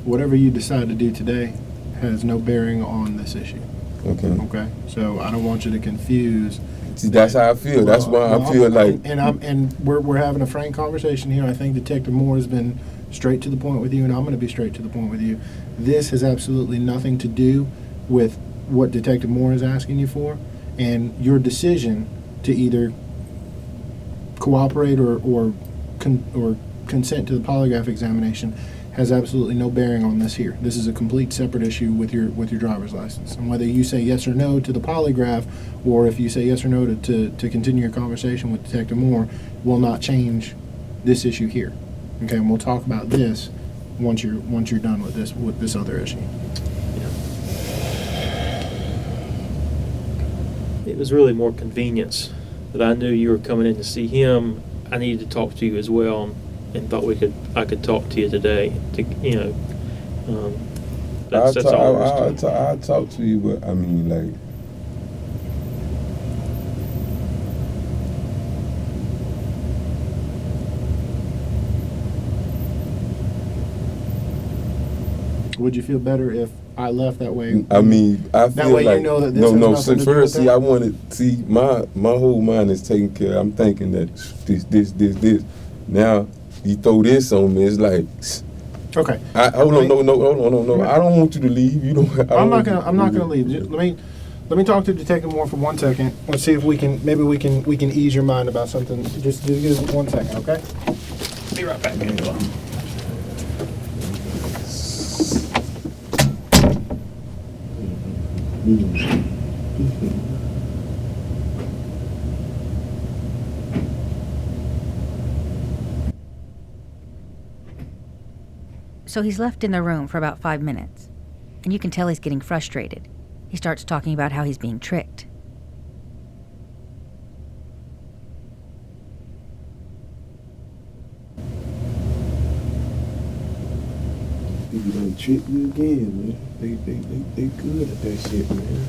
whatever you decide to do today has no bearing on this issue. Okay. So I don't want you to confuse. See, that's how I feel. That's why I feel like. And we're having a frank conversation here. I think Detective Moore has been straight to the point with you, and I'm going to be straight to the point with you. This has absolutely nothing to do with what Detective Moore is asking you for, and your decision to either cooperate or consent to the polygraph examination has absolutely no bearing on this here. This is a complete separate issue with your driver's license. And whether you say yes or no to the polygraph, or if you say yes or no to continue your conversation with Detective Moore, will not change this issue here. Okay, and we'll talk about this once you're done with this other issue. It was really more convenience that I knew you were coming in to see him. I needed to talk to you as well, and thought I could talk to you today. That's all. I'll talk to you, but I mean, like. Would you feel better if I left that way? I mean, I feel that way like you know that this has nothing to do with see, that? I wanted my whole mind is taken care of. I'm thinking that this. Now you throw this on me, it's like. Okay. Hold on, no. I don't want you to leave. You don't. I'm not gonna leave. Let me talk to Detective Moore for 1 second. Let's see if we can ease your mind about something. Just give us 1 second, okay? Be right back, Angela. So he's left in the room for about 5 minutes, and you can tell he's getting frustrated. He starts talking about how he's being tricked. People done trick you again, man. They good at that shit, man.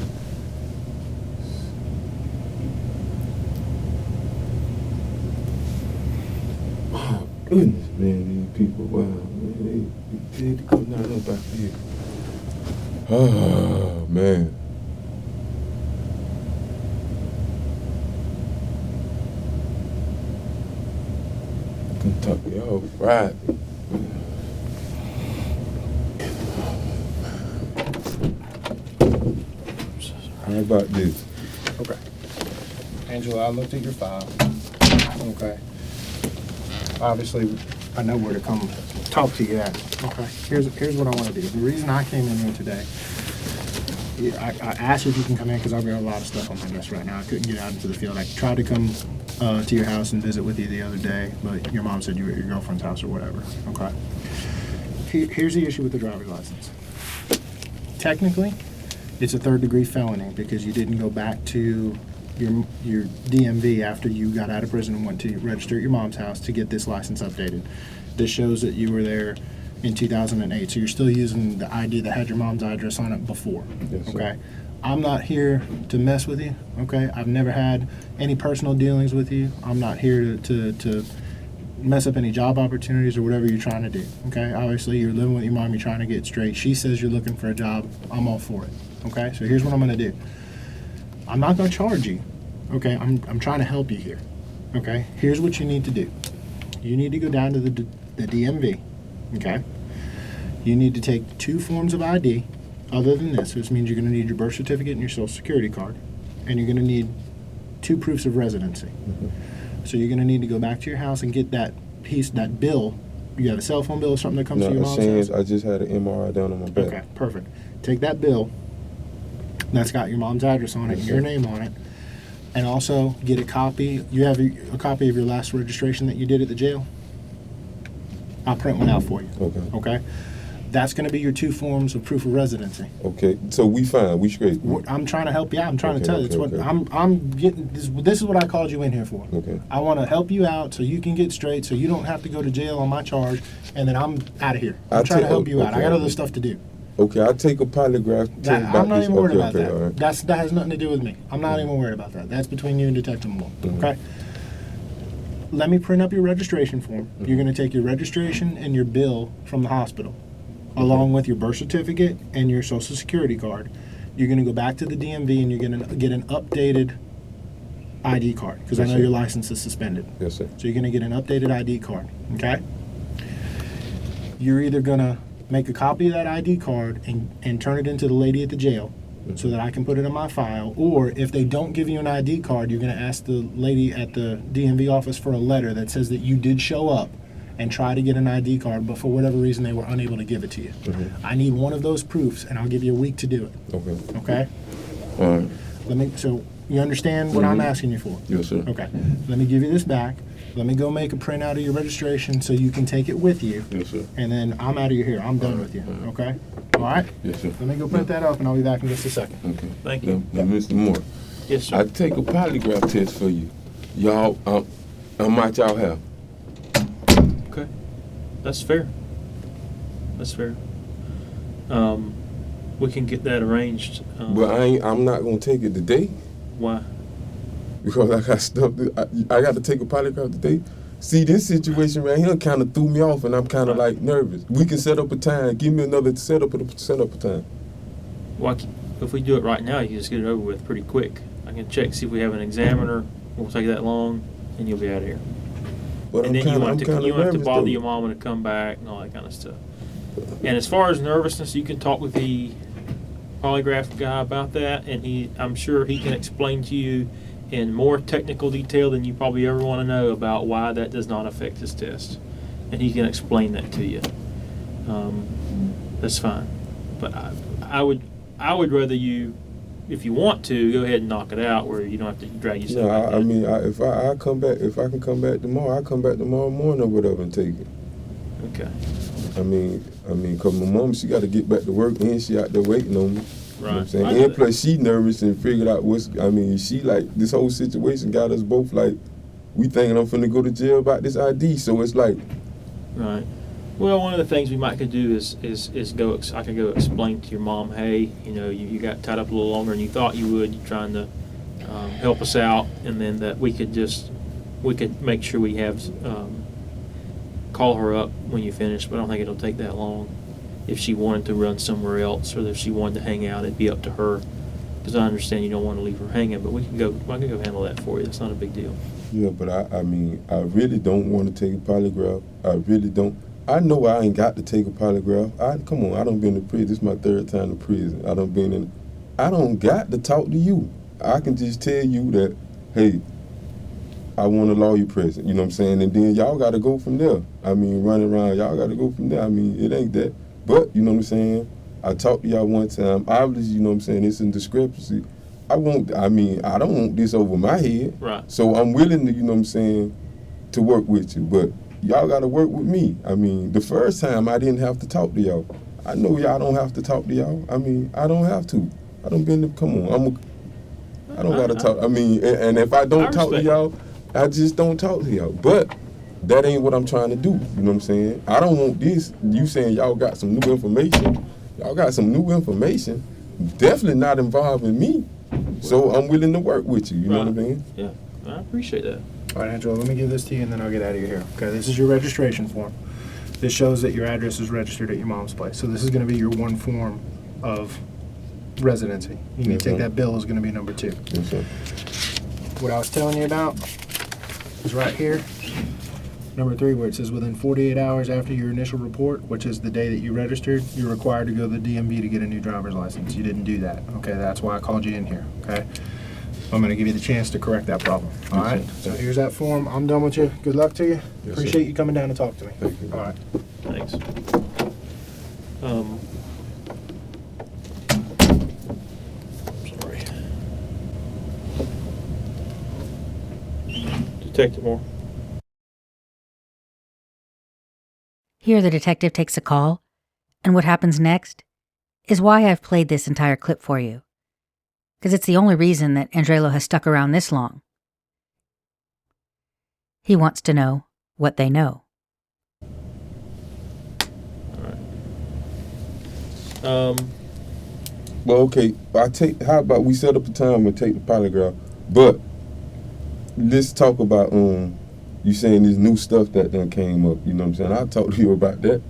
Oh goodness, man, these people, wow, man, they need to come down up out here. Oh man. Kentucky, all right. How about this? Okay. Angela, I looked at your file. Okay. Obviously, I know where to come talk to you at. Okay. Here's what I want to do. The reason I came in here today, I asked if you can come in because I've got a lot of stuff on my desk right now. I couldn't get out into the field. I tried to come to your house and visit with you the other day, but your mom said you were at your girlfriend's house or whatever. Okay. Here's the issue with the driver's license. Technically, it's a third-degree felony because you didn't go back to your DMV after you got out of prison and went to register at your mom's house to get this license updated. This shows that you were there in 2008, so you're still using the ID that had your mom's address on it before. Yes, sir. Okay. I'm not here to mess with you. Okay. I've never had any personal dealings with you. I'm not here to mess up any job opportunities or whatever you're trying to do. Okay. Obviously, you're living with your mom. You're trying to get straight. She says you're looking for a job. I'm all for it. Okay. So here's what I'm going to do. I'm not going to charge you. Okay. I'm trying to help you here. Okay. Here's what you need to do. You need to go down to the DMV, okay? You need to take 2 forms of ID other than this, which means you're going to need your birth certificate and your social security card, and you're going to need 2 proofs of residency. So you're going to need to go back to your house and get that bill. You have a cell phone bill or something that comes to your mom's house? I just had an MRI down on my back. Okay, perfect. Take that bill that's got your mom's address on it and your name on it, and also get a copy. You have a copy of your last registration that you did at the jail? I'll print one out for you. Okay? That's going to be your 2 forms of proof of residency. Okay, so we fine, we straight. I'm trying to help you out. I'm trying to tell you. I'm getting. This is what I called you in here for. Okay. I want to help you out so you can get straight, so you don't have to go to jail on my charge, and then I'm out of here. I'm trying to help you out. I got other stuff to do. Okay, I'll take a polygraph. I'm not even worried about that. Right. That has nothing to do with me. I'm not even worried about that. That's between you and Detective Moore. Okay. Let me print up your registration form. You're going to take your registration and your bill from the hospital, along with your birth certificate and your social security card. You're going to go back to the DMV and you're going to get an updated ID card, because I know your license is suspended. Yes, sir. So you're going to get an updated ID card, okay? You're either going to make a copy of that ID card and turn it into the lady at the jail so that I can put it in my file, or if they don't give you an ID card, you're going to ask the lady at the DMV office for a letter that says that you did show up and try to get an ID card, but for whatever reason they were unable to give it to you. I need one of those proofs, and I'll give you a week to do it. Okay? All right. So you understand what I'm asking you for? Yes, sir. Okay. Let me give you this back. Let me go make a printout of your registration so you can take it with you. Yes, sir. And then I'm out of your here. I'm done with you. Okay? All right? Yes, sir. Let me go print that up, and I'll be back in just a second. Okay. Thank you. Now, Mr. Moore. Yes, sir. I take a polygraph test for you. Y'all, how much y'all have? Okay. That's fair. That's fair. We can get that arranged. But I'm not gonna take it today. Why? Because I got stuff. I got to take a polygraph today. See, this situation right here kind of threw me off, and I'm kind of like nervous. We can set up a time. Give me another set up a time. Well, if we do it right now, you can just get it over with pretty quick. I can check, see if we have an examiner. Won't take that long, and you'll be out of here. But and then you won't have to bother though. your mom to come back and all that kind of stuff. And as far as nervousness, you can talk with the polygraph guy about that, and I'm sure he can explain to you in more technical detail than you probably ever want to know about why that does not affect this test. And he can explain that to you. That's fine. But I would rather you, if you want to, go ahead and knock it out where you don't have to drag yourself back. I mean, if I come back, if I can come back tomorrow, I'll come back tomorrow morning or whatever and take it. Okay. I mean, cause my mom, she got to get back to work and she out there waiting on me. Right. You know what I'm saying? And plus she nervous and figured out she like, this whole situation got us both like, we thinking I'm finna go to jail about this ID. So it's like. Right. Well, one of the things we might could do is I could go explain to your mom, hey, you got tied up a little longer than you thought you would. You're trying to help us out, and then that we could make sure we have call her up when you finish. But I don't think it'll take that long. If she wanted to run somewhere else, or if she wanted to hang out, it'd be up to her. Because I understand you don't want to leave her hanging, but I can go handle that for you. It's not a big deal. Yeah, but I mean, I really don't want to take a polygraph. I really don't. I know I ain't got to take a polygraph. Come on, I done been to prison. This is my 3rd time in prison. I don't got to talk to you. I can just tell you that, hey, I want a lawyer present. You know what I'm saying? And then y'all got to go from there. I mean, running around, y'all got to go from there. I mean, it ain't that. But, you know what I'm saying? I talked to y'all one time. Obviously, you know what I'm saying, it's a discrepancy. I don't want this over my head. Right. So I'm willing to, you know what I'm saying, to work with you. But y'all got to work with me. I mean, the first time I didn't have to talk to y'all. I know y'all don't have to talk to y'all. I mean, I don't have to. I don't been to, come on. I don't got to talk. I mean, and if I don't talk to y'all, I just don't talk to y'all. But that ain't what I'm trying to do. You know what I'm saying? I don't want this. You saying y'all got some new information. Y'all got some new information. Definitely not involving me. So I'm willing to work with you. You know what I mean? Yeah, I appreciate that. All right, Angela, let me give this to you, and then I'll get out of your hair. Okay, this is your registration form. This shows that your address is registered at your mom's place. So this is going to be your one form of residency. You need to take that bill is going to be number 2. Yes, sir. What I was telling you about is right here. Number 3, where it says within 48 hours after your initial report, which is the day that you registered, you're required to go to the DMV to get a new driver's license. You didn't do that. Okay, that's why I called you in here. Okay, I'm going to give you the chance to correct that problem. All right, so here's that form. I'm done with you. Good luck to you. Yes, Appreciate sir. you coming down to talk to me. Thank you. All right. Thanks. Sorry. Detective Moore. Here, the detective takes a call, and what happens next is why I've played this entire clip for you. Because it's the only reason that Andrello has stuck around this long. He wants to know what they know. Well, okay. How about we set up a time and take the polygraph? But let's talk about you saying this new stuff that done came up. You know what I'm saying? I'll talk to you about that.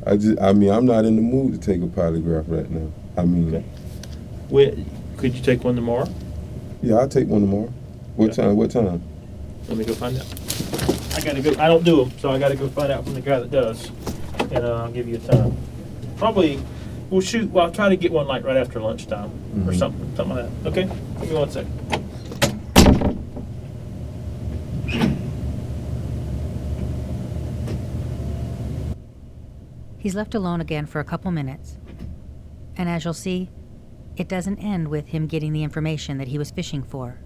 I'm not in the mood to take a polygraph right now. Could you take one tomorrow? Yeah, I'll take one tomorrow. What time? Let me go find out. I gotta go. I don't do them, so I gotta go find out from the guy that does, and I'll give you a time. Probably, I'll try to get one like right after lunchtime or something like that. Okay, give me 1 second. He's left alone again for a couple minutes, and as you'll see, it doesn't end with him getting the information that he was fishing for.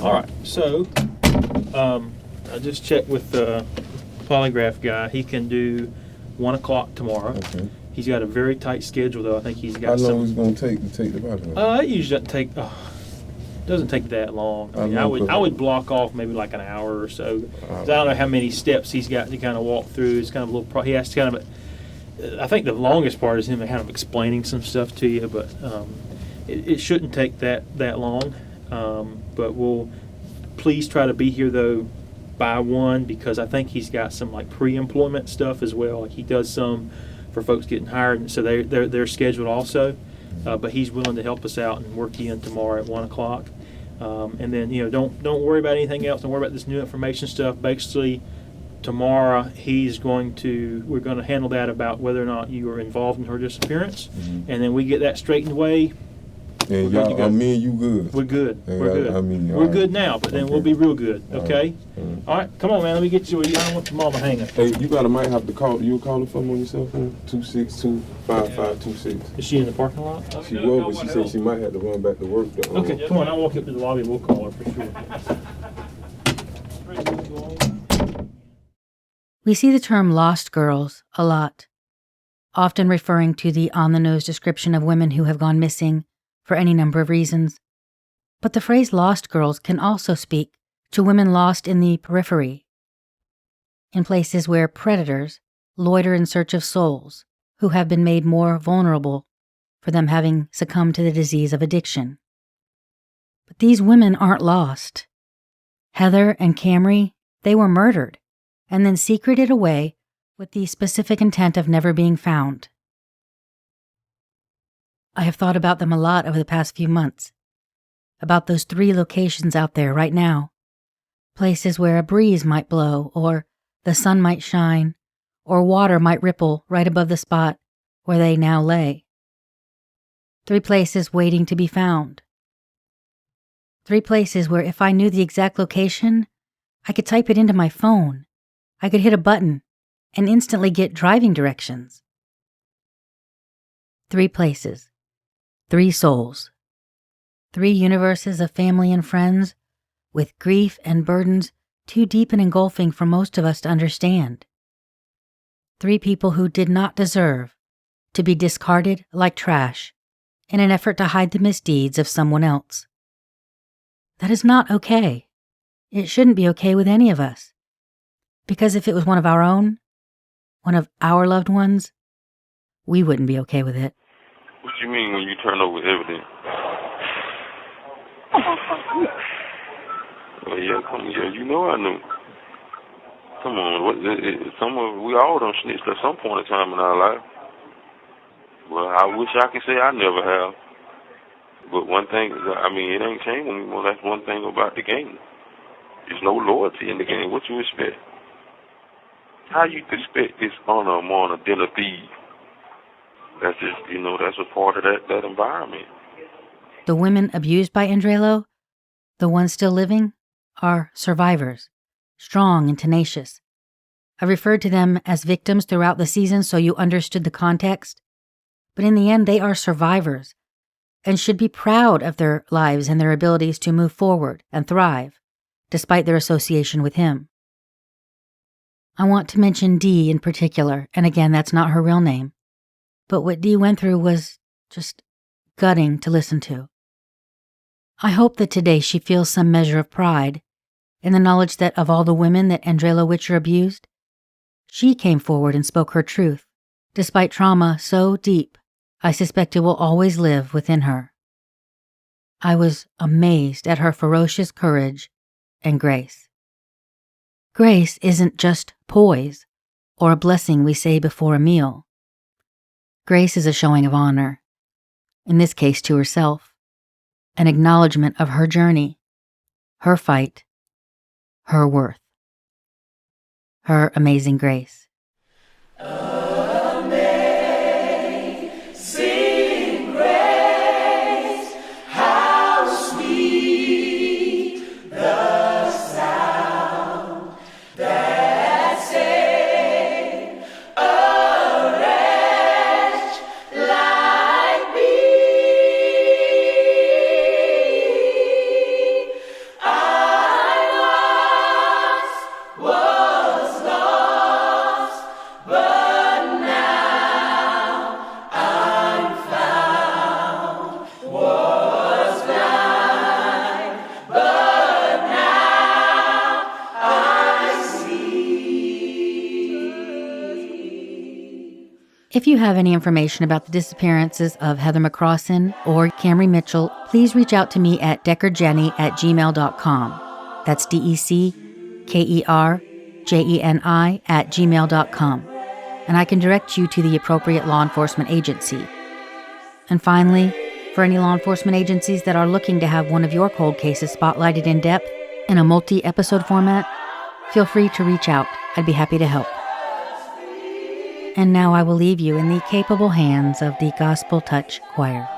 All right, so I just checked with the polygraph guy. He can do 1 o'clock tomorrow. Okay. He's got a very tight schedule, though. I think he's got How long is it going to take to take the polygraph? It usually doesn't take that long. I would block off maybe like an hour or so. 'Cause I don't know how many steps he's got to kind of walk through. It's kind of a little. He has to kind of. I think the longest part is him kind of explaining some stuff to you, but it shouldn't take that long. But we'll please try to be here though by 1, because I think he's got some like pre-employment stuff as well. Like he does some for folks getting hired, and so they're scheduled also. But he's willing to help us out and work you in tomorrow at 1 o'clock. And then don't worry about anything else. Don't worry about this new information stuff. Basically, tomorrow we're going to handle that about whether or not you were involved in her disappearance, and then we get that straightened away. And me and you good. We're good. And We're good. We're good now, but then we'll be real good. Okay. All right. Come on, man. Let me get you. I don't want your mama hanging. Hey, might have to call. You'll call the phone on your cell phone. 262-5526. Is she in the parking lot? She was, but she said she might have to run back to work. Okay. Come on. I'll walk up to the lobby. We'll call her for sure. We see the term lost girls a lot, often referring to the on-the-nose description of women who have gone missing for any number of reasons. But the phrase lost girls can also speak to women lost in the periphery, in places where predators loiter in search of souls who have been made more vulnerable for them having succumbed to the disease of addiction. But these women aren't lost. Heather and Camry, they were murdered and then secreted away with the specific intent of never being found. I have thought about them a lot over the past few months, about those 3 locations out there right now, places where a breeze might blow, or the sun might shine, or water might ripple right above the spot where they now lay. 3 places waiting to be found. 3 places where if I knew the exact location, I could type it into my phone. I could hit a button and instantly get driving directions. 3 places. 3 souls, 3 universes of family and friends, with grief and burdens too deep and engulfing for most of us to understand. 3 people who did not deserve to be discarded like trash in an effort to hide the misdeeds of someone else. That is not okay. It shouldn't be okay with any of us. Because if it was one of our own, one of our loved ones, we wouldn't be okay with it. What do you mean when you turn over evidence? Well, yeah, come here. You know I knew. Come on, we all done snitched at some point in time in our life. Well, I wish I could say I never have. But one thing, I mean, it ain't changing anymore. That's one thing about the game. There's no loyalty in the game. What you expect? How you expect this honor among a den of thieves? That's just, that's a part of that environment. The women abused by Andrello, the ones still living, are survivors, strong and tenacious. I referred to them as victims throughout the season so you understood the context. But in the end, they are survivors and should be proud of their lives and their abilities to move forward and thrive, despite their association with him. I want to mention Dee in particular, and again, that's not her real name. But what Dee went through was just gutting to listen to. I hope that today she feels some measure of pride in the knowledge that of all the women that Andrello Witcher abused, she came forward and spoke her truth, despite trauma so deep, I suspect it will always live within her. I was amazed at her ferocious courage and grace. Grace isn't just poise or a blessing we say before a meal. Grace is a showing of honor, in this case to herself, an acknowledgement of her journey, her fight, her worth, her amazing grace. Amazing grace, how sweet the sound that saved a wretch like me. I was lost, but now I'm found. Was blind, but now I see. If you have any information about the disappearances of Heather McCrossin or Camry Mitchell, please reach out to me at deckerjeni@gmail.com. That's DECKERJENI@gmail.com. And I can direct you to the appropriate law enforcement agency. And finally, for any law enforcement agencies that are looking to have one of your cold cases spotlighted in depth in a multi-episode format, feel free to reach out. I'd be happy to help. And now I will leave you in the capable hands of the Gospel Touch Choir.